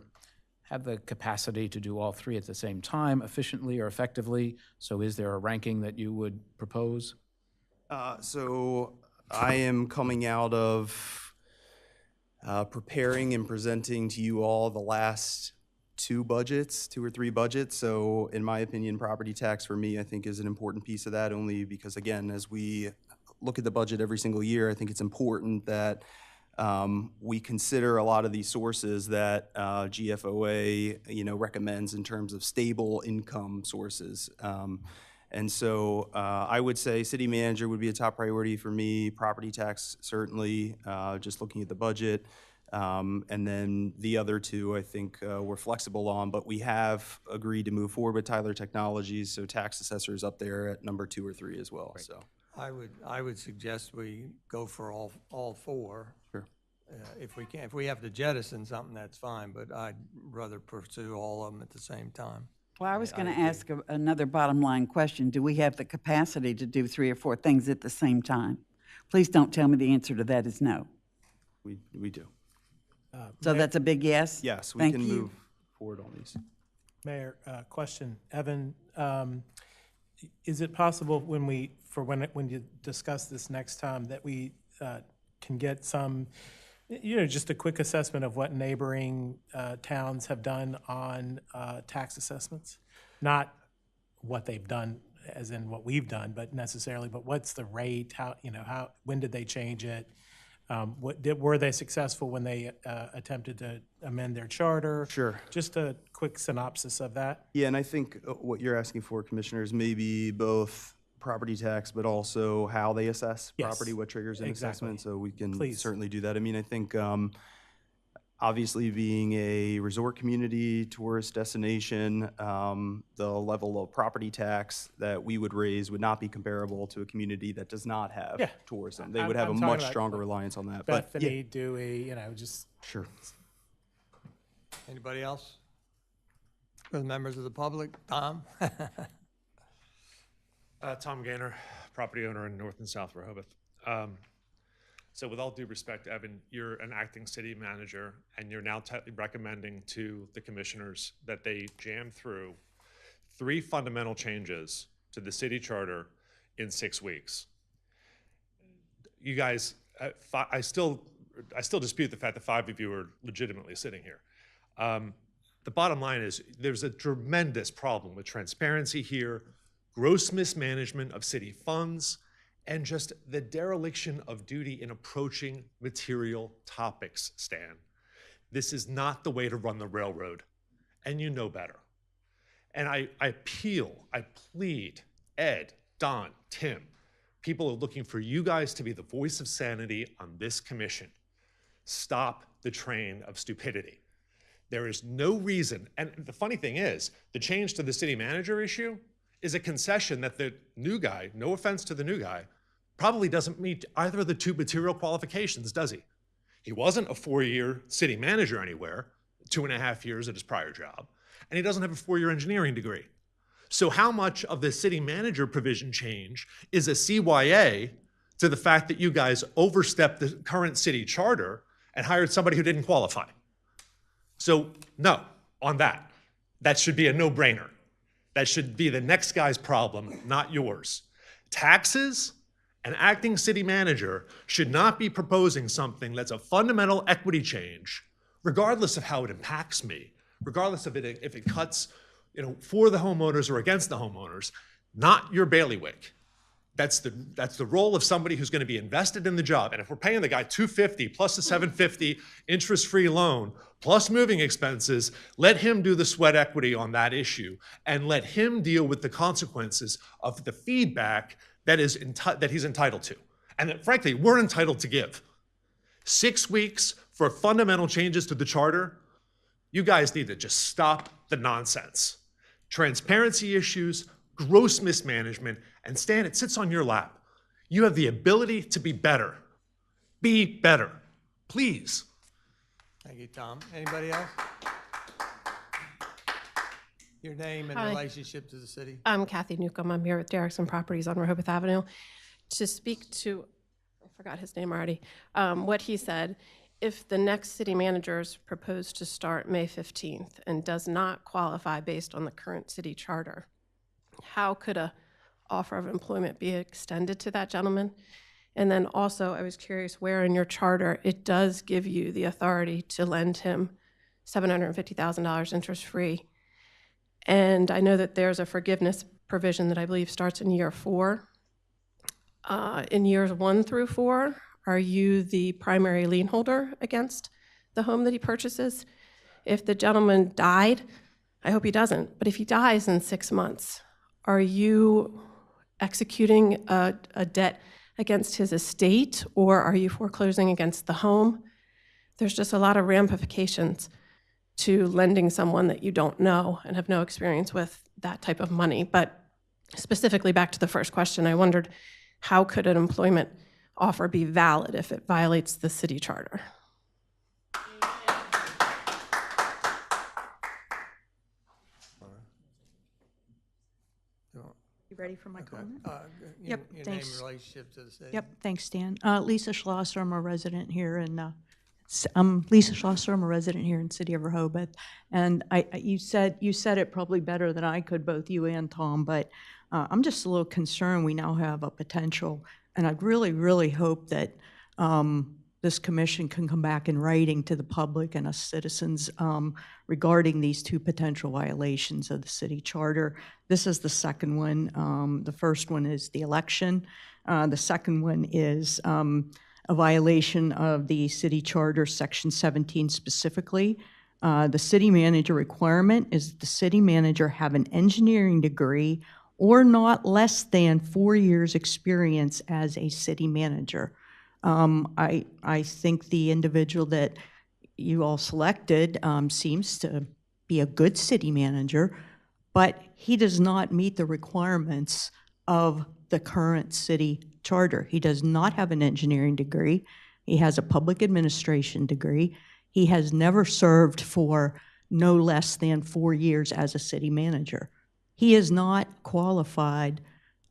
Speaker 19: have the capacity to do all three at the same time efficiently or effectively. So is there a ranking that you would propose?
Speaker 9: So I am coming out of preparing and presenting to you all the last 2 or 3 budgets. So in my opinion, property tax for me, I think is an important piece of that, only because, again, as we look at the budget every single year, I think it's important that we consider a lot of these sources that GFOA, recommends in terms of stable income sources. And so I would say city manager would be a top priority for me, property tax certainly, just looking at the budget. And then the other 2, I think we're flexible on, but we have agreed to move forward with Tyler Technologies, so tax assessors up there at number 2 or 3 as well. So
Speaker 1: I would suggest we go for all 4.
Speaker 9: Sure.
Speaker 1: If we can. If we have to jettison something, that's fine, but I'd rather pursue all of them at the same time.
Speaker 7: Well, I was going to ask another bottom line question. Do we have the capacity to do 3 or 4 things at the same time? Please don't tell me the answer to that is no.
Speaker 9: We do.
Speaker 7: So that's a big yes?
Speaker 9: Yes, we
Speaker 7: Thank
Speaker 9: can
Speaker 7: you.
Speaker 9: move forward on these.
Speaker 4: Mayor, question. Evan, is it possible when you discuss this next time that we can get some, just a quick assessment of what neighboring towns have done on tax assessments? Not what they've done as in what we've done, but what's the rate? When did they change it? Were they successful when they attempted to amend their charter?
Speaker 9: Sure.
Speaker 4: Just a quick synopsis of that.
Speaker 9: Yeah, and I think what you're asking for, Commissioners, may be both property tax, but also how they assess
Speaker 4: Yes,
Speaker 9: property, what triggers an
Speaker 4: exactly.
Speaker 9: assessment, so we can
Speaker 4: Please.
Speaker 9: certainly do that. I mean, I think obviously being a resort community, tourist destination, the level of property tax that we would raise would not be comparable to a community that does not have tourism. They would have
Speaker 4: I'm
Speaker 9: a
Speaker 4: talking
Speaker 9: much
Speaker 4: about
Speaker 9: stronger reliance on that.
Speaker 4: Bethany, Dewey, just.
Speaker 9: Sure.
Speaker 1: Anybody else? For the members of the public, Tom?
Speaker 10: Tom Gaynor, property owner in North and South Rehoboth. So with all due respect, Evan, you're an acting city manager, and you're now recommending to the commissioners that they jam through 3 fundamental changes to the city charter in 6 weeks. You guys, I still dispute the fact that 5 of you are legitimately sitting here. The bottom line is there's a tremendous problem with transparency here, gross mismanagement of city funds, and just the dereliction of duty in approaching material topics, Stan. This is not the way to run the railroad, and you know better. And I plead, Ed, Don, Tim, people are looking for you guys to be the voice of sanity on this commission. Stop the train of stupidity. There is no reason, and the funny thing is, the change to the city manager issue is a concession that the new guy, no offense to the new guy, probably doesn't meet either of the 2 material qualifications, does he? He wasn't a 4-year city manager anywhere, 2.5 years at his prior job, and he doesn't have a 4-year engineering degree. So how much of the city manager provision change is a CYA to the fact that you guys overstepped the current city charter and hired somebody who didn't qualify? So no, on that. That should be a no-brainer. That should be the next guy's problem, not yours. Taxes, an acting city manager should not be proposing something that's a fundamental equity change, regardless of how it impacts me, regardless of if it cuts for the homeowners or against the homeowners, not your bailiwick. That's the role of somebody who's going to be invested in the job. And if we're paying the guy $250 plus a $750 interest-free loan plus moving expenses, let him do the sweat equity on that issue and let him deal with the consequences of the feedback that he's entitled to, and that frankly we're entitled to give. 6 weeks for fundamental changes to the charter. You guys need to just stop the nonsense. Transparency issues, gross mismanagement, and Stan, it sits on your lap. You have the ability to be better. Be better, please.
Speaker 1: Thank you, Tom. Anybody else? Your name and
Speaker 14: Hi.
Speaker 1: relationship to the city?
Speaker 14: I'm Kathy Newcomb. I'm here with Derrickson Properties on Rehoboth Avenue. To speak to, I forgot his name already, what he said, if the next city manager is proposed to start May 15th and does not qualify based on the current city charter, how could a offer of employment be extended to that gentleman? And then also, I was curious where in your charter it does give you the authority to lend him $750,000 interest-free. And I know that there's a forgiveness provision that I believe starts in year 4. In years 1 through 4, are you the primary lien holder against the home that he purchases? If the gentleman died, I hope he doesn't, but if he dies in 6 months, are you executing a debt against his estate, or are you foreclosing against the home? There's just a lot of ramifications to lending someone that you don't know and have no experience with that type of money. But specifically back to the first question, I wondered, how could an employment offer be valid if it violates the city charter?
Speaker 15: You ready for my comment?
Speaker 1: Your
Speaker 15: Yep,
Speaker 1: name
Speaker 15: thanks.
Speaker 1: and relationship to the city.
Speaker 15: Yep, thanks, Dan. Lisa Schlosser, I'm a resident here in, I'm Lisa Schlosser, I'm a resident here in City of Rehoboth. And you said it probably better than I could, both you and Tom, but I'm just a little concerned we now have a potential, and I'd really, really hope that this commission can come back in writing to the public and us citizens regarding these 2 potential violations of the city charter. This is the second one. The first one is the election. The second one is a violation of the city charter, section 17 specifically. The city manager requirement is the city manager have an engineering degree or not less than 4 years experience as a city manager. I think the individual that you all selected seems to be a good city manager, but he does not meet the requirements of the current city charter. He does not have an engineering degree. He has a public administration degree. He has never served for no less than 4 years as a city manager. He is not qualified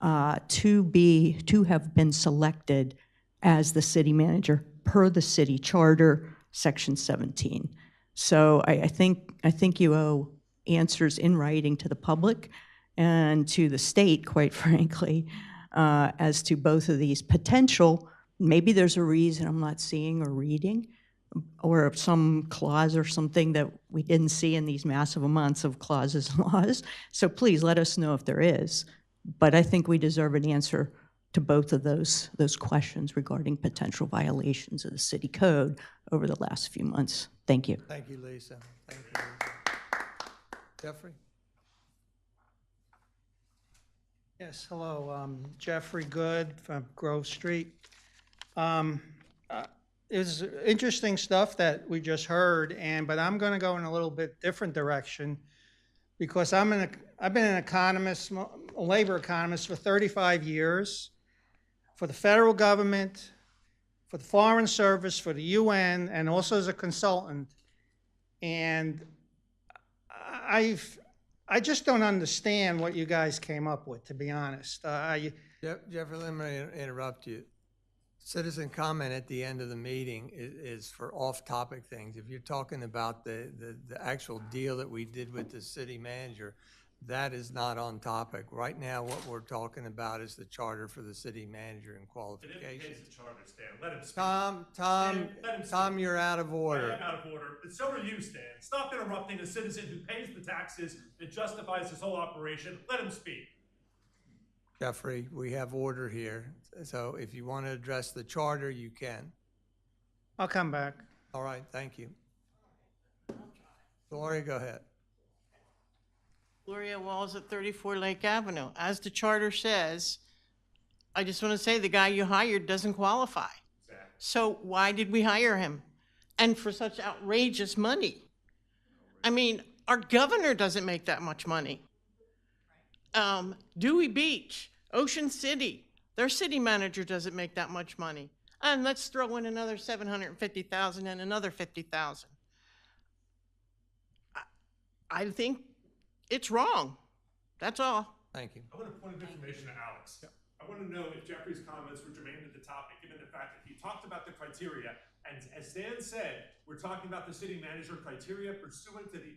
Speaker 15: to have been selected as the city manager per the city charter, section 17. So I think you owe answers in writing to the public and to the state, quite frankly, as to both of these potential. Maybe there's a reason I'm not seeing or reading, or some clause or something that we didn't see in these massive amounts of clauses and laws. So please let us know if there is. But I think we deserve an answer to both of those questions regarding potential violations of the city code over the last few months. Thank you.
Speaker 1: Thank you, Lisa. Thank you. Jeffrey?
Speaker 18: Yes, hello, Jeffrey Good from Grove Street. It was interesting stuff that we just heard, but I'm going to go in a little bit different direction because I've been an economist, a labor economist for 35 years for the federal government, for the Foreign Service, for the UN, and also as a consultant. And I just don't understand what you guys came up with, to be honest.
Speaker 1: Jeffrey, let me interrupt you. Citizen comment at the end of the meeting is for off-topic things. If you're talking about the actual deal that we did with the city manager, that is not on topic. Right now, what we're talking about is the charter for the city manager and qualifications.
Speaker 10: the charter, Stan. Let him speak.
Speaker 1: Tom,
Speaker 10: Stan, let him
Speaker 1: Tom,
Speaker 10: speak.
Speaker 1: you're out of order.
Speaker 10: I am out of order. And so are you, Stan. Stop interrupting a citizen who pays the taxes that justifies this whole operation. Let him speak.
Speaker 1: Jeffrey, we have order here. So if you want to address the charter, you can.
Speaker 18: I'll come back.
Speaker 1: All right, thank you. Gloria, go ahead.
Speaker 22: Gloria Walls at 34 Lake Avenue. As the charter says, I just want to say the guy you hired doesn't qualify. Exactly. So why did we hire him? And for such outrageous money. I mean, our governor doesn't make that much money. Dewey Beach, Ocean City, their city manager doesn't make that much money. And let's throw in another $750,000 and another $50,000. I think it's wrong. That's all.
Speaker 1: Thank you.
Speaker 10: I want a point of information to Alex. I want to know if Jeffrey's comments were germane to the topic, given the fact that he talked about the criteria. And as Dan said, we're talking about the city manager criteria pursuant to the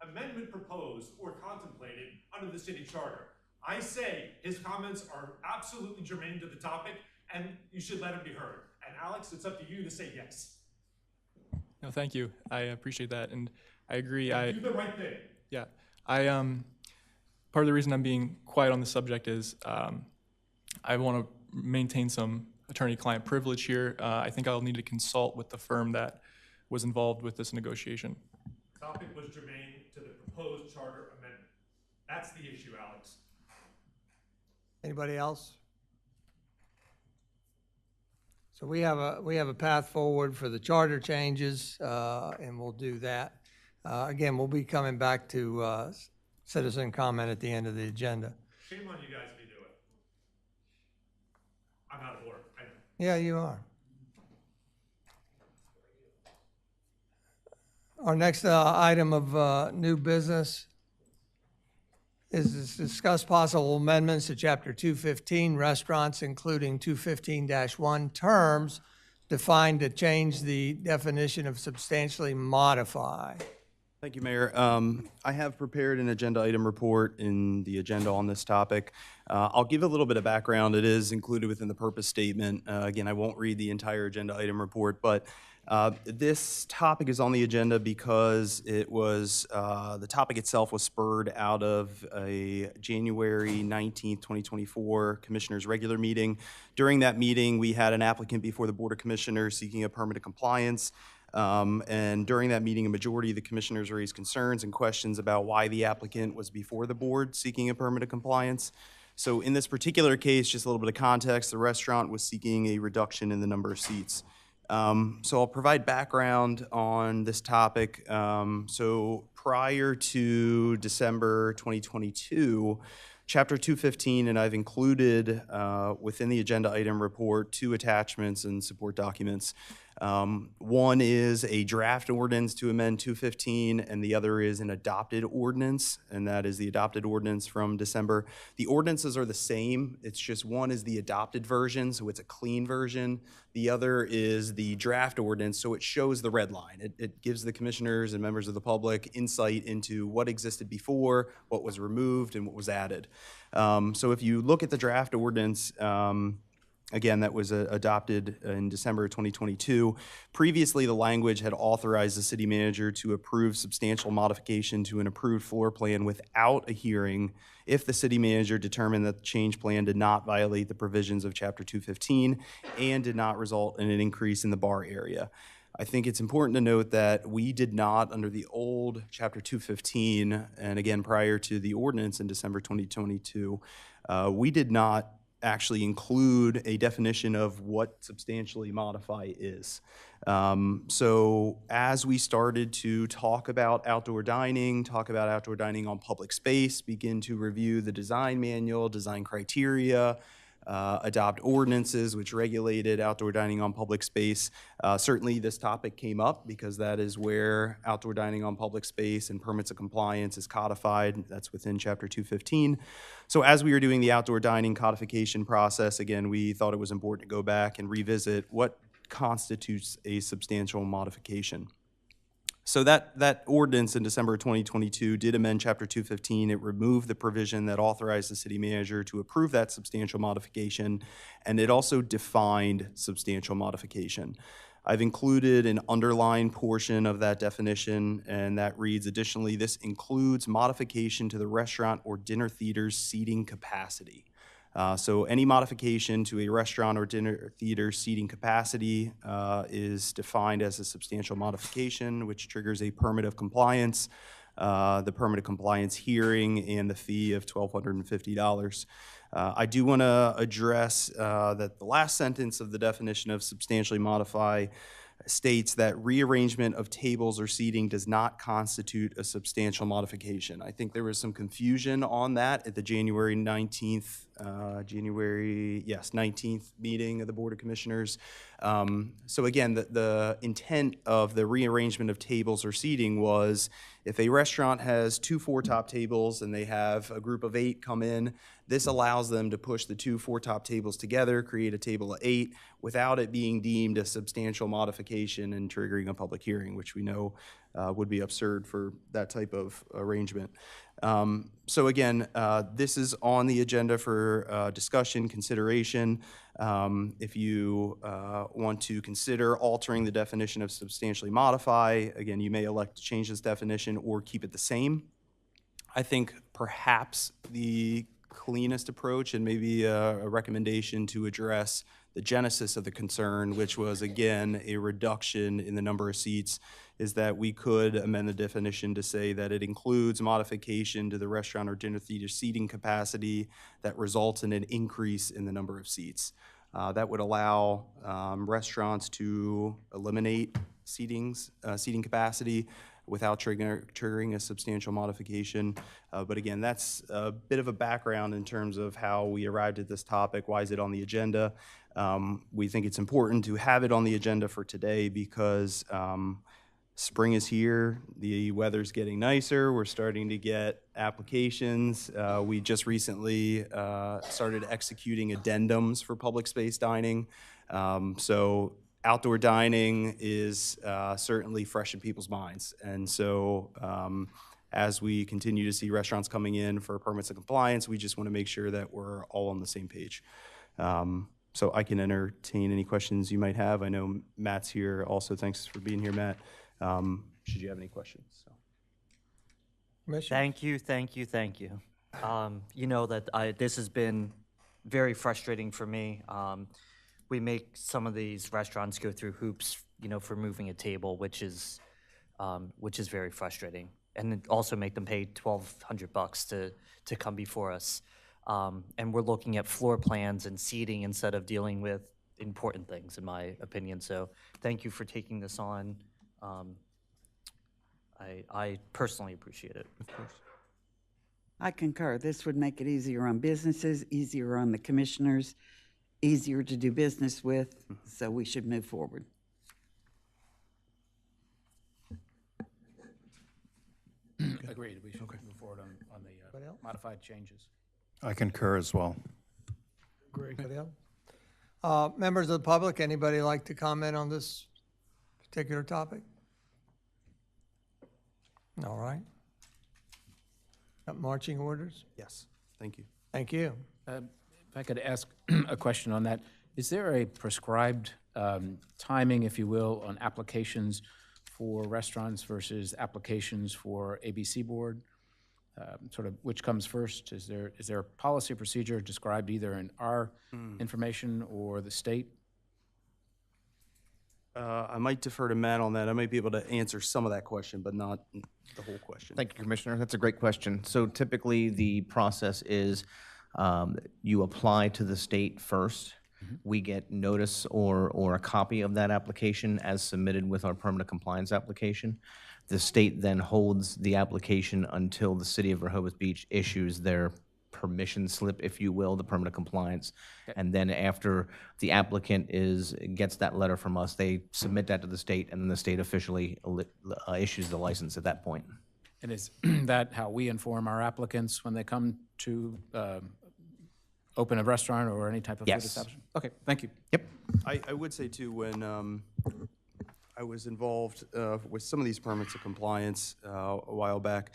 Speaker 10: amendment proposed or contemplated under the city charter. I say his comments are absolutely germane to the topic, and you should let him be heard. And Alex, it's up to you to say yes.
Speaker 8: No, thank you. I appreciate that. And I agree.
Speaker 10: Do the right thing.
Speaker 8: Yeah, part of the reason I'm being quiet on the subject is I want to maintain some attorney-client privilege here. I think I'll need to consult with the firm that was involved with this negotiation.
Speaker 10: The topic was germane to the proposed charter amendment. That's the issue, Alex.
Speaker 1: Anybody else? So we have a path forward for the charter changes, and we'll do that. Again, we'll be coming back to citizen comment at the end of the agenda.
Speaker 10: Shame on you guys if you do it. I'm out of order. I know.
Speaker 1: Yeah, you are. Our next item of new business is to discuss possible amendments to Chapter 215, restaurants, including 215-1 terms defined to change the definition of substantially modify.
Speaker 9: Thank you, Mayor. I have prepared an agenda item report in the agenda on this topic. I'll give a little bit of background. It is included within the purpose statement. Again, I won't read the entire agenda item report, but this topic is on the agenda because it was, the topic itself was spurred out of a January 19th, 2024 Commissioners' regular meeting. During that meeting, we had an applicant before the Board of Commissioners seeking a permit of compliance. And during that meeting, a majority of the commissioners raised concerns and questions about why the applicant was before the board seeking a permit of compliance. So in this particular case, just a little bit of context, the restaurant was seeking a reduction in the number of seats. So I'll provide background on this topic. So prior to December 2022, Chapter 215, and I've included within the agenda item report 2 attachments and support documents. One is a draft ordinance to amend 215, and the other is an adopted ordinance, and that is the adopted ordinance from December. The ordinances are the same. It's just one is the adopted version, so it's a clean version. The other is the draft ordinance, so it shows the red line. It gives the commissioners and members of the public insight into what existed before, what was removed, and what was added. So if you look at the draft ordinance, again, that was adopted in December 2022. Previously, the language had authorized the city manager to approve substantial modification to an approved floor plan without a hearing if the city manager determined that the change plan did not violate the provisions of Chapter 215 and did not result in an increase in the bar area. I think it's important to note that we did not, under the old Chapter 215, and again, prior to the ordinance in December 2022, we did not actually include a definition of what substantially modify is. So as we started to talk about outdoor dining on public space, begin to review the design manual, design criteria, adopt ordinances which regulated outdoor dining on public space. Certainly this topic came up because that is where outdoor dining on public space and permits of compliance is codified. That's within Chapter 215. So as we were doing the outdoor dining codification process, again, we thought it was important to go back and revisit what constitutes a substantial modification. So that ordinance in December 2022 did amend Chapter 215. It removed the provision that authorized the city manager to approve that substantial modification, and it also defined substantial modification. I've included an underlined portion of that definition, and that reads, additionally, this includes modification to the restaurant or dinner theater's seating capacity. So any modification to a restaurant or dinner theater seating capacity is defined as a substantial modification, which triggers a permit of compliance, the permit of compliance hearing, and the fee of $1,250. I do want to address that the last sentence of the definition of substantially modify states that rearrangement of tables or seating does not constitute a substantial modification. I think there was some confusion on that at the January 19th meeting of the Board of Commissioners. So again, the intent of the rearrangement of tables or seating was if a restaurant has 2 4-top tables and they have a group of 8 come in, this allows them to push the 2 4-top tables together, create a table of 8, without it being deemed a substantial modification and triggering a public hearing, which we know would be absurd for that type of arrangement. So again, this is on the agenda for discussion, consideration. If you want to consider altering the definition of substantially modify, again, you may elect to change this definition or keep it the same. I think perhaps the cleanest approach and maybe a recommendation to address the genesis of the concern, which was, again, a reduction in the number of seats, is that we could amend the definition to say that it includes modification to the restaurant or dinner theater seating capacity that results in an increase in the number of seats. That would allow restaurants to eliminate seating capacity without triggering a substantial modification. But again, that's a bit of a background in terms of how we arrived at this topic. Why is it on the agenda? We think it's important to have it on the agenda for today because spring is here, the weather's getting nicer, we're starting to get applications. We just recently started executing addendums for public space dining. So outdoor dining is certainly fresh in people's minds. And so as we continue to see restaurants coming in for permits and compliance, we just want to make sure that we're all on the same page. So I can entertain any questions you might have. I know Matt's here also. Thanks for being here, Matt. Should you have any questions? So.
Speaker 6: Thank you. You know that this has been very frustrating for me. We make some of these restaurants go through hoops, you know, for moving a table, which is very frustrating, and also make them pay $1,200 to come before us. And we're looking at floor plans and seating instead of dealing with important things, in my opinion. So thank you for taking this on. I personally appreciate it, of course.
Speaker 7: I concur. This would make it easier on businesses, easier on the commissioners, easier to do business with, so we should move forward.
Speaker 19: Agreed. We should move forward on the modified changes.
Speaker 5: I concur as well.
Speaker 1: Great. Members of the public, anybody like to comment on this particular topic? All right. Got marching orders?
Speaker 9: Yes. Thank you.
Speaker 1: Thank you.
Speaker 19: If I could ask a question on that, is there a prescribed timing, if you will, on applications for restaurants versus applications for ABC board? Sort of which comes first? Is there a policy procedure described either in our information or the state?
Speaker 9: I might defer to Matt on that. I might be able to answer some of that question, but not the whole question.
Speaker 11: Thank you, Commissioner. That's a great question. So typically, the process is you apply to the state first. We get notice or a copy of that application as submitted with our permanent compliance application. The state then holds the application until the City of Rehoboth Beach issues their permission slip, if you will, the permanent compliance. And then after the applicant gets that letter from us, they submit that to the state, and then the state officially issues the license at that point.
Speaker 19: And is that how we inform our applicants when they come to open a restaurant or any type of food establishment? Okay, thank you.
Speaker 11: Yep.
Speaker 9: I would say too, when I was involved with some of these permits of compliance a while back,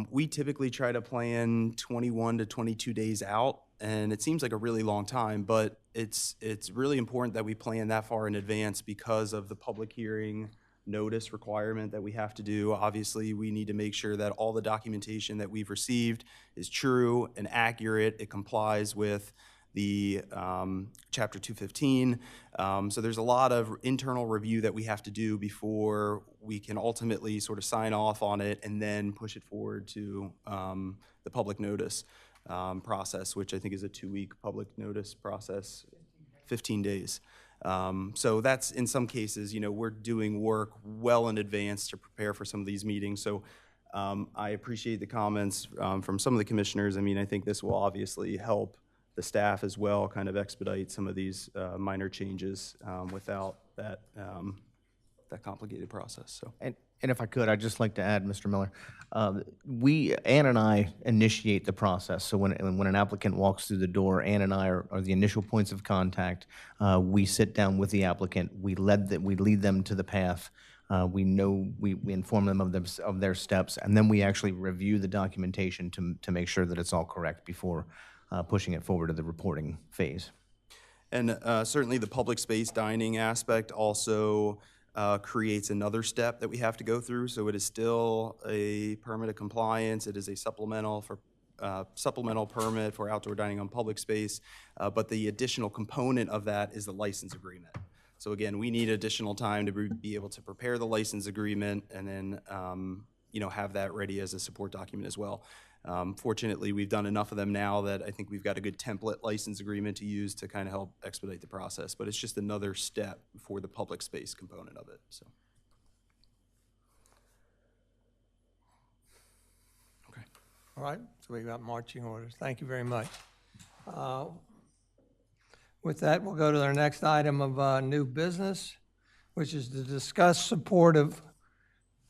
Speaker 9: we typically try to plan 21 to 22 days out, and it seems like a really long time, but it's really important that we plan that far in advance because of the public hearing notice requirement that we have to do. Obviously, we need to make sure that all the documentation that we've received is true and accurate. It complies with the Chapter 215. So there's a lot of internal review that we have to do before we can ultimately sort of sign off on it and then push it forward to the public notice process, which I think is a 2-week public notice process, 15 days. So that's, in some cases, you know, we're doing work well in advance to prepare for some of these meetings. So I appreciate the comments from some of the commissioners. I mean, I think this will obviously help the staff as well kind of expedite some of these minor changes without that complicated process. So.
Speaker 11: And if I could, I'd just like to add, Mr. Miller, Ann and I initiate the process. So when an applicant walks through the door, Ann and I are the initial points of contact. We sit down with the applicant. We lead them to the path We know, we inform them of their steps, and then we actually review the documentation to make sure that it's all correct before pushing it forward to the reporting phase.
Speaker 9: And certainly the public space dining aspect also creates another step that we have to go through. So it is still a permit of compliance. It is a supplemental permit for outdoor dining on public space. But the additional component of that is the license agreement. So again, we need additional time to be able to prepare the license agreement and then have that ready as a support document as well. Fortunately, we've done enough of them now that I think we've got a good template license agreement to use to kind of help expedite the process. But it's just another step for the public space component of it. So.
Speaker 1: Okay. All right. So we got marching orders. Thank you very much. With that, we'll go to our next item of new business, which is to discuss support of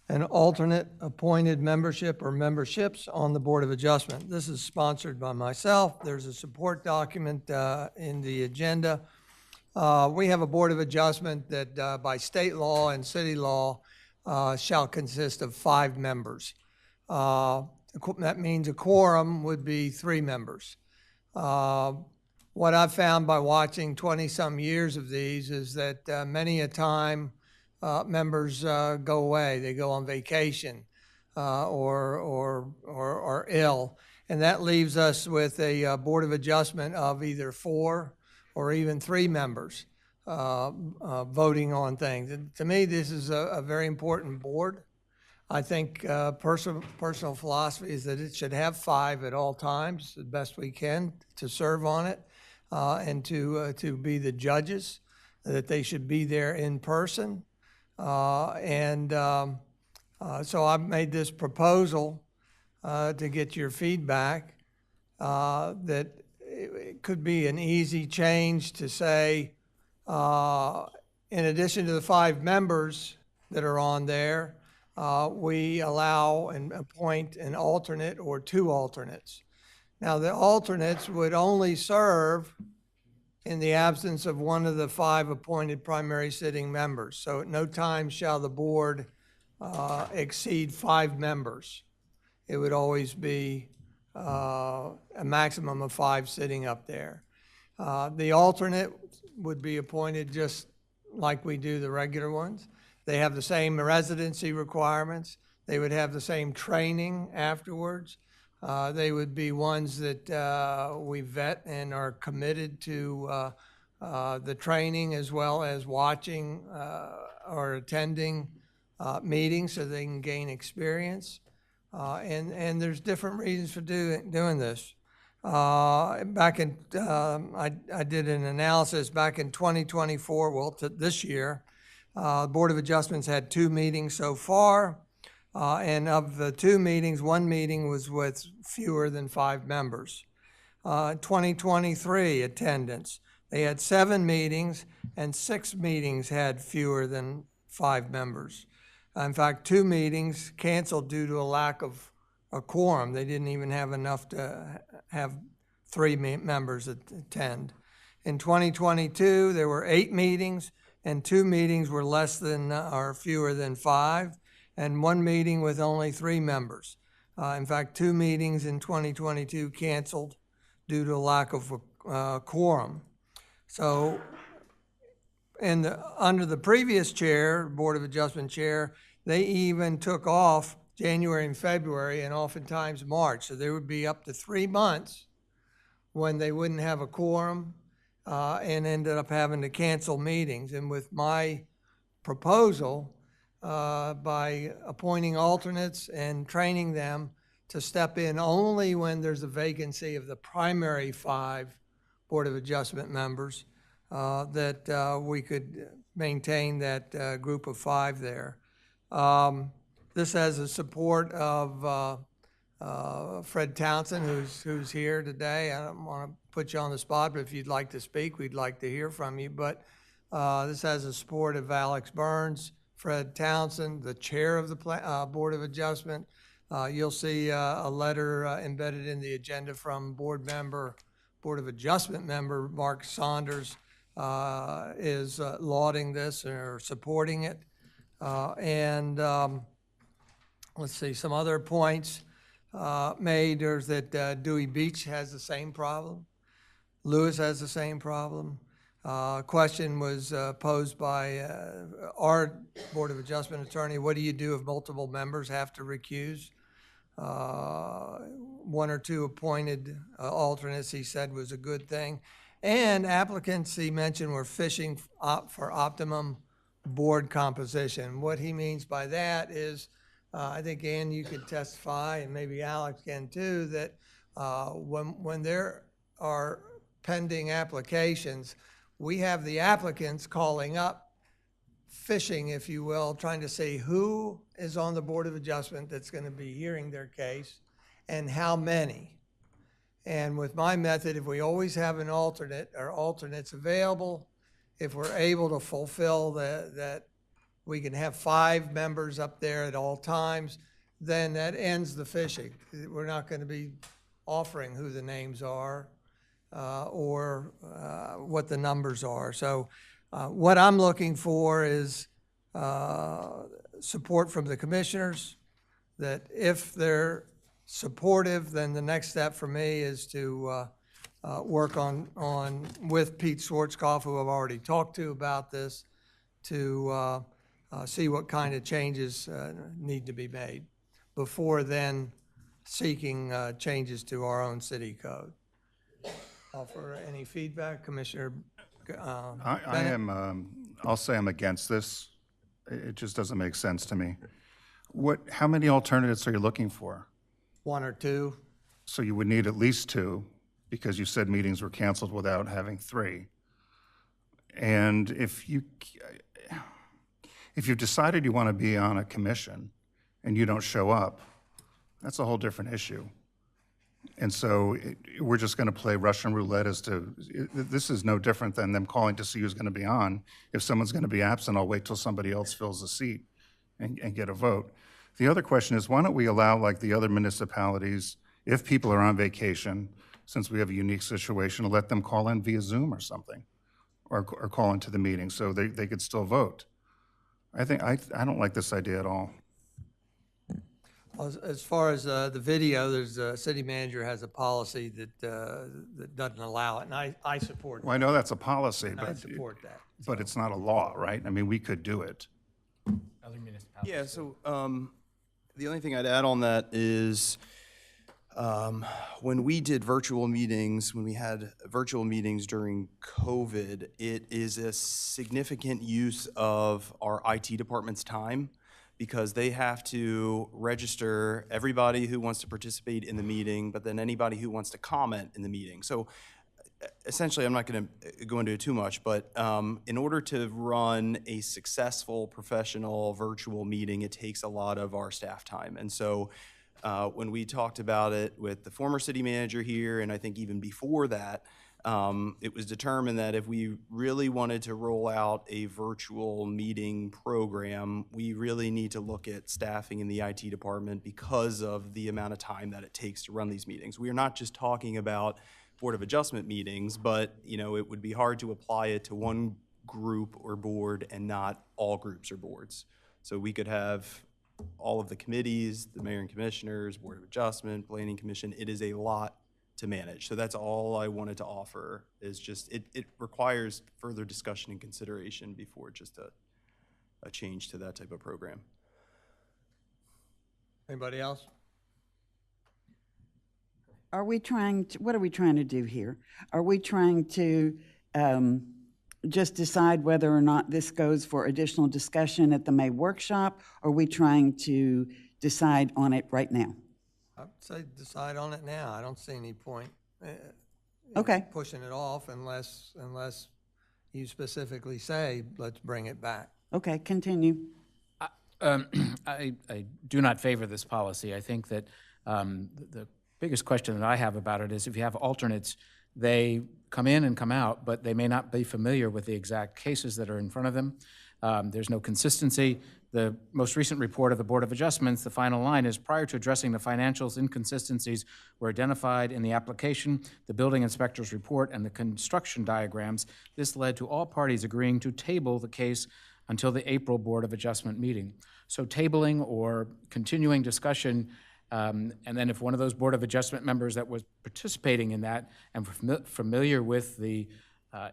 Speaker 1: an alternate appointed membership or memberships on the Board of Adjustment. This is sponsored by myself. There's a support document in the agenda. We have a Board of Adjustment that by state law and city law shall consist of 5 members. That means a quorum would be 3 members. What I've found by watching 20-some years of these is that many a time members go away. They go on vacation or ill, and that leaves us with a Board of Adjustment of either 4 or even 3 members voting on things. And to me, this is a very important board. I think personal philosophy is that it should have 5 at all times, the best we can, to serve on it and to be the judges, that they should be there in person. So I've made this proposal to get your feedback that it could be an easy change to say, in addition to the 5 members that are on there, we allow and appoint an alternate or 2 alternates. Now, the alternates would only serve in the absence of one of the 5 appointed primary sitting members. So at no time shall the board exceed 5 members. It would always be a maximum of 5 sitting up there. The alternate would be appointed just like we do the regular ones. They have the same residency requirements. They would have the same training afterwards. They would be ones that we vet and are committed to the training as well as watching or attending meetings so they can gain experience. And there's different reasons for doing this. I did an analysis back in 2024, well, this year. The Board of Adjustments had 2 meetings so far. And of the 2 meetings, 1 meeting was with fewer than 5 members. 2023 attendance, they had 7 meetings and 6 meetings had fewer than 5 members. In fact, 2 meetings canceled due to a lack of a quorum. They didn't even have enough to have 3 members attend. In 2022, there were 8 meetings and 2 meetings were less than or fewer than 5. And 1 meeting with only 3 members. In fact, 2 meetings in 2022 canceled due to a lack of quorum. So under the previous chair, Board of Adjustment chair, they even took off January and February and oftentimes March. So there would be up to 3 months when they wouldn't have a quorum and ended up having to cancel meetings. And with my proposal, by appointing alternates and training them to step in only when there's a vacancy of the primary 5 Board of Adjustment members, that we could maintain that group of 5 there. This has the support of Fred Townsend, who's here today. I don't want to put you on the spot, but if you'd like to speak, we'd like to hear from you. But this has the support of Alex Burns, Fred Townsend, the chair of the Board of Adjustment. You'll see a letter embedded in the agenda from Board of Adjustment member Mark Saunders is lauding this or supporting it. Let's see, some other points made. There's that Dewey Beach has the same problem. Lewis has the same problem. Question was posed by our Board of Adjustment attorney, what do you do if multiple members have to recuse? One or two appointed alternates, he said, was a good thing. And applicants, he mentioned, were fishing for optimum board composition. What he means by that is, I think, Ann, you could testify, and maybe Alex can too, that when there are pending applications, we have the applicants calling up, fishing, if you will, trying to see who is on the Board of Adjustment that's going to be hearing their case and how many. And with my method, if we always have an alternate or alternates available, if we're able to fulfill that we can have 5 members up there at all times, then that ends the fishing. We're not going to be offering who the names are or what the numbers are. So what I'm looking for is support from the commissioners, that if they're supportive, then the next step for me is to work on with Pete Schwarzkopf, who I've already talked to about this, to see what kind of changes need to be made before then seeking changes to our own city code. Offer any feedback, Commissioner
Speaker 5: I
Speaker 1: Bennett?
Speaker 5: am, I'll say I'm against this. It just doesn't make sense to me. How many alternatives are you looking for?
Speaker 1: 1 or 2.
Speaker 5: So you would need at least 2, because you said meetings were canceled without having 3. And if you've decided you want to be on a commission and you don't show up, that's a whole different issue. And so we're just going to play Russian roulette as to, this is no different than them calling to see who's going to be on. If someone's going to be absent, I'll wait till somebody else fills the seat and get a vote. The other question is, why don't we allow, like the other municipalities, if people are on vacation, since we have a unique situation, to let them call in via Zoom or something, or call into the meeting so they could still vote. I don't like this idea at all.
Speaker 1: As far as the video, there's a city manager has a policy that doesn't allow it, and I support that.
Speaker 5: Well, I know that's a policy,
Speaker 1: And I
Speaker 5: but
Speaker 1: support that.
Speaker 5: but it's not a law, right? I mean, we could do it.
Speaker 19: Other municipalities.
Speaker 9: Yeah, so the only thing I'd add on that is when we did virtual meetings, when we had virtual meetings during COVID, it is a significant use of our IT department's time, because they have to register everybody who wants to participate in the meeting, but then anybody who wants to comment in the meeting. So essentially, I'm not going to go into it too much, but in order to run a successful, professional virtual meeting, it takes a lot of our staff time. And so when we talked about it with the former city manager here, and I think even before that, it was determined that if we really wanted to roll out a virtual meeting program, we really need to look at staffing in the IT department because of the amount of time that it takes to run these meetings. We are not just talking about Board of Adjustment meetings, but it would be hard to apply it to one group or board and not all groups or boards. So we could have all of the committees, the mayor and commissioners, Board of Adjustment, Planning Commission. It is a lot to manage. So that's all I wanted to offer, is just it requires further discussion and consideration before just a change to that type of program.
Speaker 1: Anybody else?
Speaker 7: What are we trying to do here? Are we trying to just decide whether or not this goes for additional discussion at the May workshop? Or are we trying to decide on it right now?
Speaker 1: I'd say decide on it now. I don't see any point pushing it off unless you specifically say, let's bring it back.
Speaker 7: Okay, continue.
Speaker 19: I do not favor this policy. I think that the biggest question that I have about it is if you have alternates, they come in and come out, but they may not be familiar with the exact cases that are in front of them. There's no consistency. The most recent report of the Board of Adjustments, the final line is, prior to addressing the financials, inconsistencies were identified in the application, the building inspector's report, and the construction diagrams. This led to all parties agreeing to table the case until the April Board of Adjustment meeting. So tabling or continuing discussion, and then if one of those Board of Adjustment members that was participating in that and familiar with the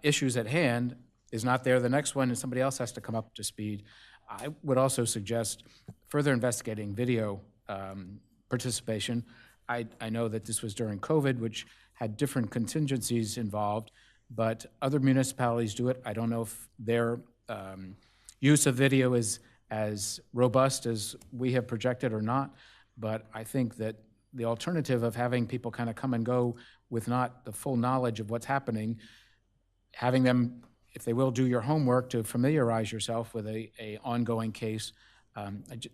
Speaker 19: issues at hand is not there the next one and somebody else has to come up to speed, I would also suggest further investigating video participation. I know that this was during COVID, which had different contingencies involved, but other municipalities do it. I don't know if their use of video is as robust as we have projected or not, but I think that the alternative of having people kind of come and go with not the full knowledge of what's happening, having them, if they will, do your homework to familiarize yourself with a ongoing case,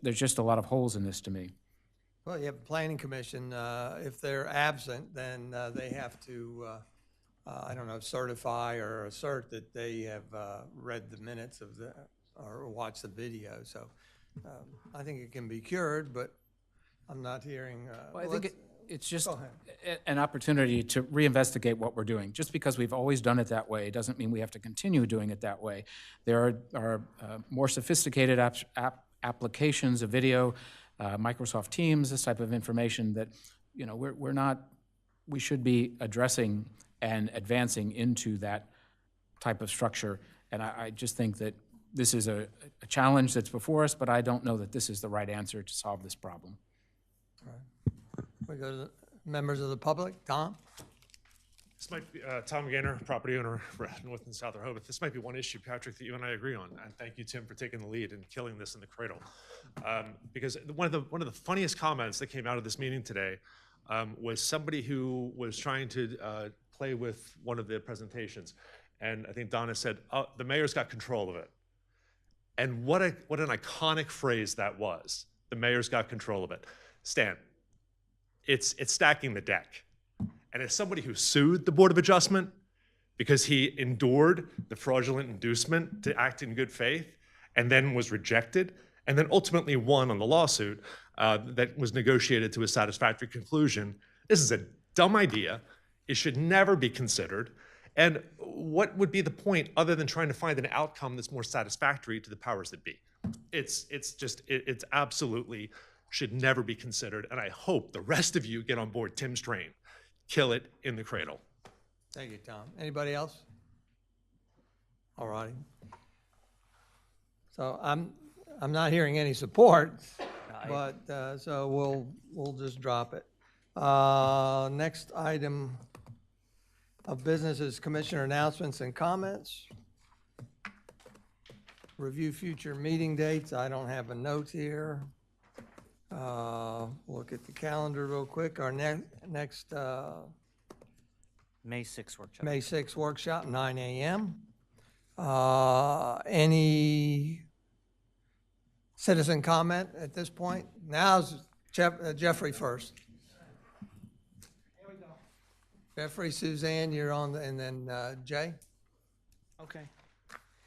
Speaker 19: there's just a lot of holes in this to me.
Speaker 1: Well, you have a planning commission, if they're absent, then they have to, I don't know, certify or assert that they have read the minutes of the, or watched the video. So I think it can be cured, but I'm not hearing.
Speaker 19: Well, I think it's just an opportunity to reinvestigate what we're doing. Just because we've always done it that way doesn't mean we have to continue doing it that way. There are more sophisticated applications of video, Microsoft Teams, this type of information that, you know, we should be addressing and advancing into that type of structure. And I just think that this is a challenge that's before us, but I don't know that this is the right answer to solve this problem.
Speaker 1: All right. We go to the members of the public. Tom?
Speaker 10: This might be, Tom Gaynor, property owner for North and South Rehoboth. This might be one issue, Patrick, that you and I agree on. And thank you, Tim, for taking the lead and killing this in the cradle. Because one of the funniest comments that came out of this meeting today was somebody who was trying to play with one of the presentations. And I think Donna said, oh, the mayor's got control of it. And what an iconic phrase that was. The mayor's got control of it. Stan, it's stacking the deck. And as somebody who sued the Board of Adjustment because he endured the fraudulent inducement to act in good faith and then was rejected and then ultimately won on the lawsuit that was negotiated to a satisfactory conclusion, this is a dumb idea. It should never be considered. And what would be the point other than trying to find an outcome that's more satisfactory to the powers that be? It's absolutely should never be considered. And I hope the rest of you get on board Tim's train. Kill it in the cradle.
Speaker 1: Thank you, Tom. Anybody else? All righty. So I'm not hearing any support, but so we'll just drop it. Next item of business is commissioner announcements and comments. Review future meeting dates. I don't have a note here. Look at the calendar real quick. Our next
Speaker 6: May 6th workshop.
Speaker 1: May 6th workshop, 9 a.m. Any citizen comment at this point? Now's Jeffrey first.
Speaker 18: Here we go.
Speaker 1: Jeffrey, Suzanne, you're on, and then Jay.
Speaker 18: Okay.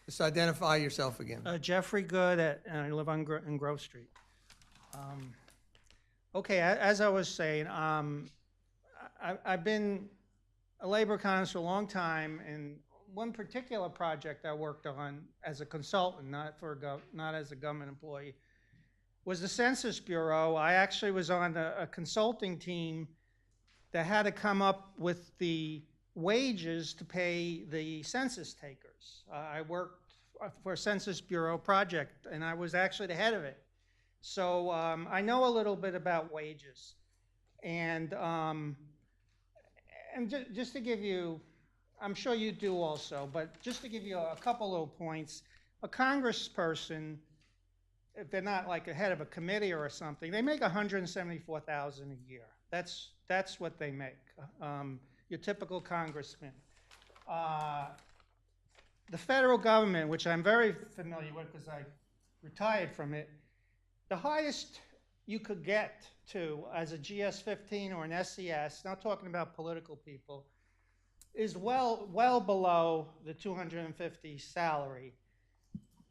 Speaker 1: Just identify yourself again.
Speaker 18: Jeffrey Good, and I live on in Grove Street. Okay, as I was saying, I've been a labor economist for a long time, and one particular project I worked on as a consultant, not as a government employee, was the Census Bureau. I actually was on a consulting team that had to come up with the wages to pay the census takers. I worked for a Census Bureau project, and I was actually the head of it. So I know a little bit about wages. And just to give you, I'm sure you do also, but just to give you a couple little points, a congressperson, if they're not like a head of a committee or something, they make $174,000 a year. That's what they make, your typical congressman. The federal government, which I'm very familiar with because I retired from it, the highest you could get to as a GS-15 or an SES, not talking about political people, is well below the 250 salary.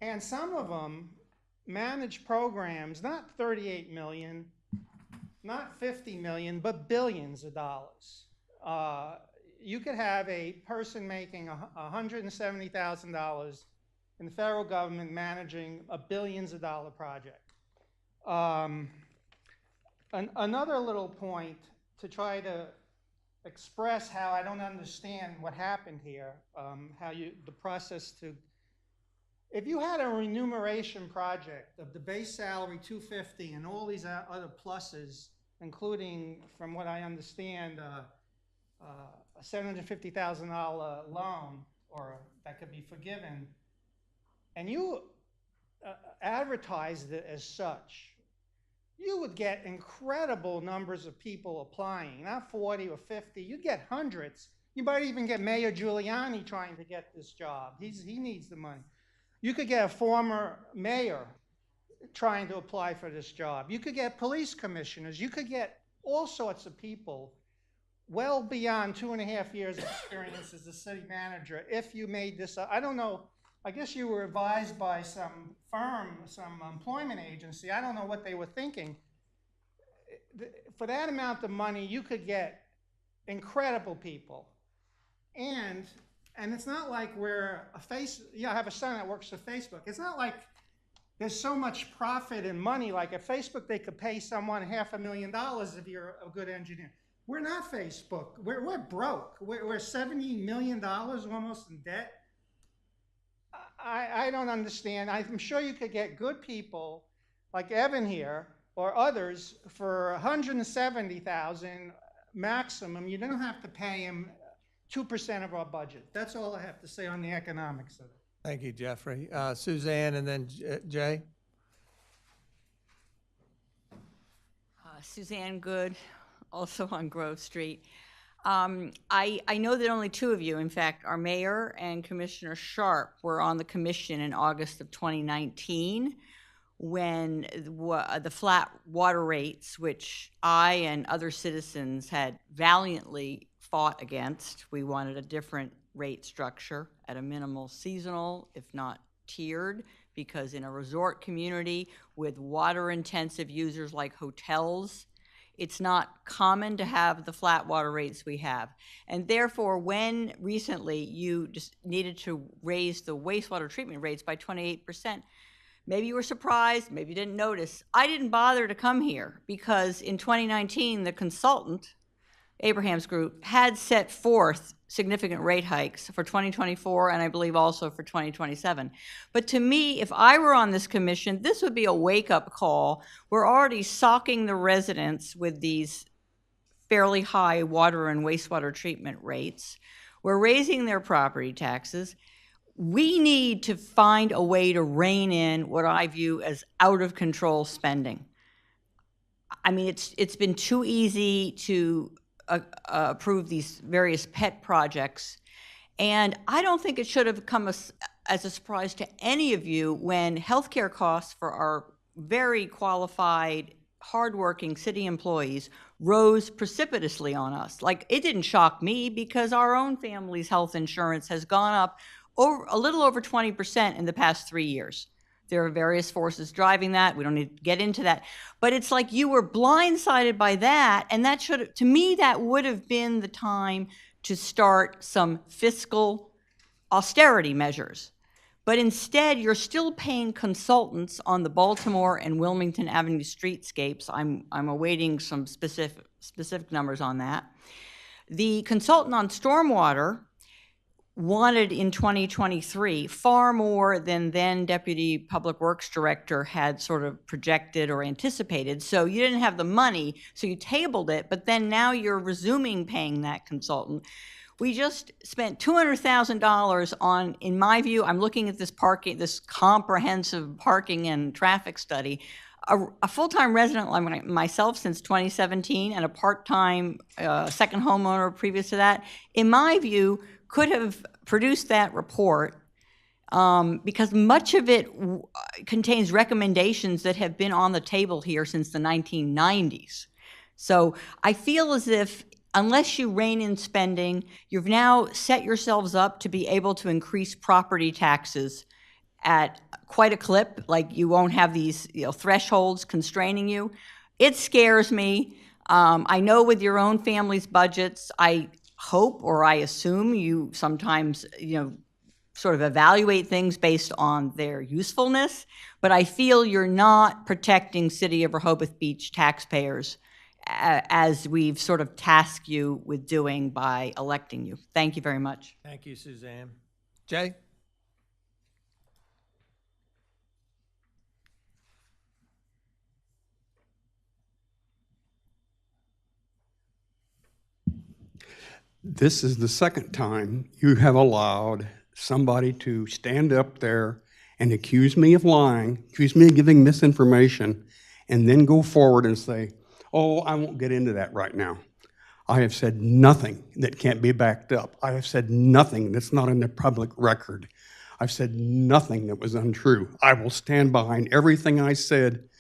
Speaker 18: And some of them manage programs, not 38 million, not 50 million, but billions of dollars. You could have a person making $170,000 in the federal government managing a billions of dollar project. Another little point to try to express how I don't understand what happened here, the process to, if you had a remuneration project of the base salary 250 and all these other pluses, including, from what I understand, a $750,000 loan, or that could be forgiven, and you advertised it as such, you would get incredible numbers of people applying, not 40 or 50, you'd get hundreds. You might even get Mayor Giuliani trying to get this job. He needs the money. You could get a former mayor trying to apply for this job. You could get police commissioners. You could get all sorts of people well beyond 2.5 years of experience as a city manager if you made this up. I don't know. I guess you were advised by some firm, some employment agency. I don't know what they were thinking. For that amount of money, you could get incredible people. And it's not like we're I have a son that works for Facebook. It's not like there's so much profit and money. Like at Facebook, they could pay someone $500,000 if you're a good engineer. We're not Facebook. We're broke. We're $70 million almost in debt. I don't understand. I'm sure you could get good people like Evan here or others for $170,000 maximum. You don't have to pay him 2% of our budget. That's all I have to say on the economics of it.
Speaker 1: Thank you, Jeffrey. Suzanne and then Jay.
Speaker 2: Suzanne Good, also on Grove Street. I know that only two of you, in fact, our mayor and Commissioner Sharp, were on the commission in August of 2019 when the flat water rates, which I and other citizens had valiantly fought against. We wanted a different rate structure at a minimal seasonal, if not tiered, because in a resort community with water-intensive users like hotels, it's not common to have the flat water rates we have. And therefore, when recently you just needed to raise the wastewater treatment rates by 28%, maybe you were surprised, maybe you didn't notice. I didn't bother to come here because in 2019, the consultant, Abraham's group, had set forth significant rate hikes for 2024 and I believe also for 2027. But to me, if I were on this commission, this would be a wake-up call. We're already socking the residents with these fairly high water and wastewater treatment rates. We're raising their property taxes. We need to find a way to rein in what I view as out-of-control spending. I mean, it's been too easy to approve these various pet projects. And I don't think it should have come as a surprise to any of you when healthcare costs for our very qualified, hardworking city employees rose precipitously on us. Like, it didn't shock me because our own family's health insurance has gone up a little over 20% in the past 3 years. There are various forces driving that. We don't need to get into that. But it's like you were blindsided by that, and that should, to me, that would have been the time to start some fiscal austerity measures. But instead, you're still paying consultants on the Baltimore and Wilmington Avenue streetscapes. I'm awaiting some specific numbers on that. The consultant on stormwater wanted in 2023 far more than then Deputy Public Works Director had sort of projected or anticipated. So you didn't have the money, so you tabled it, but then now you're resuming paying that consultant. We just spent $200,000 on, in my view, I'm looking at this this comprehensive parking and traffic study. A full-time resident like myself since 2017 and a part-time second homeowner previous to that, in my view, could have produced that report because much of it contains recommendations that have been on the table here since the 1990s. So I feel as if unless you rein in spending, you've now set yourselves up to be able to increase property taxes at quite a clip, like you won't have these thresholds constraining you. It scares me. I know with your own family's budgets, I hope or I assume you sometimes sort of evaluate things based on their usefulness, but I feel you're not protecting City of Rehoboth Beach taxpayers as we've sort of tasked you with doing by electing you. Thank you very much.
Speaker 1: Thank you, Suzanne. Jay?
Speaker 21: This is the second time you have allowed somebody to stand up there and accuse me of lying, accuse me of giving misinformation, and then go forward and say, oh, I won't get into that right now. I have said nothing that can't be backed up. I have said nothing that's not in the public record. I've said nothing that was untrue. I will stand behind everything I said,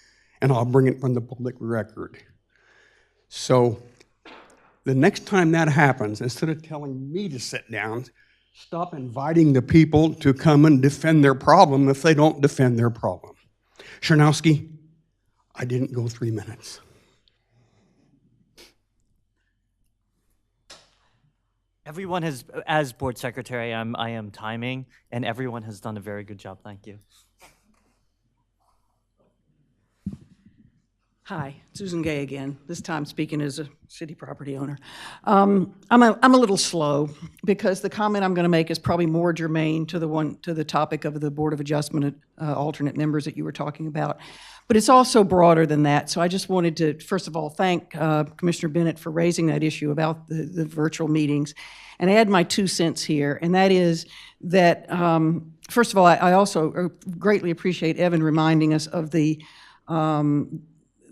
Speaker 21: and I'll bring it from the public record. So the next time that happens, instead of telling me to sit down, stop inviting the people to come and defend their problem if they don't defend their problem. Chernowski, I didn't go 3 minutes.
Speaker 6: Everyone has, as board secretary, I am timing, and everyone has done a very good job. Thank you.
Speaker 13: Hi, Susan Gay again, this time speaking as a city property owner. I'm a little slow because the comment I'm going to make is probably more germane to the topic of the Board of Adjustment alternate members that you were talking about. But it's also broader than that. So I just wanted to, first of all, thank Commissioner Bennett for raising that issue about the virtual meetings and add my 2 cents here. And that is that, first of all, I also greatly appreciate Evan reminding us of the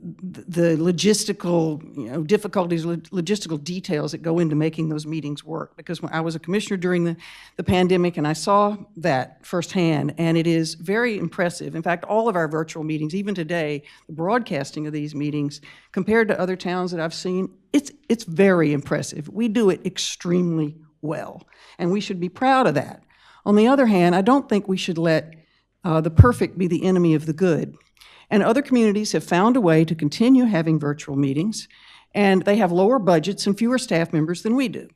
Speaker 13: logistical, difficulties, logistical details that go into making those meetings work. Because when I was a commissioner during the pandemic, and I saw that firsthand, and it is very impressive. In fact, all of our virtual meetings, even today, the broadcasting of these meetings, compared to other towns that I've seen, it's very impressive. We do it extremely well, and we should be proud of that. On the other hand, I don't think we should let the perfect be the enemy of the good. And other communities have found a way to continue having virtual meetings, and they have lower budgets and fewer staff members than we do.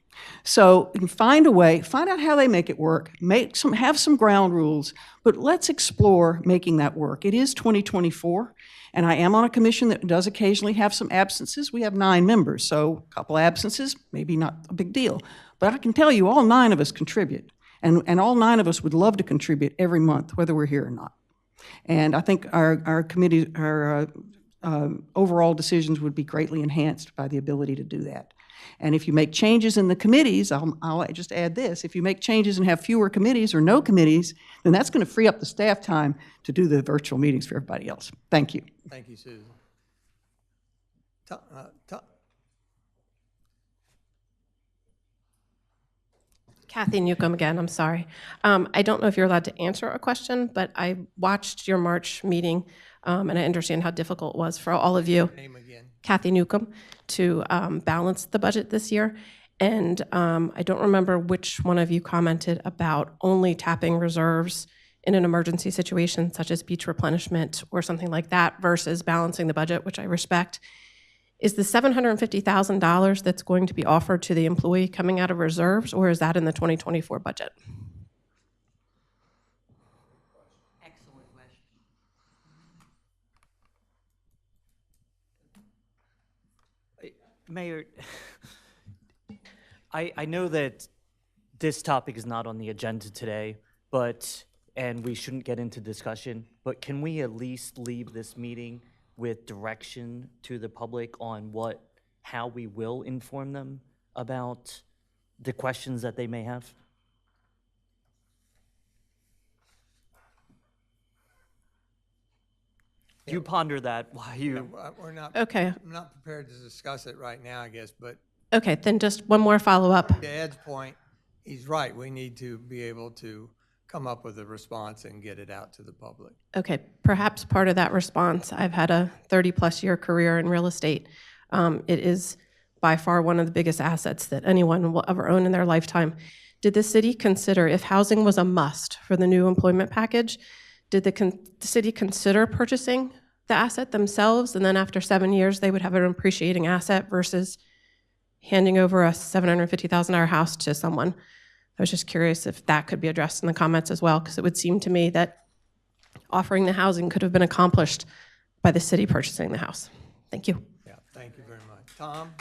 Speaker 13: So you can find a way, find out how they make it work, have some ground rules, but let's explore making that work. It is 2024, and I am on a commission that does occasionally have some absences. We have 9 members, so a couple absences, maybe not a big deal. But I can tell you all 9 of us contribute, and all 9 of us would love to contribute every month, whether we're here or not. And I think our committee, our overall decisions would be greatly enhanced by the ability to do that. And if you make changes in the committees, I'll just add this, if you make changes and have fewer committees or no committees, then that's going to free up the staff time to do the virtual meetings for everybody else. Thank you.
Speaker 1: Thank you, Susan.
Speaker 14: Kathy Newcomb again, I'm sorry. I don't know if you're allowed to answer a question, but I watched your March meeting, and I understand how difficult it was for all of you.
Speaker 1: Name again.
Speaker 14: Kathy Newcomb, to balance the budget this year. And I don't remember which one of you commented about only tapping reserves in an emergency situation, such as beach replenishment or something like that, versus balancing the budget, which I respect. Is the $750,000 that's going to be offered to the employee coming out of reserves, or is that in the 2024 budget?
Speaker 2: Excellent question.
Speaker 6: Mayor, I know that this topic is not on the agenda today, and we shouldn't get into discussion, but can we at least leave this meeting with direction to the public on how we will inform them about the questions that they may have? You ponder that while you...
Speaker 1: We're not,
Speaker 14: Okay.
Speaker 1: I'm not prepared to discuss it right now, I guess, but
Speaker 14: Okay, then just one more follow-up.
Speaker 1: to Ed's point, he's right. We need to be able to come up with a response and get it out to the public.
Speaker 14: Okay, perhaps part of that response, I've had a 30-plus year career in real estate. It is by far one of the biggest assets that anyone will ever own in their lifetime. Did the city consider, if housing was a must for the new employment package, did the city consider purchasing the asset themselves, and then after 7 years, they would have an appreciating asset versus handing over a $750,000 house to someone? I was just curious if that could be addressed in the comments as well, because it would seem to me that offering the housing could have been accomplished by the city purchasing the house. Thank you.
Speaker 1: Yeah, thank you very much. Tom?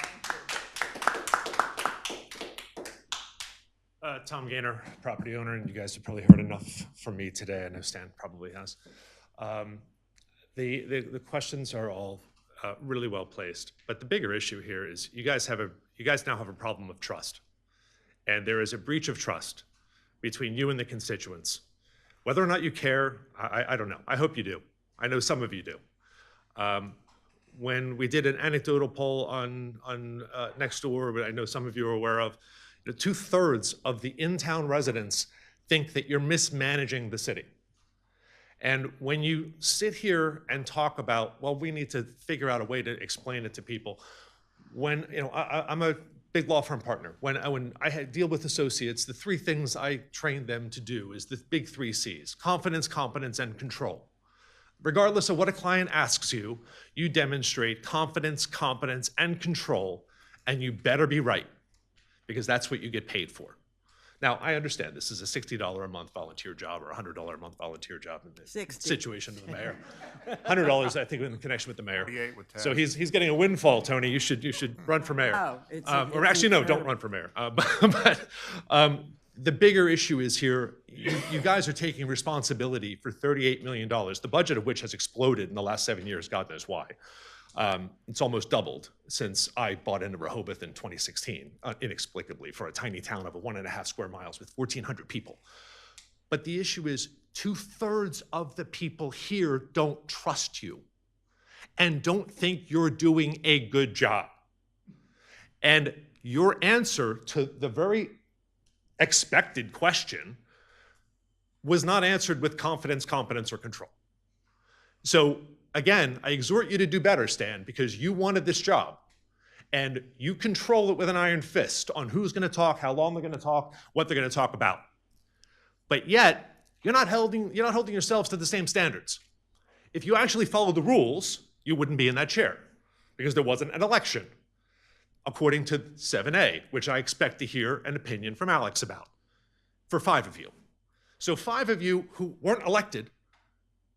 Speaker 10: Tom Gaynor, property owner, and you guys have probably heard enough from me today. I know Stan probably has. The questions are all really well placed, but the bigger issue here is you guys now have a problem of trust, and there is a breach of trust between you and the constituents. Whether or not you care, I don't know. I hope you do. I know some of you do. When we did an anecdotal poll on Nextdoor, but I know some of you are aware of, 2/3 of the in-town residents think that you're mismanaging the city. And when you sit here and talk about, well, we need to figure out a way to explain it to people. When, I'm a big law firm partner. When I deal with associates, the three things I train them to do is the big 3 C's: confidence, competence, and control. Regardless of what a client asks you, you demonstrate confidence, competence, and control, and you better be right, because that's what you get paid for. Now, I understand this is a $60 a month volunteer job or a $100 a month volunteer job in this situation of the mayor. $100, I think, in connection with the mayor. So he's getting a windfall, Tony. You should run for mayor. Or actually, no, don't run for mayor. But the bigger issue is here, you guys are taking responsibility for $38 million, the budget of which has exploded in the last 7 years, God knows why. It's almost doubled since I bought into Rehoboth in 2016, inexplicably, for a tiny town of 1.5 square miles with 1,400 people. But the issue is 2/3 of the people here don't trust you and don't think you're doing a good job. And your answer to the very expected question was not answered with confidence, competence, or control. So again, I exhort you to do better, Stan, because you wanted this job and you control it with an iron fist on who's going to talk, how long they're going to talk, what they're going to talk about. But yet, you're not holding yourselves to the same standards. If you actually followed the rules, you wouldn't be in that chair because there wasn't an election, according to 7A, which I expect to hear an opinion from Alex about, for 5 of you. So 5 of you who weren't elected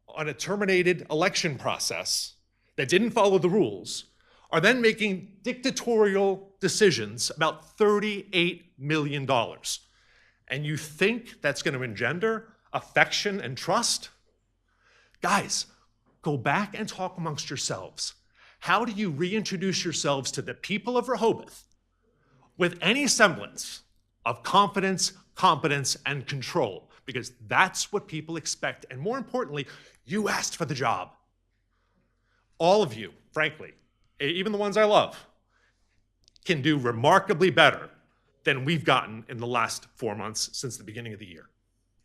Speaker 10: on a terminated election process that didn't follow the rules are then making dictatorial decisions about $38 million. And you think that's going to engender affection and trust? Guys, go back and talk amongst yourselves. How do you reintroduce yourselves to the people of Rehoboth with any semblance of confidence, competence, and control? Because that's what people expect. And more importantly, you asked for the job. All of you, frankly, even the ones I love, can do remarkably better than we've gotten in the last 4 months since the beginning of the year.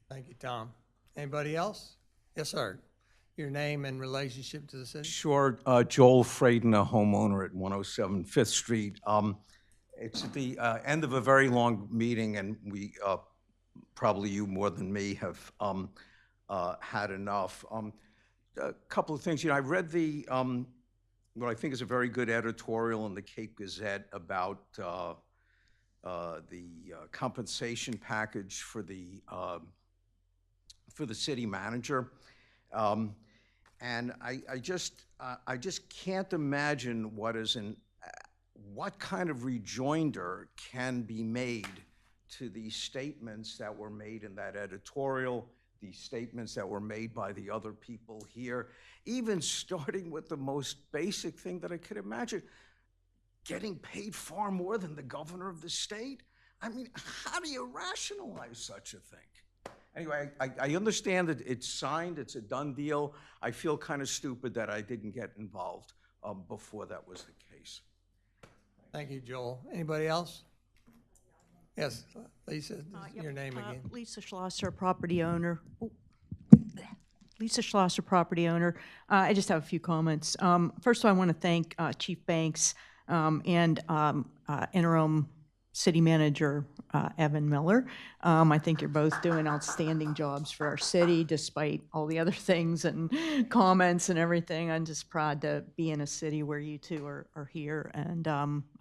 Speaker 1: Thank you, Tom. Anybody else? Yes, sir. Your name and relationship to the city?
Speaker 3: Sure. Joel Fraden, a homeowner at 107 5th Street. It's at the end of a very long meeting, and we, probably you more than me, have had enough. A couple of things. I read the, what I think is a very good editorial in the Cape Gazette about the compensation package for the city manager. And I just can't imagine what kind of rejoinder can be made to the statements that were made in that editorial, the statements that were made by the other people here, even starting with the most basic thing that I could imagine, getting paid far more than the governor of the state. I mean, how do you rationalize such a thing? Anyway, I understand that it's signed, it's a done deal. I feel kind of stupid that I didn't get involved before that was the case.
Speaker 1: Thank you, Joel. Anybody else? Yes, Lisa, your name again.
Speaker 15: Lisa Schlosser, property owner. Lisa Schlosser, property owner. I just have a few comments. First of all, I want to thank Chief Banks and interim city manager Evan Miller. I think you're both doing outstanding jobs for our city, despite all the other things and comments and everything. I'm just proud to be in a city where you two are here, and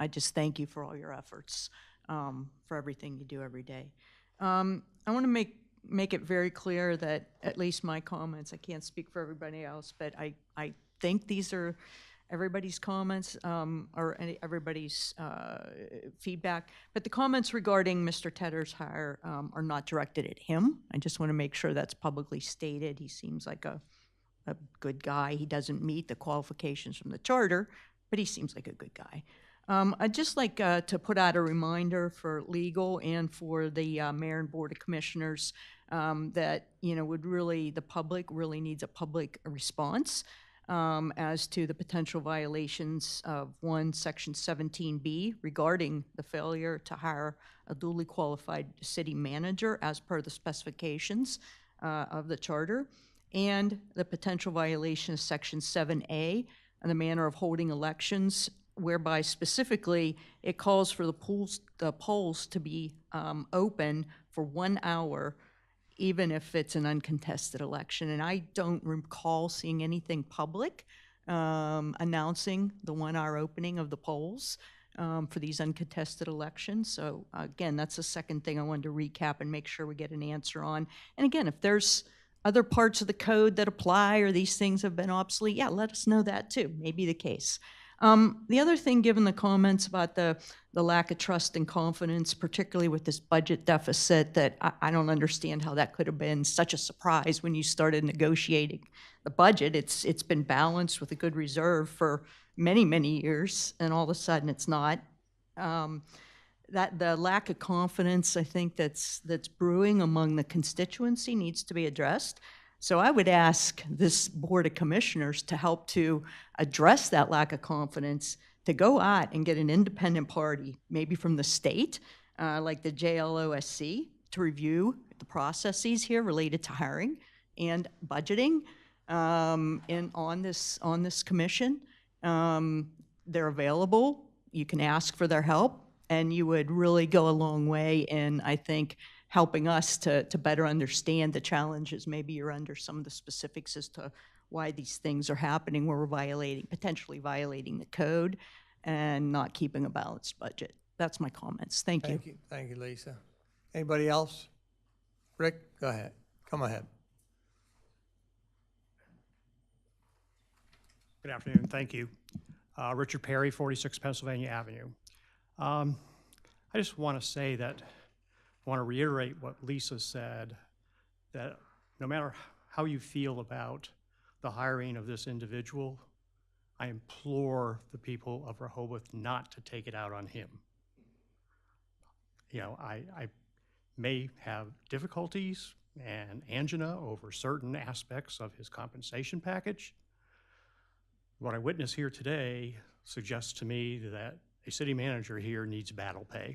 Speaker 15: I just thank you for all your efforts, for everything you do every day. I want to make it very clear that at least my comments, I can't speak for everybody else, but I think these are everybody's comments everybody's feedback. But the comments regarding Mr. Tedder's hire are not directed at him. I just want to make sure that's publicly stated. He seems like a good guy. He doesn't meet the qualifications from the charter, but he seems like a good guy. I'd just like to put out a reminder for legal and for the mayor and board of commissioners that, the public really needs a public response as to the potential violations of Section 17B regarding the failure to hire a duly qualified city manager as per the specifications of the charter, and the potential violation of Section 7A and the manner of holding elections, whereby specifically it calls for the polls to be open for 1 hour, even if it's an uncontested election. And I don't recall seeing anything public announcing the 1 hour opening of the polls for these uncontested elections. So again, that's the second thing I wanted to recap and make sure we get an answer on. And again, if there's other parts of the code that apply or these things have been obsolete, yeah, let us know that too. May be the case. The other thing, given the comments about the lack of trust and confidence, particularly with this budget deficit, that I don't understand how that could have been such a surprise when you started negotiating the budget. It's been balanced with a good reserve for many, many years, and all of a sudden it's not. That the lack of confidence, I think, that's brewing among the constituency needs to be addressed. So I would ask this Board of Commissioners to help to address that lack of confidence, to go out and get an independent party, maybe from the state, like the JLOSC, to review the processes here related to hiring and budgeting on this commission. They're available. You can ask for their help, and you would really go a long way in, I think, helping us to better understand the challenges. Maybe you're under some of the specifics as to why these things are happening, where we're potentially violating the code and not keeping a balanced budget. That's my comments. Thank you.
Speaker 1: Thank you, Lisa. Anybody else? Rick, go ahead. Come ahead.
Speaker 16: Good afternoon. Thank you. Richard Perry, 46 Pennsylvania Avenue. I just want to say that I want to reiterate what Lisa said, that no matter how you feel about the hiring of this individual, I implore the people of Rehoboth not to take it out on him. I may have difficulties and angina over certain aspects of his compensation package. What I witnessed here today suggests to me that a city manager here needs battle pay.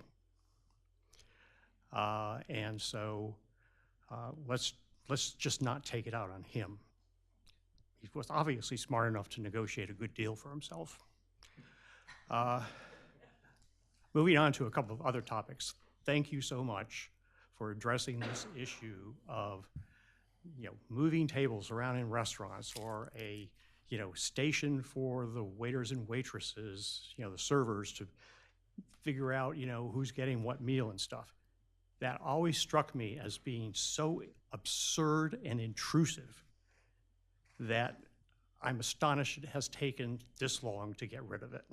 Speaker 16: And so let's just not take it out on him. He was obviously smart enough to negotiate a good deal for himself. Moving on to a couple of other topics. Thank you so much for addressing this issue of moving tables around in restaurants, or a station for the waiters and waitresses, the servers, to figure out who's getting what meal and stuff. That always struck me as being so absurd and intrusive that I'm astonished it has taken this long to get rid of it.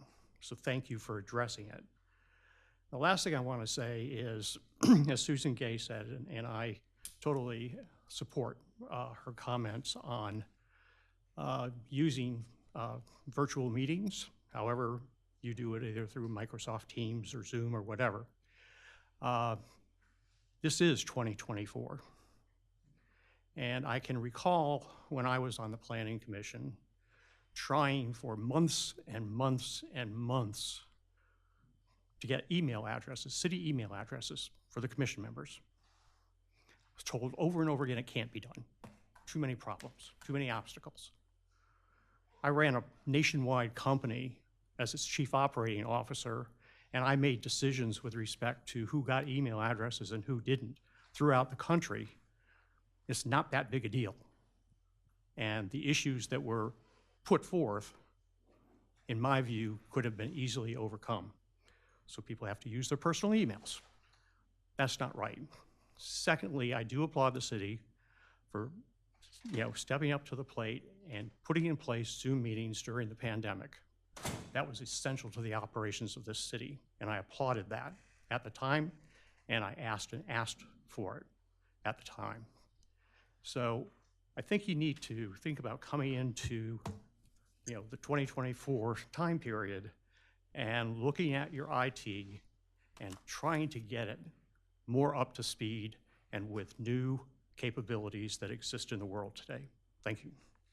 Speaker 16: So thank you for addressing it. The last thing I want to say is, as Susan Gay said, and I totally support her comments on using virtual meetings, however you do it, either through Microsoft Teams or Zoom or whatever. This is 2024. And I can recall when I was on the Planning Commission trying for months and months and months to get email addresses, city email addresses for the commission members. I was told over and over again it can't be done. Too many problems, too many obstacles. I ran a nationwide company as its chief operating officer, and I made decisions with respect to who got email addresses and who didn't throughout the country. It's not that big a deal. And the issues that were put forth, in my view, could have been easily overcome. So people have to use their personal emails. That's not right. Secondly, I do applaud the city for, stepping up to the plate and putting in place Zoom meetings during the pandemic. That was essential to the operations of this city, and I applauded that at the time, and I asked for it at the time. So I think you need to think about coming into, the 2024 time period and looking at your IT and trying to get it more up to speed and with new capabilities that exist in the world today. Thank you.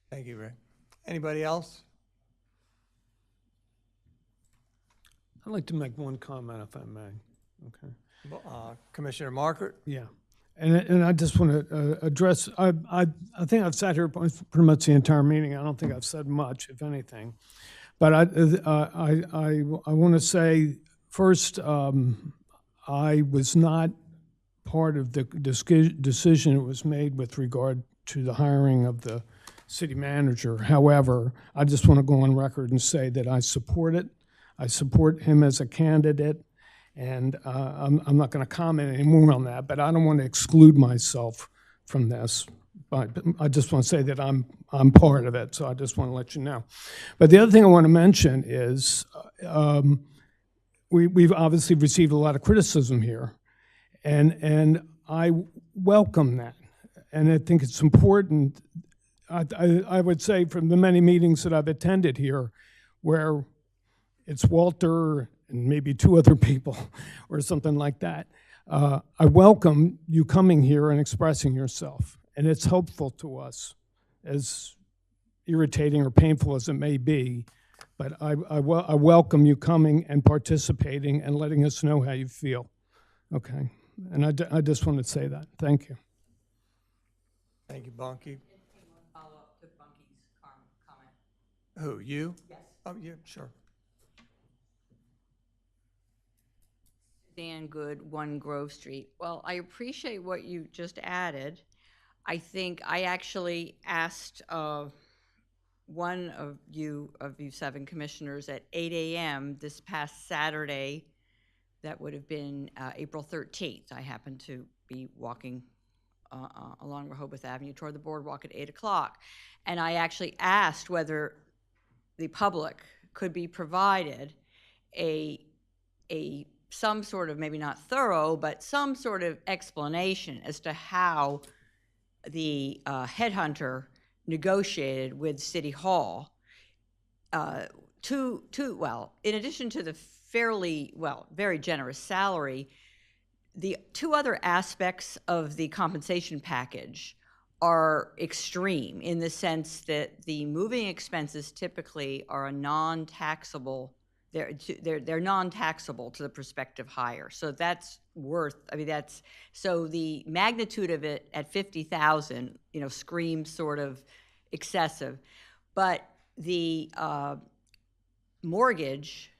Speaker 1: Thank you, Rick. Anybody else?
Speaker 17: I'd like to make one comment, if I may. Okay.
Speaker 1: Commissioner Markert?
Speaker 17: Yeah. And I just want to address, I think I've sat here pretty much the entire meeting. I don't think I've said much, if anything. But I want to say, first, I was not part of the decision that was made with regard to the hiring of the city manager. However, I just want to go on record and say that I support it. I support him as a candidate, and I'm not going to comment anymore on that, but I don't want to exclude myself from this. But I just want to say that I'm part of it, so I just want to let you know. But the other thing I want to mention is we've obviously received a lot of criticism here, and I welcome that, and I think it's important. I would say from the many meetings that I've attended here where it's Walter and maybe two other people or something like that, I welcome you coming here and expressing yourself, and it's helpful to us, as irritating or painful as it may be, but I welcome you coming and participating and letting us know how you feel, okay? And I just want to say that. Thank you.
Speaker 1: Thank you, Bunky.
Speaker 2: Follow-up to Bunky's comment.
Speaker 1: Who, you?
Speaker 2: Yes.
Speaker 1: Oh, yeah, sure.
Speaker 2: Dan Good, 1 Grove Street. Well, I appreciate what you just added. I think I actually asked one of you 7 commissioners at 8 a.m. this past Saturday. That would have been April 13th. I happened to be walking along Rehoboth Avenue toward the boardwalk at 8 o'clock. And I actually asked whether the public could be provided some sort of, maybe not thorough, but some sort of explanation as to how the headhunter negotiated with City Hall in addition to the very generous salary, the 2 other aspects of the compensation package are extreme in the sense that the moving expenses typically are a non-taxable. They're non-taxable to the prospective hire. So that's so the magnitude of it at 50,000, screams sort of excessive. But the mortgage,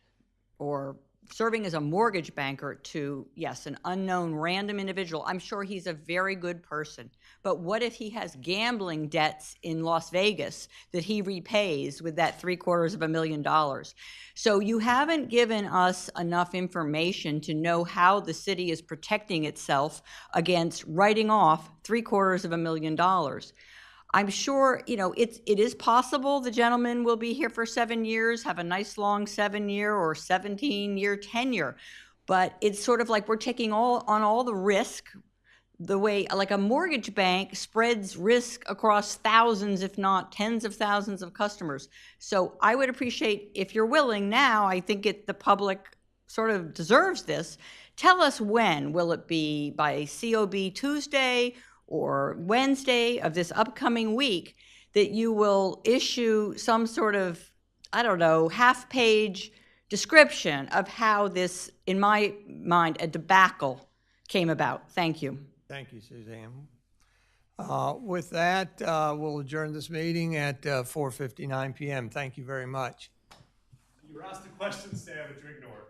Speaker 2: or serving as a mortgage banker to, yes, an unknown random individual, I'm sure he's a very good person. But what if he has gambling debts in Las Vegas that he repays with that $750,000? So you haven't given us enough information to know how the city is protecting itself against writing off $750,000. I'm sure, it is possible the gentleman will be here for 7 years, have a nice long 7-year or 17-year tenure. But it's sort of like we're taking on all the risk, the way like a mortgage bank spreads risk across thousands, if not tens of thousands of customers. So I would appreciate, if you're willing now, I think the public sort of deserves this. Tell us when. Will it be by COB Tuesday or Wednesday of this upcoming week that you will issue some sort of, half-page description of how this, in my mind, a debacle came about? Thank you.
Speaker 1: Thank you, Suzanne. With that, we'll adjourn this meeting at 4:59 p.m. Thank you very much.
Speaker 10: You were asked a question, Sam, but you ignored.